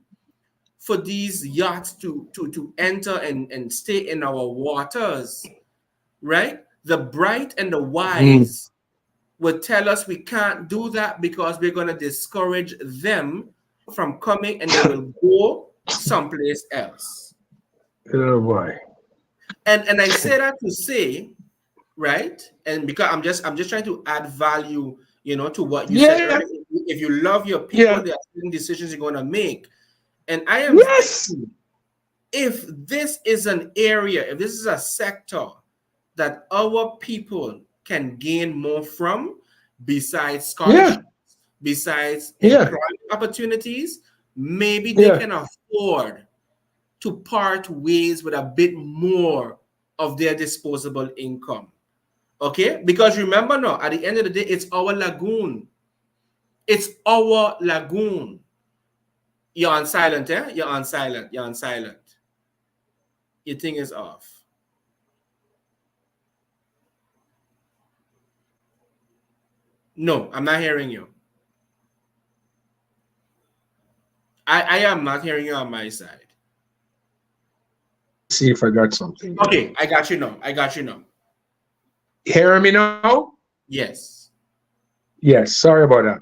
for these yachts to enter and stay in our waters, right? The bright and the wise would tell us we can't do that because we're going to discourage them from coming, and they will go someplace else. Oh boy. And I say that to say right? And because I'm just trying to add value, to what you said Yeah, earlier. If you love your people, yeah, there are certain decisions you're going to make. And I am yes, thinking, if this is an area, if this is a sector that our people can gain more from, besides yeah, scholarships, besides yeah, employment opportunities, maybe they yeah. can afford to part ways with a bit more of their disposable income. Okay? Because remember now, at the end of the day, it's our lagoon. It's our lagoon. You're on silent, eh? You're on silent. You're on silent. Your thing is off. No, I'm not hearing you. I am not hearing you on my side. Let me see if I got something here. Okay, I got you now. I got you now. Hear me now? Yes. Yes, sorry about that.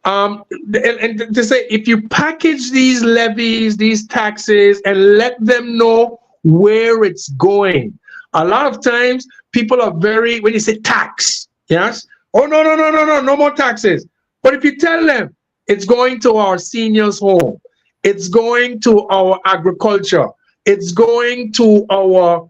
And to say, if you package these levies, these taxes, and let them know where it's going, a lot of times people are very, when you say tax, yes, oh no, no, no, no, no, no more taxes. But if you tell them it's going to our seniors' home, it's going to our agriculture, it's going to our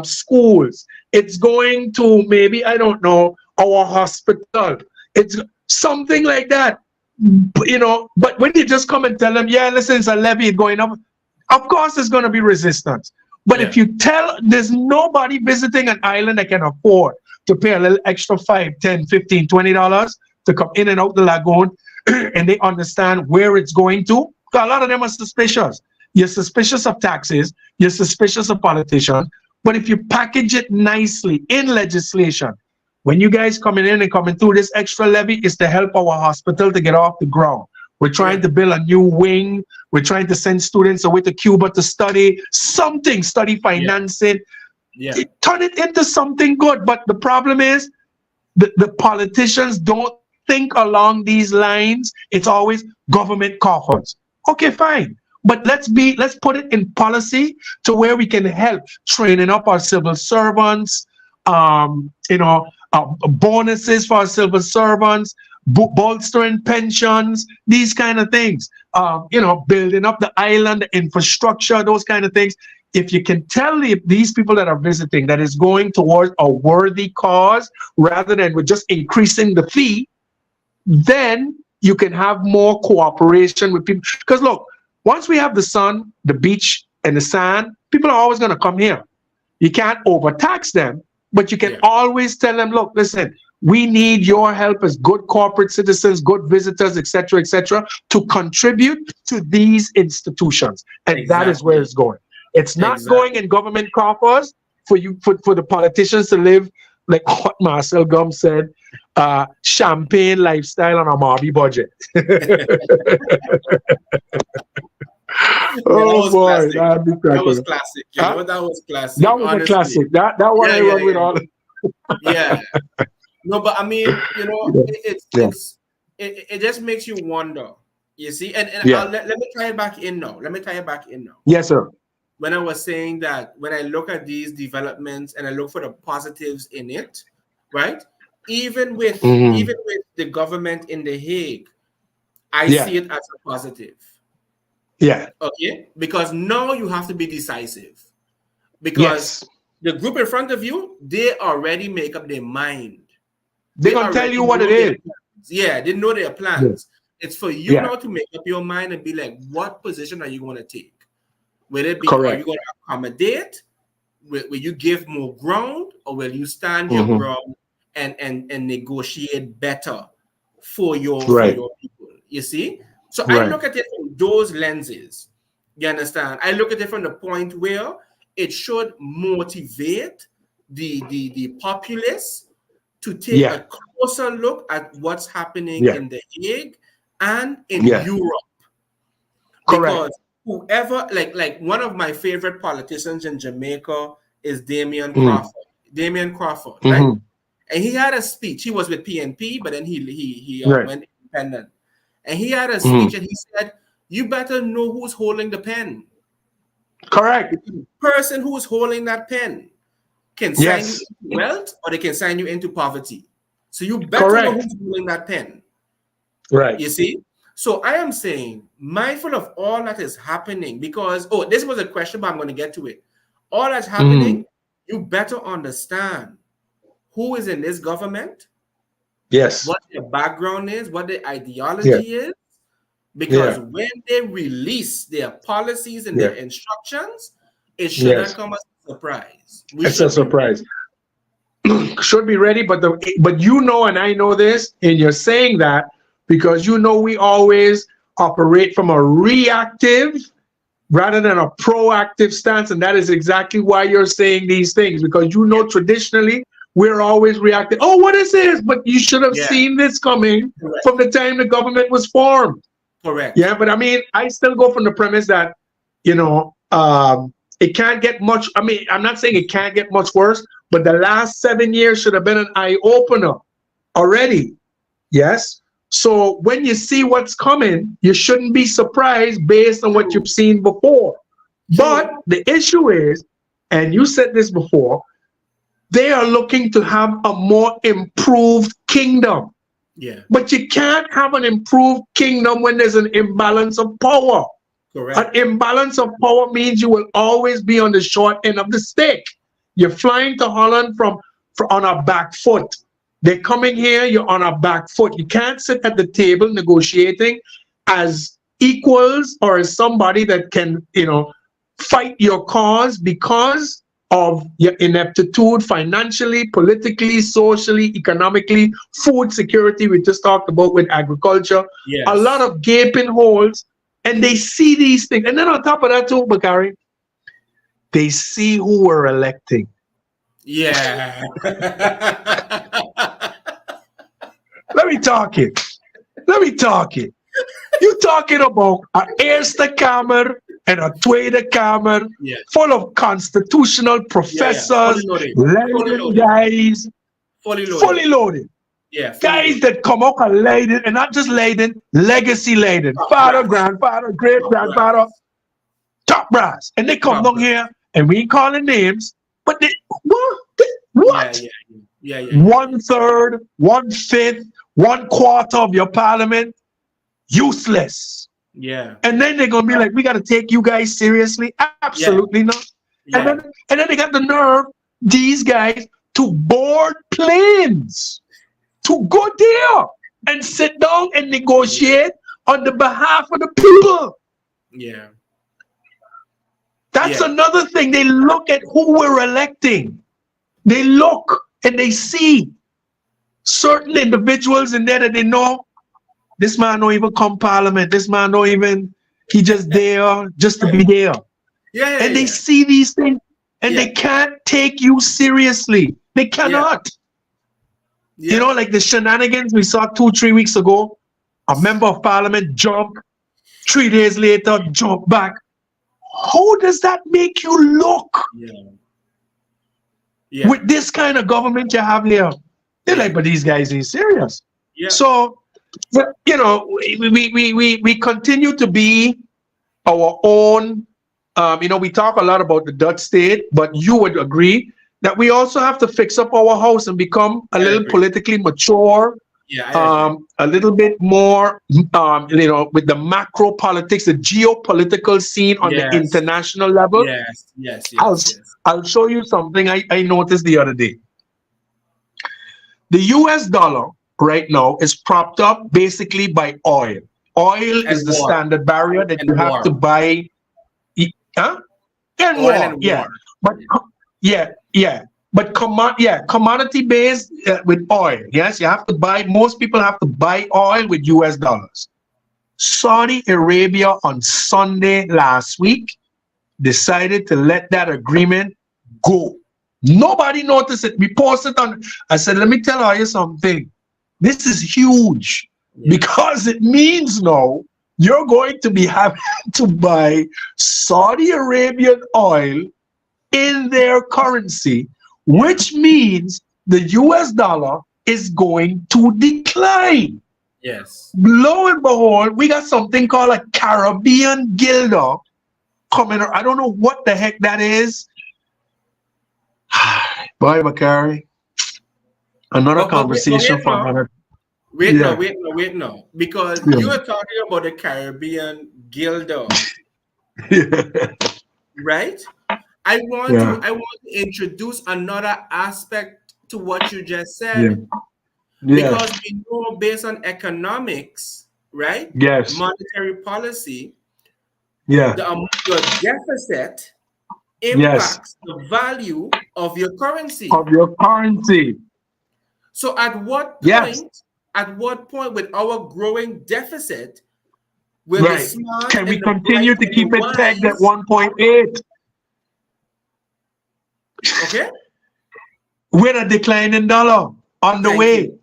schools, it's going to maybe, I don't know, our hospital, it's something like that, but when you just come and tell them, yeah, listen, it's a levy going up, of course there's going to be resistance. But if Yeah. you tell, there's nobody visiting an island that can afford to pay a little extra 5, 10, 15, $20 to come in and out the lagoon, and they understand where it's going to. A lot of them are suspicious. You're suspicious of taxes, you're suspicious of politicians, but if you package it nicely in legislation, when you guys coming in and coming through, this extra levy is to help our hospital to get off the ground. We're trying Yeah. to build a new wing. We're trying to send students away to Cuba to study something, study Yeah. financing. Yeah. Turn it into something good. But the problem is the politicians don't think along these lines. It's always government coffers. Okay, fine. But let's put it in policy to where we can help training up our civil servants, bonuses for our civil servants, bolstering pensions, these kind of things. Building up the island, the infrastructure, those kind of things. If you can tell these people that are visiting that is going towards a worthy cause rather than with just increasing the fee, then you can have more cooperation with people. Because look, once we have the sun, the beach, and the sand, people are always going to come here. You can't overtax them, but you can always tell them, look, listen, we need your help as good corporate citizens, good visitors, etc., to contribute to these institutions. And that is where Exactly. it's going. It's not going Exactly. in government coffers for the politicians to live like what Marcel Gum said, champagne lifestyle on a Marby budget. Yeah, that Oh was boy, classic. that'd be That was cracking. classic. Huh? That was classic. That was a Honestly. classic. That one Yeah, I yeah, run with yeah. all. Yeah. No, but I mean, Yeah. Yeah. it just makes you wonder. You see, and Yeah. let me tie it back in now. Let me tie it back in now. Yes, sir. When I was saying that when I look at these developments and I look for the positives in it, right? Even with Mhm. the government in The Hague, I Yeah. see it as a positive. Yeah. Okay, because now you have to be decisive. Because Yes. the group in front of you, they already make up their mind. They're They gonna tell already you what it know their is. plans. Yeah, they know their Yeah. plans. It's for you Yeah. now to make up your mind and be like, what position are you going to take? Will it be, are you Correct. going to accommodate? Will you give more ground, or will you stand your Hmm. ground and negotiate better for Right. your people? You see? So I Right. look at it from those lenses. You understand? I look at it from the point where it should motivate the populace to take Yeah. a closer look at what's happening Yeah. in The Hague and in Yeah. Europe. Correct. Because whoever, like one of my favorite politicians in Jamaica is Damian Mm. Crawford. Damian Crawford, right? Hmm. And he had a speech. He was with PNP, but then he Right. went independent. And he had a Hmm. speech, and he said, "You better know who's holding the pen. Correct. The person who's holding that pen can sign Yes. you into wealth or they can sign you into poverty. So you better know Correct. who's holding that pen. Right. You see? So I am saying, mindful of all that is happening, because, this was a question, but I'm going to get to it. All that's happening, you better understand who is in this government, Yes. what their background is, what their Yeah. ideology is, because Yeah. when they release their policies and Yeah. their instructions, it should not Yes. come as a surprise. We It's a should be ready. surprise. Should be ready, but you know, and I know this, and you're saying that because you know we always operate from a reactive rather than a proactive stance, and that is exactly why you're saying these things, because you know traditionally we're always reacting. Oh, what is this? But you should have Yeah, seen this coming correct. from the time the government was formed. Correct. Yeah, but I mean, I still go from the premise that, you know, it can't get much. I mean, I'm not saying it can't get much worse, but the last 7 years should have been an eye opener already. Yes. So when you see what's coming, you shouldn't be surprised based on what you've seen before. But the issue is, and you said this before, they are looking to have a more improved kingdom. Yeah, But you can't have an improved kingdom when there's an imbalance of power. correct. An imbalance of power means you will always be on the short end of the stick. You're flying to Holland from on a back foot. They're coming here, you're on a back foot. You can't sit at the table negotiating as equals or as somebody that can, you know, fight your cause because of your ineptitude financially, politically, socially, economically, food security, we just talked about with agriculture, Yes. a lot of gaping holes, and they see these things. And then on top of that too, Bakari, they see who we're electing. Yeah. Let me talk it. You talking about an Eerste Kamer and a Tweede Kamer Yeah. full of constitutional professors, Fully loaded. guys, Fully loaded. fully loaded. Yeah. fully Guys loaded. that come up and laden, and not just laden, legacy laden. Father, grandfather, great grandfather, top brass. And they come Top down here, and we ain't calling names, but they, what? Yeah. 1/3, 1/5, 1/4 of your parliament, useless. Yeah. And then they're gonna be like, we gotta take you guys seriously. Absolutely not. Yeah. And then they got the nerve, these guys, to board planes, to go there and sit down and negotiate on the behalf of the people. Yeah. That's Yeah. another thing. They look at who we're electing. They look and they see certain individuals in there that they know, this man don't even come parliament. This man don't even, he just there just to be there. Yeah. And they see these things and Yeah. they can't take you seriously. They cannot. Yeah. You know, like the shenanigans we saw 2-3 weeks ago, a member of parliament jump, 3 days later, jump back. How does that make you look with this kind of government you have here? They're like, but these guys ain't serious. Yeah. So, you know, we continue to be our own. You know, we talk a lot about the Dutch state, but you would agree that we also have to fix up our house and become a little politically mature, a little bit more, you know, with the macro politics, the geopolitical scene on the international level. Yes. I'll show you something I noticed the other day. The US dollar right now is propped up basically by oil. Oil is the standard barrier that you have to buy. Huh? And war, yeah. But But commodity based with oil. Yes, you have to buy. Most people have to buy oil with US dollars. Saudi Arabia on Sunday last week decided to let that agreement go. Nobody noticed it. We posted on. I said, let me tell you something. This is huge because it means now you're going to be having to buy Saudi Arabian oil in their currency, which means the US dollar is going to decline. Yes. Lo and behold, we got something called a Caribbean guilder coming. I don't know what the heck that is. Bye, Bakari. Another But conversation for another. Wait Yeah. now. Because Yeah. you are talking about the Caribbean Guilder, right? I want Yeah. to introduce another aspect to what you just Yeah. said. Yeah. Because we know based on economics, right? Yes. Monetary policy, Yeah. your deficit Yes. impacts the value of your currency. Of your currency. So at what Yes. point with our growing deficit will the Right. smart Can we and the continue bright to and keep the it pegged at wise, 1.8 okay? with a declining dollar on the Thank way? you.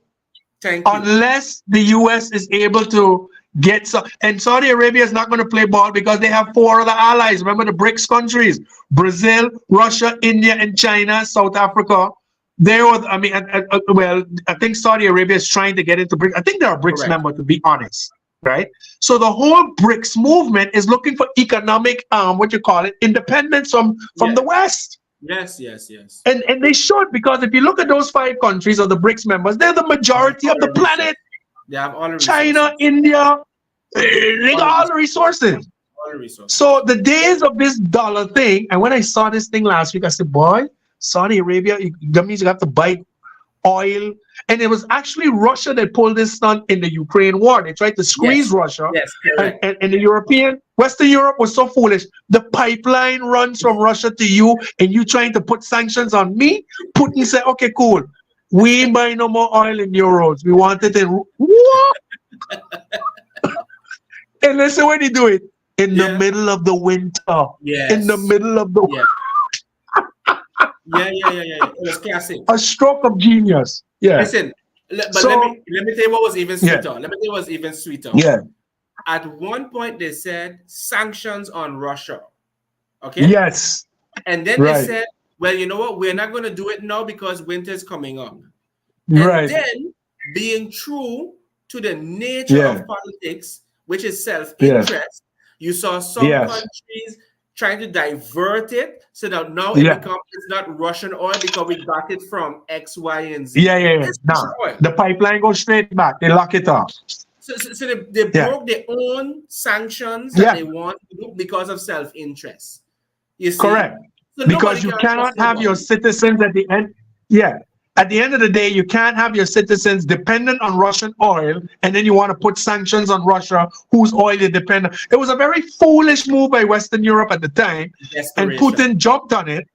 Thank you. Unless the US is able to get some, and Saudi Arabia is not going to play ball because they have 4 other allies. Remember the BRICS countries: Brazil, Russia, India, and China, South Africa. Well, I think Saudi Arabia is trying to get into BRICS. I think they're a BRICS Correct. member, to be honest, right? So the whole BRICS movement is looking for economic, independence from the West. Yes. And they should, because if you look at those 5 countries or the BRICS members, they're the majority of the planet. They have all the China, resources. India, they got all the resources. All the resources. So the days of this dollar thing, and when I saw this thing last week, I said, boy, Saudi Arabia, that means you have to buy oil. And it was actually Russia that pulled this stunt in the Ukraine war. They tried to squeeze Russia. Yes, correct. And the Western Europe was so foolish. The pipeline runs from Russia to you, and you trying to put sanctions on me? Putin said, okay, cool. We ain't buying no more oil in euros. We want it in what? And listen when he do it. In the middle of the winter. Yes. In the middle of the winter. Yeah. It was classic. A stroke of genius. Yeah. Listen, let me tell you what was even sweeter. Let me tell you what was even sweeter. Yeah. At one point, they said sanctions on Russia. Okay? Yes. And then they said, well, you know what? We're not going to do it now because winter's coming up. And then, being true to the nature of politics, which is self-interest, you saw some countries trying to divert it so that now it's not Russian oil because we got it from X, Y, and Z. Yeah. Nah, the pipeline goes straight back. They lock it up. So they broke their own sanctions that they want to do because of self-interest. You see? Correct. So because you cannot have your citizens at the end. Yeah. At the end of the day, you can't have your citizens dependent on Russian oil, and then you want to put sanctions on Russia, whose oil they depend on. It was a very foolish move by Western Europe at the time, and Putin jumped on it.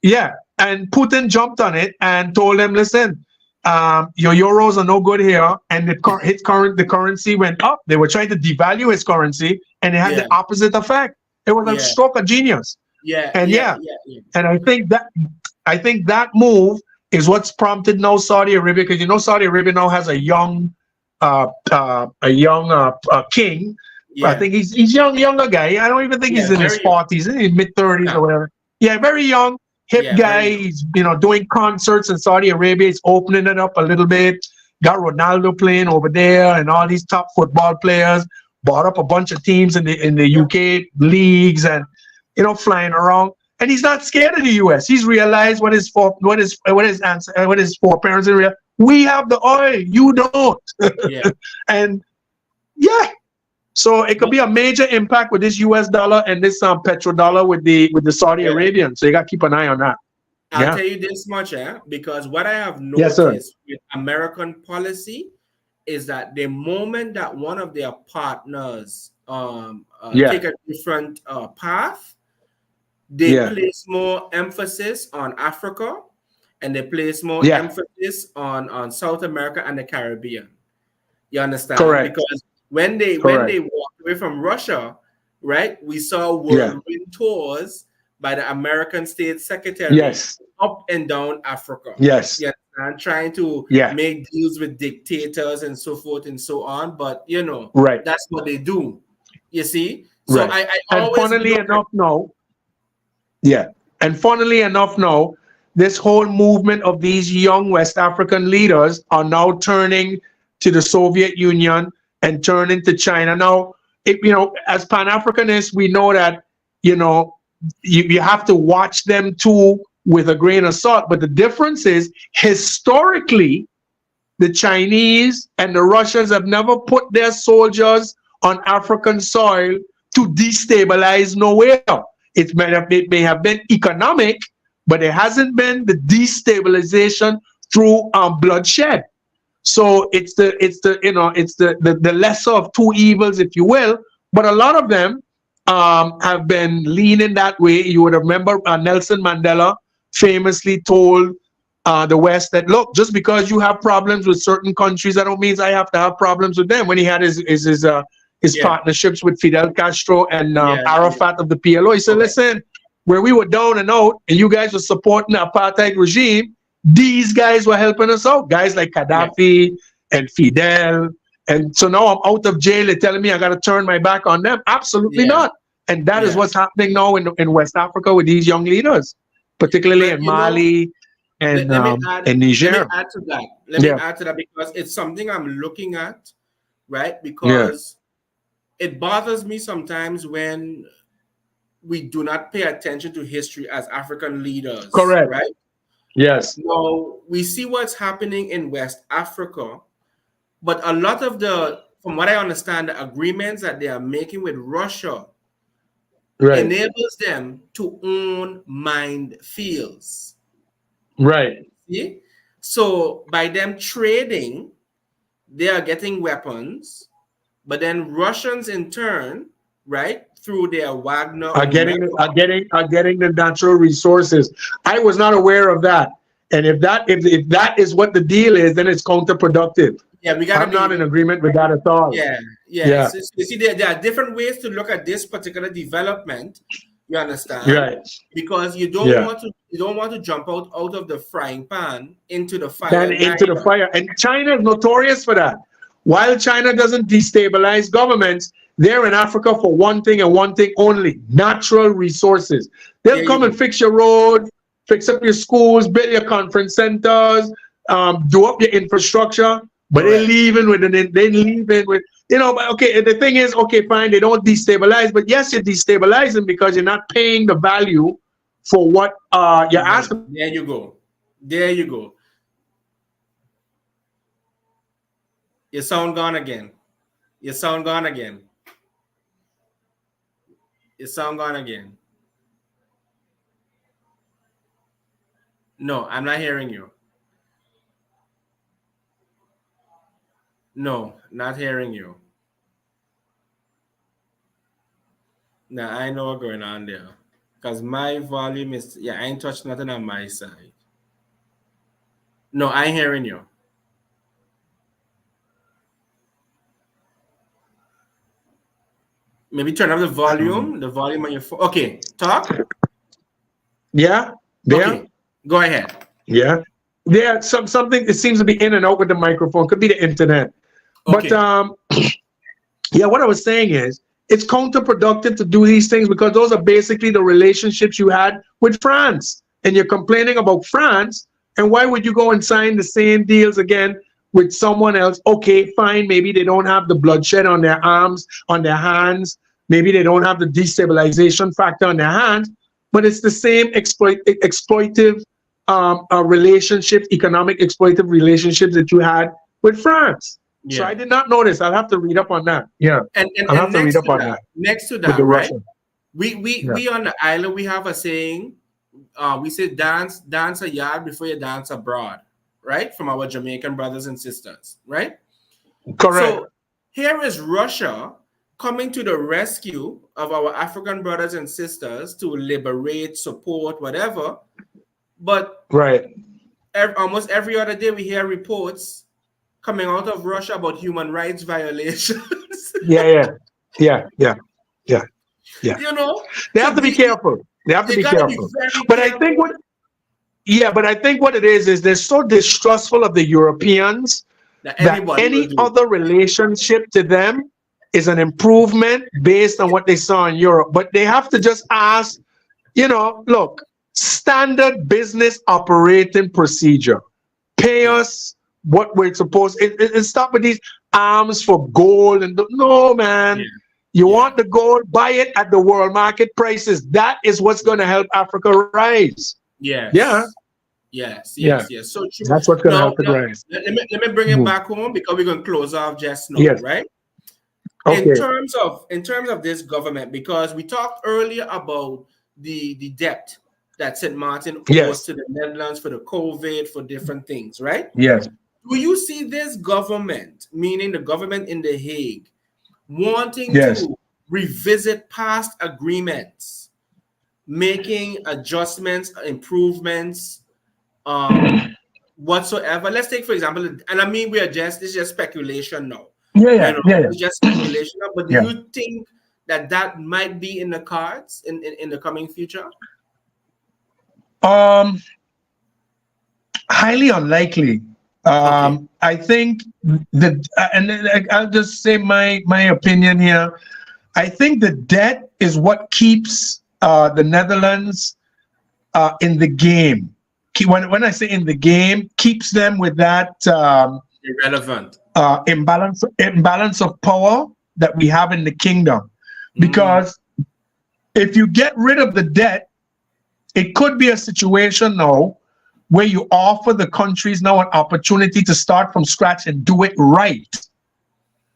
Yeah, and Putin jumped on it and told them, listen, your euros are no good here, and the currency went up. They were trying to devalue his currency, and it had the opposite effect. It was a stroke of genius. And I think that move is what's prompted now Saudi Arabia, because Saudi Arabia now has a young king. I think he's younger guy. I don't even think he's in his 40s, in his mid 30s or whatever. Yeah, very young, hip guy. He's doing concerts in Saudi Arabia. He's opening it up a little bit. Got Ronaldo playing over there, and all these top football players. Bought up a bunch of teams in the UK leagues, and flying around. And he's not scared of the US. He's realized what his foreparents realized. We have the oil, you don't. And so it could be a major impact with this US dollar and this petrodollar with the Saudi Arabian. So you got to keep an eye on that. I'll tell you this much, because what I have noticed with American policy is that the moment that one of their partners take a different path, they place more emphasis on Africa, and they place more emphasis on South America and the Caribbean. You understand? Correct. Because when they walked away from Russia, right, we saw whirlwind tours by the American State Secretary up and down Africa. Yes. And trying to make deals with dictators and so forth and so on. But that's what they do. You see? So I always, funnily enough now, this whole movement of these young West African leaders are now turning to the Soviet Union and turning to China. Now, as Pan-Africanists, we know that, you have to watch them too with a grain of salt. But the difference is, historically, the Chinese and the Russians have never put their soldiers on African soil to destabilize nowhere. It may have been economic, but it hasn't been the destabilization through bloodshed. So it's the lesser of two evils, if you will. But a lot of them have been leaning that way. You would remember Nelson Mandela famously told the West that, look, just because you have problems with certain countries, that don't mean I have to have problems with them. When he had his partnerships with Fidel Castro and Arafat of the PLO, he said, listen, where we were down and out and you guys were supporting the apartheid regime, these guys were helping us out. Guys like Gaddafi and Fidel. And so now I'm out of jail. They're telling me I got to turn my back on them. Absolutely not. And that is what's happening now in West Africa with these young leaders, particularly in Mali and Niger. Let me add to that. Let me add to that because it's something I'm looking at, right? Because it bothers me sometimes when we do not pay attention to history as African leaders. Correct. Right? Yes. Now, we see what's happening in West Africa, but a lot of from what I understand, the agreements that they are making with Russia enables them to own mined fields. Right. See? So by them trading, they are getting weapons, but then Russians in turn, right, through their Wagner are getting the natural resources. I was not aware of that. And if that is what the deal is, then it's counterproductive. Yeah, I'm not in agreement with that at all. Yeah. So, you see, there are different ways to look at this particular development. You understand? Right. Because you don't want to jump out of the frying pan into the fire. The fire. And China is notorious for that. While China doesn't destabilize governments, they're in Africa for one thing and one thing only: natural resources. They'll come and fix your road, fix up your schools, build your conference centers, do up your infrastructure. But they're leaving with but okay, the thing is, okay, fine, they don't destabilize, but yes, you're destabilizing because you're not paying the value for what you're asking. There you go. Your sound gone again. No, I'm not hearing you. No, not hearing you. Now I know what's going on there. Because my volume is, I ain't touched nothing on my side. No, I ain't hearing you. Maybe turn up the volume on your phone. Okay, talk. Yeah, there. Okay, go ahead. Yeah, there. Something it seems to be in and out with the microphone. Could be the internet. Okay. But what I was saying is, it's counterproductive to do these things because those are basically the relationships you had with France, and you're complaining about France. And why would you go and sign the same deals again with someone else? Okay, fine. Maybe they don't have the bloodshed on their arms, on their hands. Maybe they don't have the destabilization factor on their hands. But it's the same exploitive relationships, economic exploitive relationships that you had with France. Yeah. So I did not know this. I'll have to read up on that. Yeah. And I'll have to read up on that. Next to that, right? We on the island, we have a saying, we say dance a yard before you dance abroad, right? From our Jamaican brothers and sisters, right? Correct. So here is Russia coming to the rescue of our African brothers and sisters to liberate, support, whatever. But almost every other day we hear reports coming out of Russia about human rights violations. Yeah. You know, they have to be careful. They have to be careful. But I think what it is they're so distrustful of the Europeans that any other relationship to them is an improvement based on what they saw in Europe. But they have to just ask, look, standard business operating procedure. Pay us what we're supposed and stop with these arms for gold and no, man. You want the gold, buy it at the world market prices. That is what's going to help Africa rise. Yes. Yeah. Yes. Yeah. So true. That's what's going to Now, help it rise. let me bring it Mhm. back home because we're going to close off just now, Yes. right? Okay. In terms of this government, because we talked earlier about the debt that St. Martin owes Yes. to the Netherlands for the COVID, for different things, right? Yes. Do you see this government, meaning the government in The Hague, wanting Yes. to revisit past agreements, making adjustments, improvements, whatsoever? Let's take, for example, and I mean, this is just speculation now. Yeah. Yeah. It's just speculation now, but do Yeah. you think that might be in the cards in the coming future? Highly unlikely. Okay. I think that, and then I'll just say my opinion here. I think the debt is what keeps the Netherlands in the game. When I say in the game, keeps them with that Irrelevant. imbalance of power that we have in the kingdom. Because if you get rid of the debt, it could be a situation now where you offer the countries now an opportunity to start from scratch and do it right.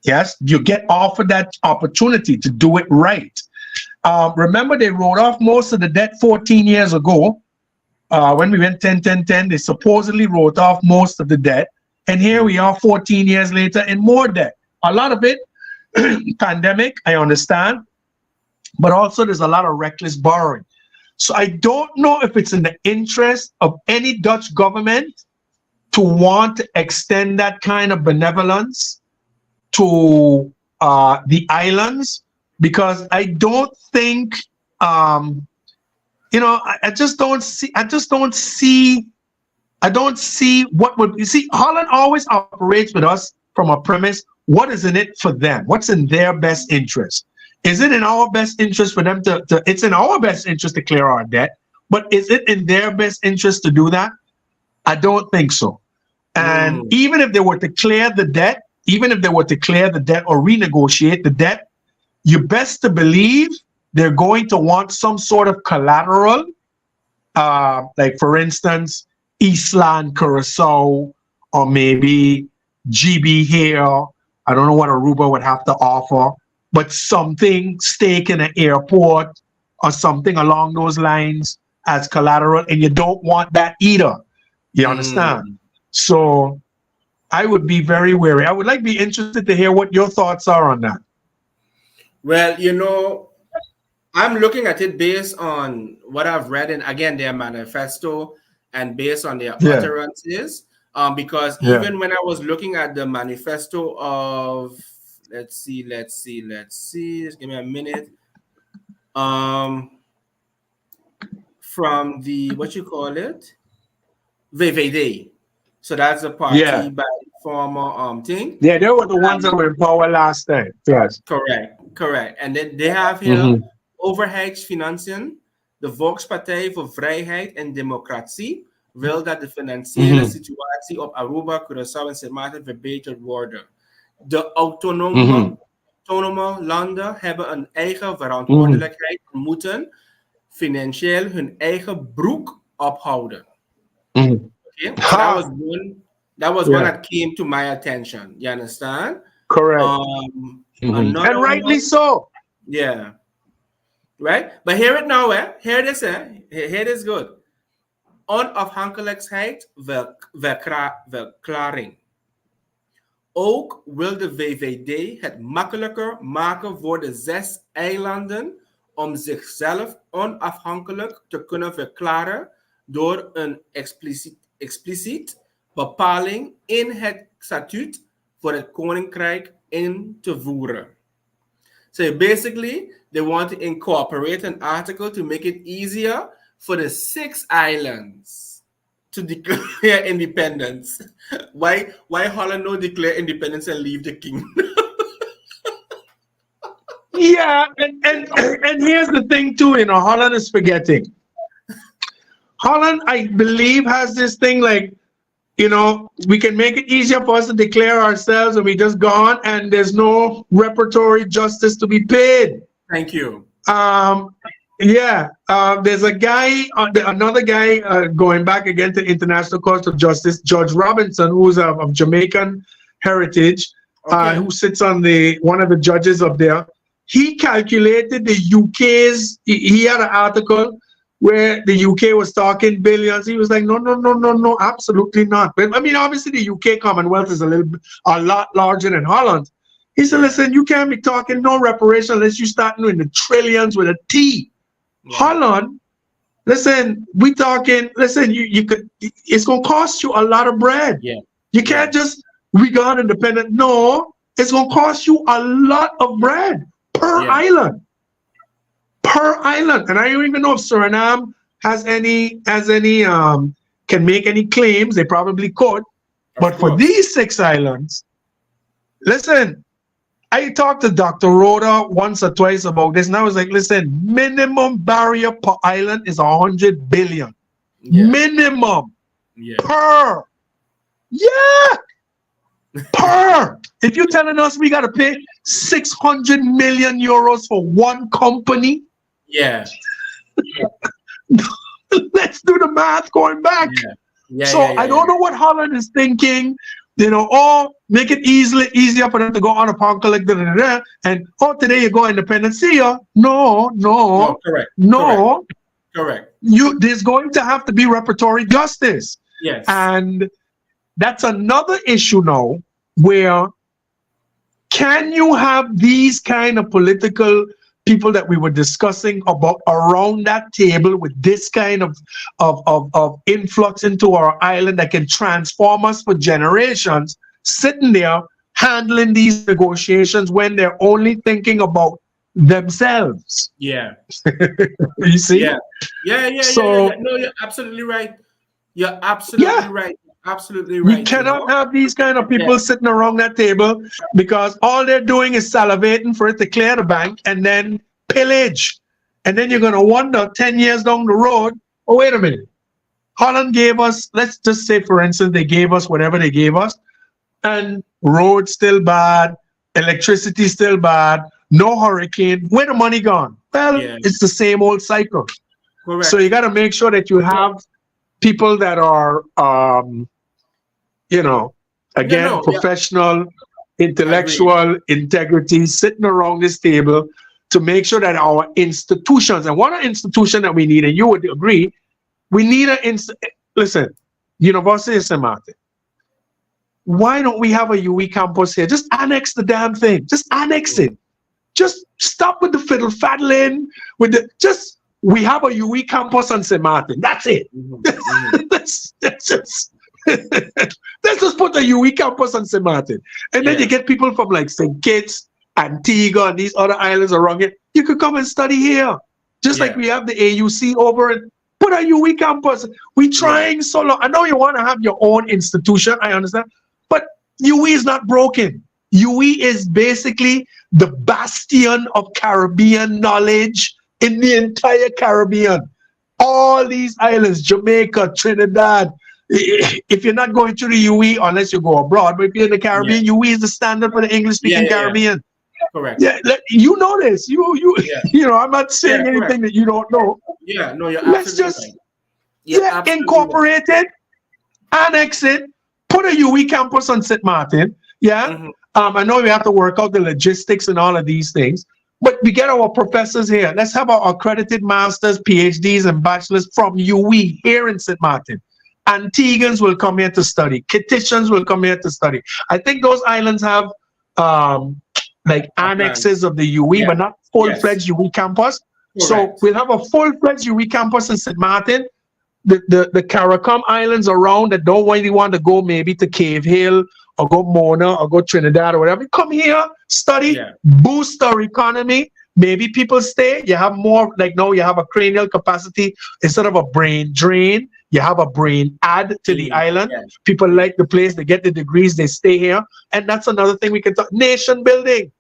Yes, you get offered that opportunity to do it right. Remember, they wrote off most of the debt 14 years ago. When we went 10-10-10, they supposedly wrote off most of the debt. And here we are 14 years later in more debt. A lot of it, pandemic, I understand. But also there's a lot of reckless borrowing. So I don't know if it's in the interest of any Dutch government to want to extend that kind of benevolence to the islands, because I don't think, I don't see what would, you see, Holland always operates with us from a premise, what is in it for them? What's in their best interest? Is it in our best interest for them it's in our best interest to clear our debt, but is it in their best interest to do that? I don't think so. And even if they were to clear the debt, or renegotiate the debt, you best to believe they're going to want some sort of collateral, like for instance, Island, Curacao, or maybe GB here. I don't know what Aruba would have to offer, but something, stake in an airport or something along those lines as collateral, and you don't want that either. You understand? So I would be very wary. I would be interested to hear what your thoughts are on that. Well, I'm looking at it based on what I've read in, again, their manifesto and based on their utterances. Because even when I was looking at the manifesto of, let's see, just give me a minute. From the, what you call it? VVD. So that's a party by former thing. Yeah, they were the ones that were in power last time. Yes. Correct. And then they have here overheidsfinanciën. De Volkspartij voor Vrijheid en Democratie wil dat de financiële situatie op Aruba, Curaçao en Sint Maarten verbeterd worden. De autonome landen hebben een eigen verantwoordelijkheid en moeten financieel hun eigen broek ophouden. Okay? So that was one that came to my attention. You understand? Correct. And rightly so. Yeah. Right? But hear it now, Hear this, Hear this good. Onafhankelijkheid verklaring. Ook wil de VVD het makkelijker maken voor de 6 eilanden om zichzelf onafhankelijk te kunnen verklaren door een expliciet bepaling in het statuut voor het Koninkrijk in te voeren. So basically, they want to incorporate an article to make it easier for the 6 islands to declare independence. Why Holland no declare independence and leave the kingdom? Yeah, and here's the thing too, Holland is forgetting. Holland, I believe, has this thing like, we can make it easier for us to declare ourselves and we just go on and there's no reparatory justice to be paid. Thank you. Yeah, there's a guy, another guy going back again to International Court of Justice, Judge Robinson, who's of Jamaican heritage, Okay. who sits on one of the judges up there. He calculated the UK's. He had an article where the UK was talking billions. He was like, no, no, no, no, no, absolutely not. But I mean, obviously, the UK Commonwealth is a lot larger than Holland. He said, listen, you can't be talking no reparation unless you start in the trillions with a T. Yeah. Holland, listen, we talking, listen, you could, it's going to cost you a lot of bread. Yeah. You can't just, we got independent. No, it's going to cost you a lot of bread per island. Per island. And I don't even know if Suriname has any, can make any claims. They probably could. But for these 6 islands, listen, I talked to Dr. Rhoda once or twice about this, and I was like, listen, minimum barrier per island is 100 billion. Yeah. Minimum. Yeah. Per. Yeah. Per. If you're telling us we got to pay 600 million euros for one company. Yeah. Let's do the math going back. I don't know what Holland is thinking. You know, or make it easier for them to go on a pound collect, and today you go independent. See ya. No, correct. No, correct. There's going to have to be reparatory justice. Yes, and that's another issue now. Where can you have these kind of political people that we were discussing about around that table with this kind of influx into our island that can transform us for generations, sitting there handling these negotiations when they're only thinking about themselves? Yeah. You see? Yeah. So, no, you're absolutely right. You're absolutely right. Absolutely right. You cannot have these kind of people sitting around that table because all they're doing is salivating for it to clear the bank and then pillage. And then you're going to wonder 10 years down the road, oh, wait a minute. Holland gave us, let's just say, for instance, they gave us whatever they gave us, and roads still bad, electricity still bad, no hurricane. Where the money gone? Well, it's the same old cycle. Correct. So you got to make sure that you have people that are professional, intellectual integrity sitting around this table to make sure that our institutions, and one institution that we need, and you would agree, we need listen, University of St. Martin. Why don't we have a UE campus here? Just annex the damn thing. Just annex it. Just stop with the fiddle faddling. We have a UE campus on St. Martin. That's it. Let's just put a UE campus on St. Martin. And then you get people from like St. Kitts, Antigua, and these other islands around it. You could come and study here. Just like we have the AUC over and put a UE campus. We're trying so long. I know you want to have your own institution, I understand. But UE is not broken. UE is basically the bastion of Caribbean knowledge in the entire Caribbean. All these islands, Jamaica, Trinidad. If you're not going to the UE, unless you go abroad, but if you're in the Caribbean, UE is the standard for the English-speaking Caribbean. Correct. Yeah, you know this. I'm not saying anything that you don't know. Yeah, no, you're Let's just incorporate it, annex it, put a UE campus on St. Martin. Yeah. I know we have to work out the logistics and all of these things, but we get our professors here. Let's have our accredited masters, PhDs, and bachelors from UE here in St. Martin. Antiguans will come here to study. Kittians will come here to study. I think those islands have like annexes of the UE, but not full-fledged UE campus. Correct. So we'll have a full-fledged UE campus in St. Martin. The CARICOM islands around that don't really want to go maybe to Cave Hill or go Mona or go Trinidad or whatever. Come here, study, boost our economy. Maybe people stay. You have more, like now you have a cranial capacity instead of a brain drain. You have a brain add to the island. People like the place. They get the degrees. They stay here. And that's another thing we can talk. Nation building,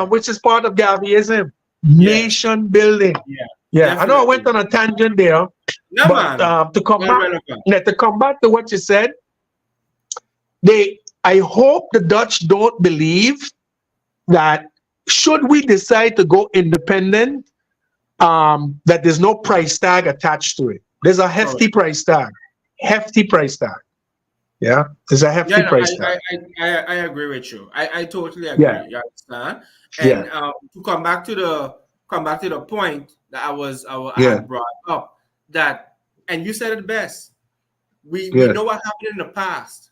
which is part of Gaviism. Nation building. I know I went on a tangent there. But to come back to what you said, I hope the Dutch don't believe that should we decide to go independent, that there's no price tag attached to it. There's a hefty price tag. Hefty price tag. Yeah, there's a hefty price tag. I agree with you. I totally agree. Yeah. You understand? And to come back to the point that I had brought up, that, and you said it best. We know what happened in the past,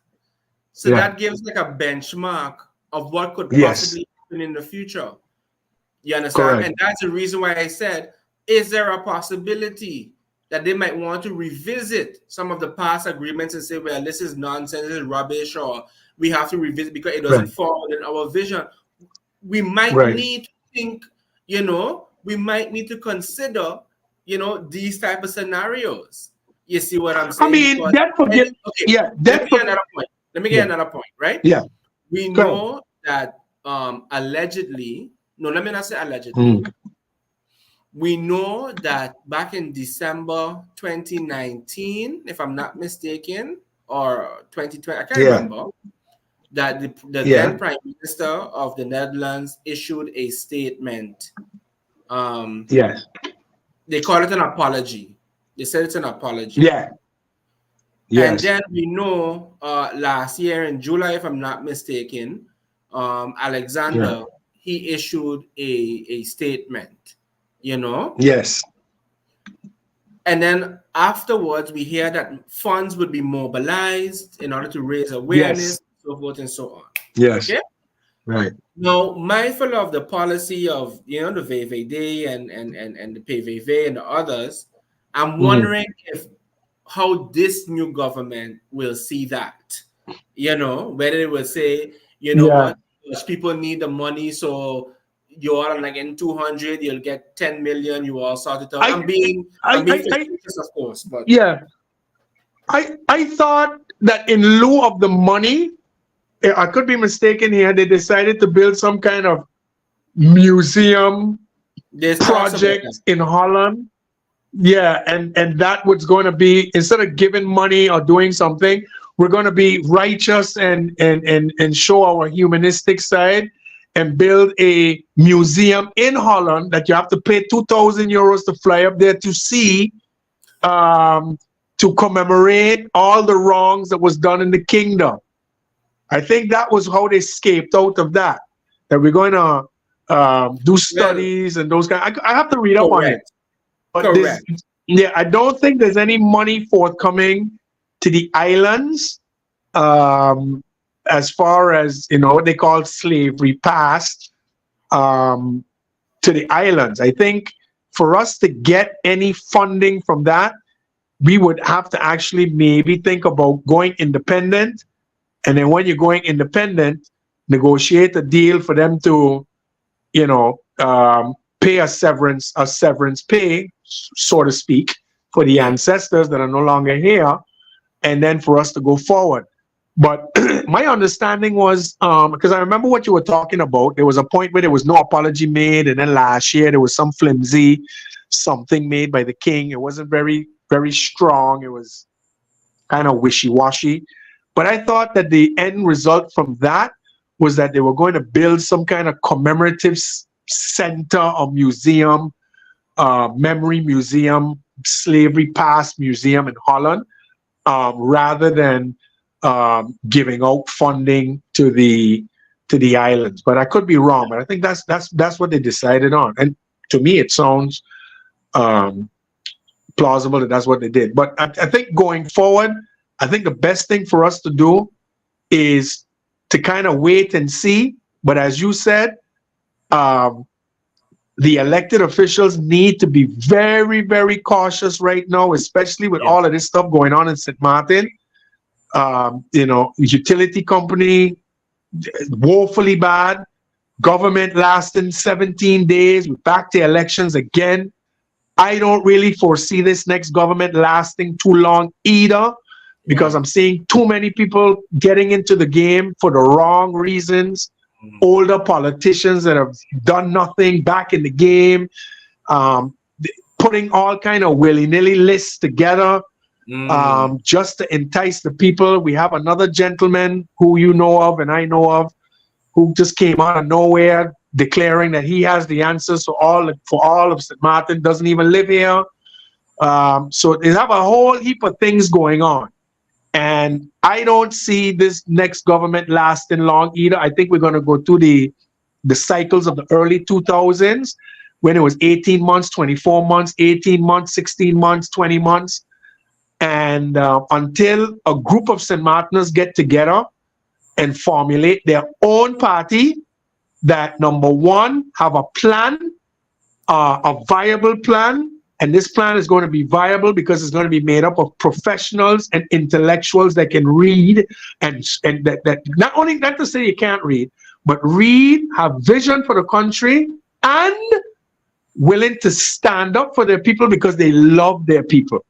so that gives like a benchmark of what could possibly happen in the future. You understand? Correct. And that's the reason why I said, is there a possibility that they might want to revisit some of the past agreements and say, well, this is nonsense, this is rubbish, or we have to revisit because it doesn't fall within our vision. We might need to think, we might need to consider, these type of scenarios. You see what I'm saying? I mean, let me get another point, right? Yeah. We know that allegedly, no, let me not say allegedly. We know that back in December 2019, if I'm not mistaken, or 2020, I can't remember, that the then Prime Minister of the Netherlands issued a statement. They call it an apology. They said it's an apology. Yeah. Yes. And then we know last year in July, if I'm not mistaken, Alexander, he issued a statement. Yes. And then afterwards, we hear that funds would be mobilized in order to raise awareness, so forth and so on. Yes. Okay? Right. Now, mindful of the policy of the VVD and the PVV and the others, I'm wondering how this new government will see that. Whether it will say, what, people need the money, so you are like in 200, you'll get 10 million, you all sort it out. I'm being facetious, of course, but I thought that in lieu of the money, I could be mistaken here, they decided to build some kind of museum project in Holland. Yeah, and that was going to be, instead of giving money or doing something, we're going to be righteous and show our humanistic side and build a museum in Holland that you have to pay 2,000 euros to fly up there to see, to commemorate all the wrongs that was done in the kingdom. I think that was how they escaped out of that we're going to do studies and those kind. I have to read up on it. But I don't think there's any money forthcoming to the islands. As far as what they call slavery past to the islands. I think for us to get any funding from that, we would have to actually maybe think about going independent. And then when you're going independent, negotiate a deal for them to, pay a severance pay, so to speak, for the ancestors that are no longer here, and then for us to go forward. But my understanding was, because I remember what you were talking about, there was a point where there was no apology made, and then last year there was some flimsy something made by the king. It wasn't very, very strong. It was kind of wishy-washy. But I thought that the end result from that was that they were going to build some kind of commemorative center or museum, memory museum, slavery past museum in Holland, rather than giving out funding to the islands. But I could be wrong. But I think that's what they decided on. And to me, it sounds plausible that that's what they did. But I think going forward, I think the best thing for us to do is to kind of wait and see. But as you said, the elected officials need to be very, very cautious right now, especially with all of this stuff going on in St. Martin. Utility company, woefully bad. Government lasting 17 days. We're back to elections again. I don't really foresee this next government lasting too long either, because I'm seeing too many people getting into the game for the wrong reasons. Older politicians that have done nothing back in the game, putting all kind of willy-nilly lists together just to entice the people. We have another gentleman who you know of and I know of who just came out of nowhere declaring that he has the answers for all of St. Martin, doesn't even live here. So they have a whole heap of things going on. And I don't see this next government lasting long either. I think we're going to go through the cycles of the early 2000s when it was 18 months, 24 months, 18 months, 16 months, 20 months. And until a group of St. Martiners get together and formulate their own party that, number one, have a plan, a viable plan. And this plan is going to be viable because it's going to be made up of professionals and intellectuals that can read and that not to say you can't read, but read, have vision for the country, and willing to stand up for their people because they love their people.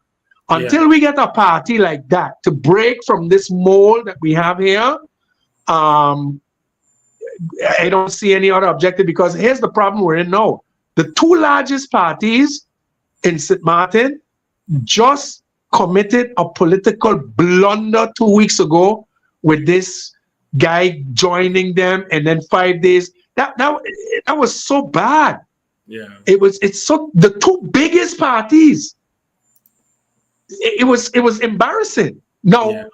Until we get a party like that to break from this mold that we have here, I don't see any other objective, because here's the problem we're in now. The two largest parties in St. Martin just committed a political blunder 2 weeks ago with this guy joining them, and then 5 days. That was so bad. Yeah. It's so the two biggest parties. It was embarrassing. Now,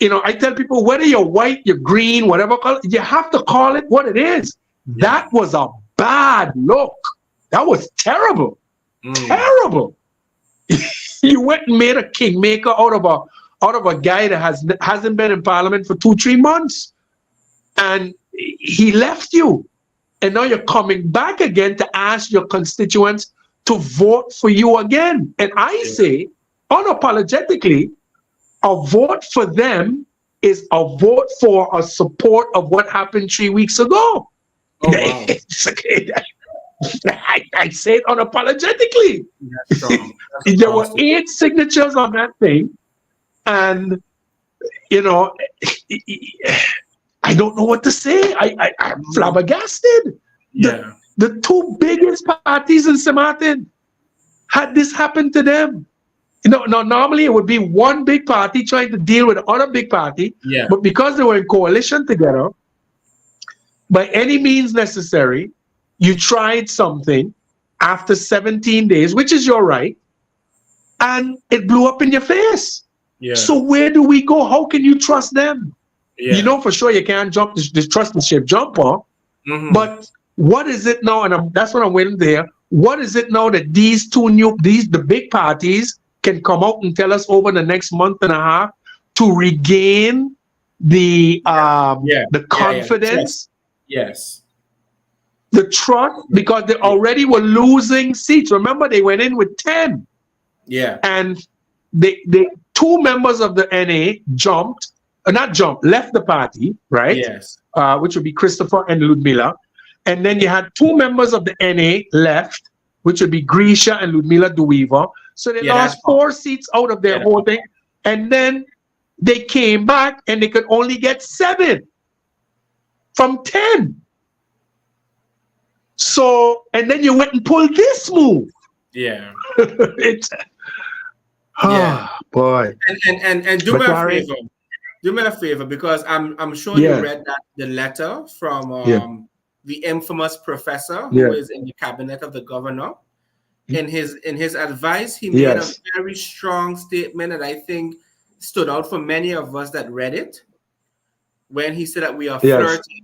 I tell people, whether you're white, you're green, whatever color, you have to call it what it is. That was a bad look. That was terrible. Terrible. You went and made a kingmaker out of a guy that hasn't been in parliament for 2-3 months, and he left you, and now you're coming back again to ask your constituents to vote for you again. And I say unapologetically, a vote for them is a vote for a support of what happened 3 weeks ago. Oh, wow. I say it unapologetically. There were 8 signatures on that thing, and I don't know what to say. I'm flabbergasted. Yeah. The two biggest parties in St. Martin had this happen to them. Normally it would be one big party trying to deal with another big party, but because they were in coalition together, by any means necessary, you tried something after 17 days, which is your right, and it blew up in your face. Yeah. So where do we go? How can you trust them? Yeah. You know for sure you can't trust the ship jumper. Mm-hmm. But what is it now? And that's what I'm waiting to hear. What is it now that the big parties can come out and tell us over the next month and a half to regain the confidence? Yes. The trust, because they already were losing seats. Remember, they went in with 10. Yeah. And they 2 members of the NA left the party, right? Yes. Which would be Christopher and Ludmila. And then you had 2 members of the NA left, which would be Grisha and Ludmila Duweaver. So they lost 4 seats out of their whole thing. And then they came back and they could only get 7 from 10. So, and then you went and pulled this move. Yeah. Boy. And do me a favor. Do me a favor, because I'm sure you read the letter from the infamous professor who is in the cabinet of the governor. In his advice, he made a very strong statement that I think stood out for many of us that read it, when he said that we are flirting.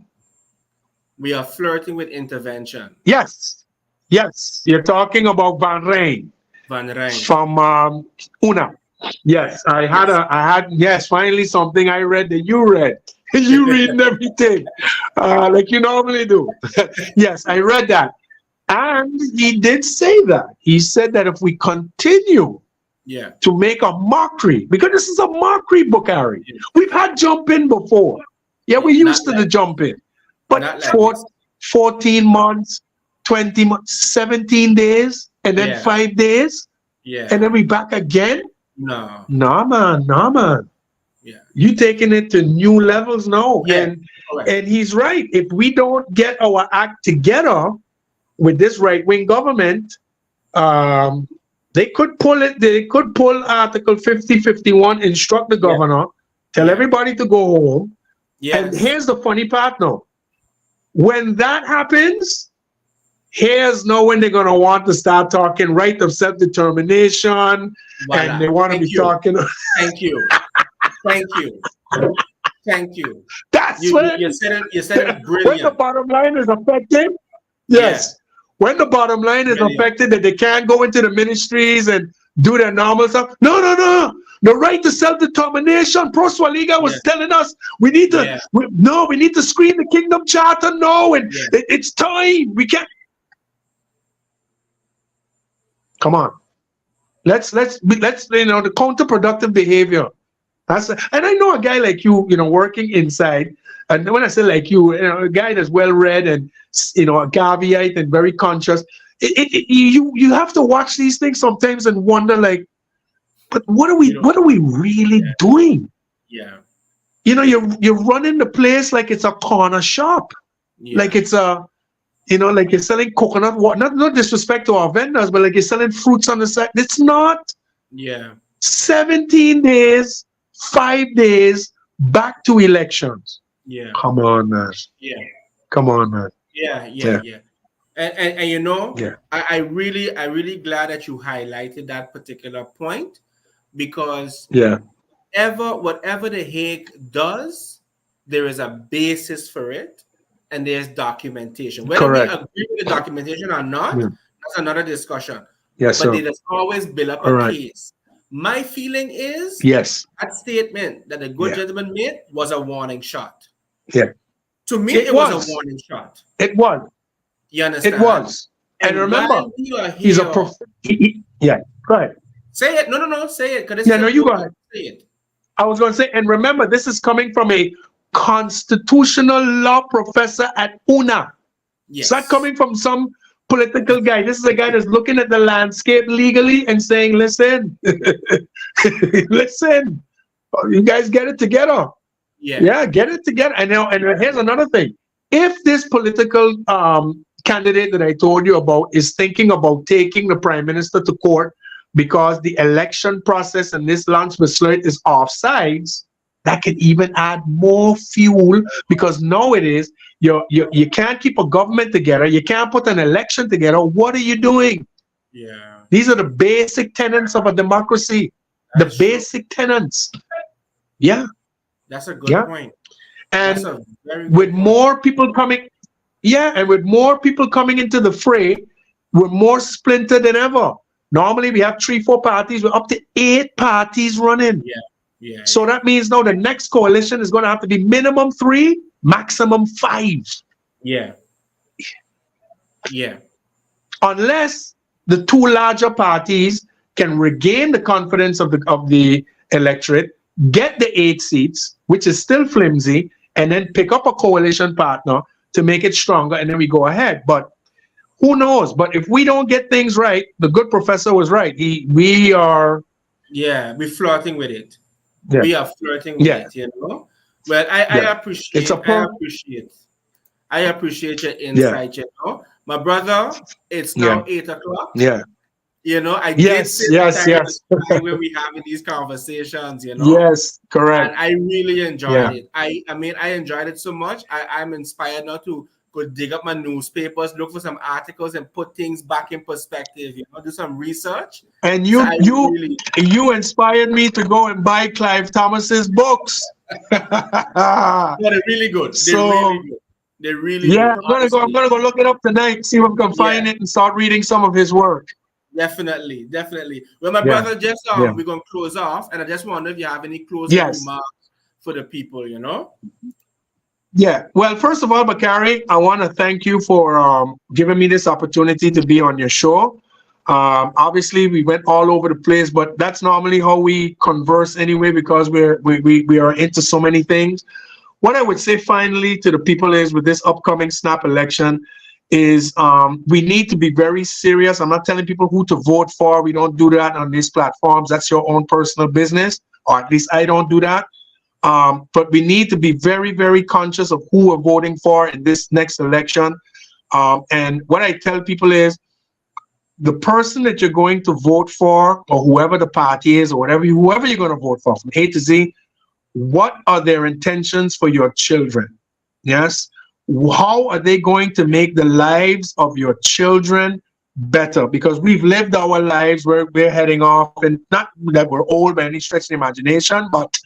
We are flirting with intervention. Yes. You're talking about Van Rijn. From UNA. Yes, I had finally something I read that you read. You reading everything like you normally do. Yes, I read that. And he did say that. He said that if we continue to make a mockery, because this is a mockery book, Harry. We've had jump in before. Yeah, we're used to the jump in. But 14 months, 20 months, 17 days, and then 5 days, and then we back again? No, man. Yeah. You taking it to new levels now. Yeah. And he's right. If we don't get our act together with this right-wing government, they could pull it. They could pull Article 50, 51, instruct the governor, tell everybody to go home. Yes. And here's the funny part now. When that happens, here's now when they're going to want to start talking right of self-determination, Voila. and they want to be talking. Thank you. Thank you. Thank you. That's you said it brilliant. When the bottom line is affected, yes. Yeah. When the bottom line is affected, that they can't go into the ministries and do their normal stuff. No. The right to self-determination. Pro Soualiga was telling us we need to. We need to screen the Kingdom Charter. No, and it's time. We can't. Come on. Let's the counterproductive behavior. And I know a guy like you, working inside, and when I say like you, a guy that's well read and a Gaviite and very conscious. You have to watch these things sometimes and wonder, like, but what are we really doing? Yeah. You're running the place like it's a corner shop, like it's a. Like you're selling coconut water. Not disrespect to our vendors, but like you're selling fruits on the side. It's not. Yeah. 17 days, 5 days, back to elections. Yeah. Come on, man. Yeah. Come on, man. Yeah. And I really glad that you highlighted that particular point, because whatever the Hague does, there is a basis for it. And there's documentation. Whether we agree with the documentation or not, that's another discussion. Yes, but they just always build up a case. My feeling is that statement that the good gentleman made was a warning shot. Yeah. To me, it was a warning shot. It was. You understand? It was. And remember, he's a go ahead. Say it. No, say it. You go ahead. Say it. I was going to say, and remember, this is coming from a constitutional law professor at UNA. It's not coming from some political guy. This is a guy that's looking at the landscape legally and saying, listen, listen, you guys get it together. Yeah, get it together. And here's another thing. If this political candidate that I told you about is thinking about taking the prime minister to court because the election process and this launch is offsides, that can even add more fuel, because nowadays you can't keep a government together. You can't put an election together. What are you doing? Yeah. These are the basic tenets of a democracy. That's basic tenets. Yeah. That's a good point. And with more people coming, and with more people coming into the fray, we're more splintered than ever. Normally we have 3-4 parties. We're up to 8 parties running. So that means now the next coalition is going to have to be minimum 3, maximum 5. Yeah. Unless the 2 larger parties can regain the confidence of the electorate, get the 8 seats, which is still flimsy, and then pick up a coalition partner to make it stronger, and then we go ahead. But who knows? But if we don't get things right, the good professor was right. We're flirting with it. We are flirting with it, Well, I appreciate I appreciate your insight, My brother, it's now 8 o'clock. I did when we having these conversations, Yes, correct. And I really enjoyed it. I enjoyed it so much. I'm inspired now to go dig up my newspapers, look for some articles, and put things back in perspective. Do some research. And you inspired me to go and buy Clive Thomas's books. They're really good. They're really good. I'm gonna go look it up tonight, see if I can find it and start reading some of his work. Definitely. Well, my brother, just we're gonna close off, and I just wonder if you have any closing remarks for the people, Yeah. Well, first of all, Bakari, I want to thank you for giving me this opportunity to be on your show. Obviously, we went all over the place, but that's normally how we converse anyway, because we are into so many things. What I would say finally to the people is, with this upcoming snap election, is we need to be very serious. I'm not telling people who to vote for. We don't do that on these platforms. That's your own personal business, or at least I don't do that. But we need to be very, very conscious of who we're voting for in this next election. And what I tell people is, the person that you're going to vote for, or whoever the party is, or whoever you're going to vote for, from A to Z, what are their intentions for your children? Yes. how are they going to make the lives of your children better? Because we've lived our lives where we're heading off, and not that we're old by any stretch of the imagination, but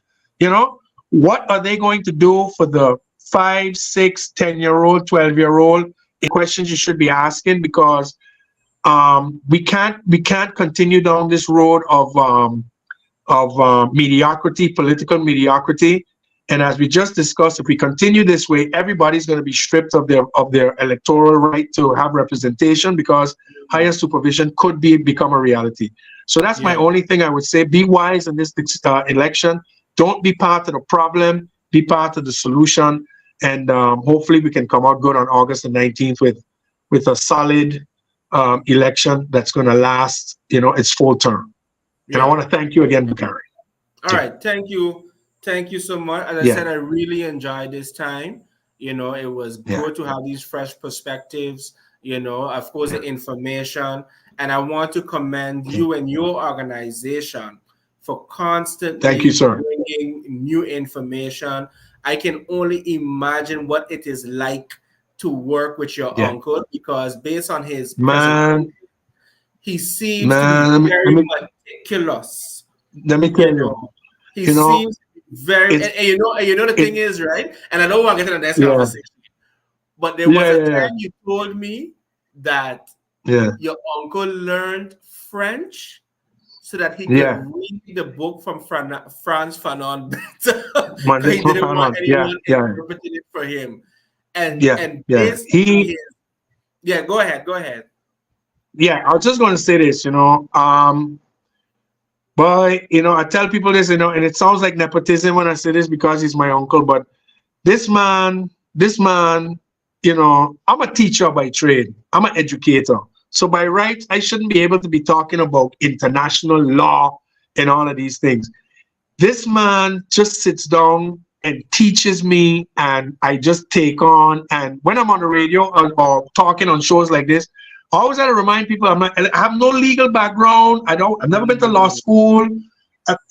you know, what are they going to do for the 5, 6, 10-year-old, 12-year-old? Questions you should be asking, because we can't continue down this road of mediocrity, political mediocrity. And as we just discussed, if we continue this way, everybody's going to be stripped of their electoral right to have representation, because higher supervision could become a reality. So that's my only thing I would say. Be wise in this election. Don't be part of the problem. Be part of the solution. And hopefully we can come out good on August the 19th with a solid election that's going to last, its full term. And I want to thank you again, Bakari. All right. Thank you. Thank you so much. As I said, I really enjoyed this time. It was good to have these fresh perspectives, of course, the information. And I want to commend you and your organization for constantly bringing new information. I can only imagine what it is like to work with your uncle, because based on his presentation, he seems to be very meticulous. Let me tell you. He seems very, and the thing is, right? And I don't want to get into the next conversation, but there was a time you told me that your uncle learned French so that he could read the book from Frantz Fanon better. He didn't want anyone interpreting it for him. And go ahead. Yeah, I was just going to say this, but, I tell people this, and it sounds like nepotism when I say this because he's my uncle, but this man, I'm a teacher by trade. I'm an educator. So by rights, I shouldn't be able to be talking about international law and all of these things. This man just sits down and teaches me, and I just take on. And when I'm on the radio or talking on shows like this, I always have to remind people I have no legal background. I've never been to law school.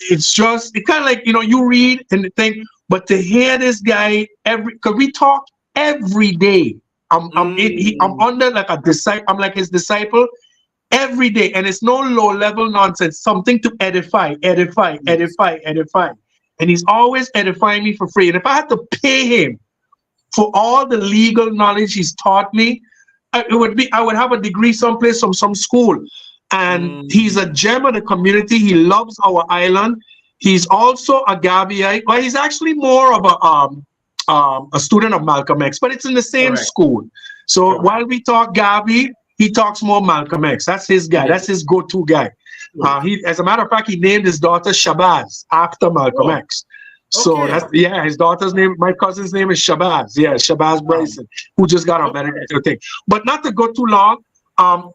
It's kind of like, you read and think, but to hear this guy because we talk every day. I'm under like a disciple. I'm like his disciple every day, and it's no low level nonsense. Something to edify. And he's always edifying me for free. And if I had to pay him for all the legal knowledge he's taught me, I would have a degree someplace from some school. And he's a gem of the community. He loves our island. He's also a Gabiite, but he's actually more of a student of Malcolm X, but it's in the same school. So while we talk Gabi, he talks more Malcolm X. That's his guy. That's his go-to guy. As a matter of fact, he named his daughter Shabazz after Malcolm X. So his daughter's name, my cousin's name is Shabazz. Yeah, Shabazz Bryson, who just got a better thing. But not to go too long,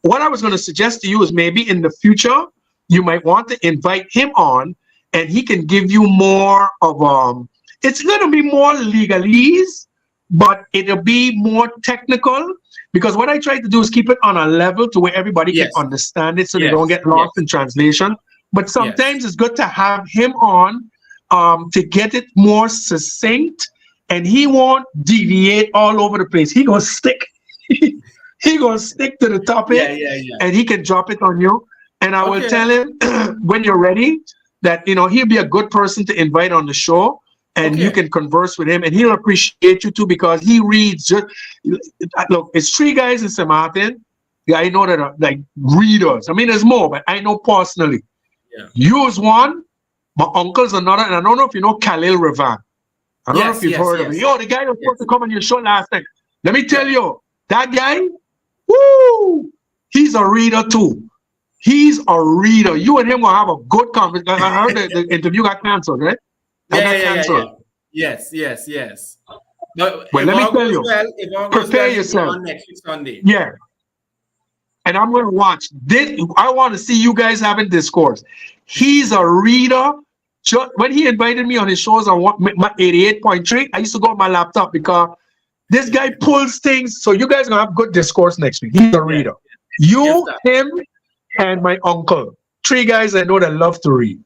what I was going to suggest to you is maybe in the future, you might want to invite him on, and he can give you more of it's going to be more legalese, but it'll be more technical, because what I try to do is keep it on a level to where everybody can understand it, so they don't get lost in translation. But sometimes it's good to have him on to get it more succinct, and he won't deviate all over the place. He gonna stick to the topic, and he can drop it on you. And I will tell him when you're ready that he'll be a good person to invite on the show, and you can converse with him, and he'll appreciate you too, because he reads. Look, it's 3 guys in St. Martin. Yeah, I know that are like readers. I mean, there's more, but I know personally. You is one. My uncle's another, and I don't know if you know Khalil Revan. I don't know if you've heard of him. Yo, the guy was supposed to come on your show last night. Let me tell you, that guy, he's a reader too. He's a reader. You and him will have a good conversation. I heard the interview got canceled, right? Yes. But let me tell you, prepare yourself. Next week Sunday. Yeah. And I'm going to watch this. I want to see you guys having discourse. He's a reader. When he invited me on his shows on my 88.3, I used to go on my laptop because this guy pulls things. So you guys are going to have good discourse next week. He's a reader. You, him, and my uncle. 3 guys I know that love to read.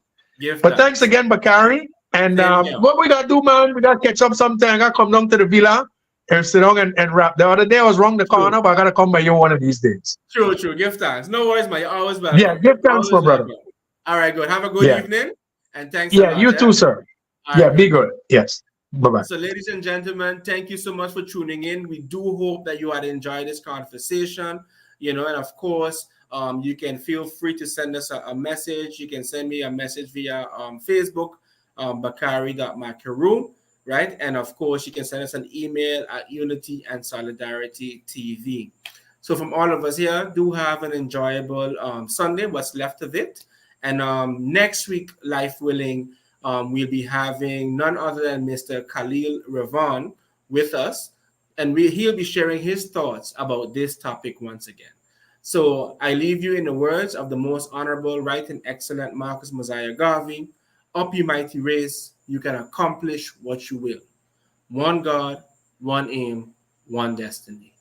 But thanks again, Bakari. And what we got to do, man, we got to catch up sometime. I got to come down to the villa and sit down and rap. The other day I was wrong the corner, but I gotta come by you one of these days. True. Give thanks. No worries, man. You're always Yeah, welcome. give thanks, my Always brother. welcome. All right, good. Have a good Yeah. evening, and thanks a Yeah, lot. you too, sir. All Yeah, right, be good. good. Yes. Bye-bye. So, ladies and gentlemen, thank you so much for tuning in. We do hope that you had enjoyed this conversation. And of course, you can feel free to send us a message. You can send me a message via Facebook, bakari.makaru, right? And of course, you can send us an email at Unity and Solidarity TV. So, from all of us here, do have an enjoyable Sunday, what's left of it. And next week, life willing, we'll be having none other than Mr. Khalil Ravan with us, and he'll be sharing his thoughts about this topic once again. So I leave you in the words of the most honorable, right, and excellent Marcus Mosiah Garvey: up, you mighty race, you can accomplish what you will. One God, one aim, one destiny.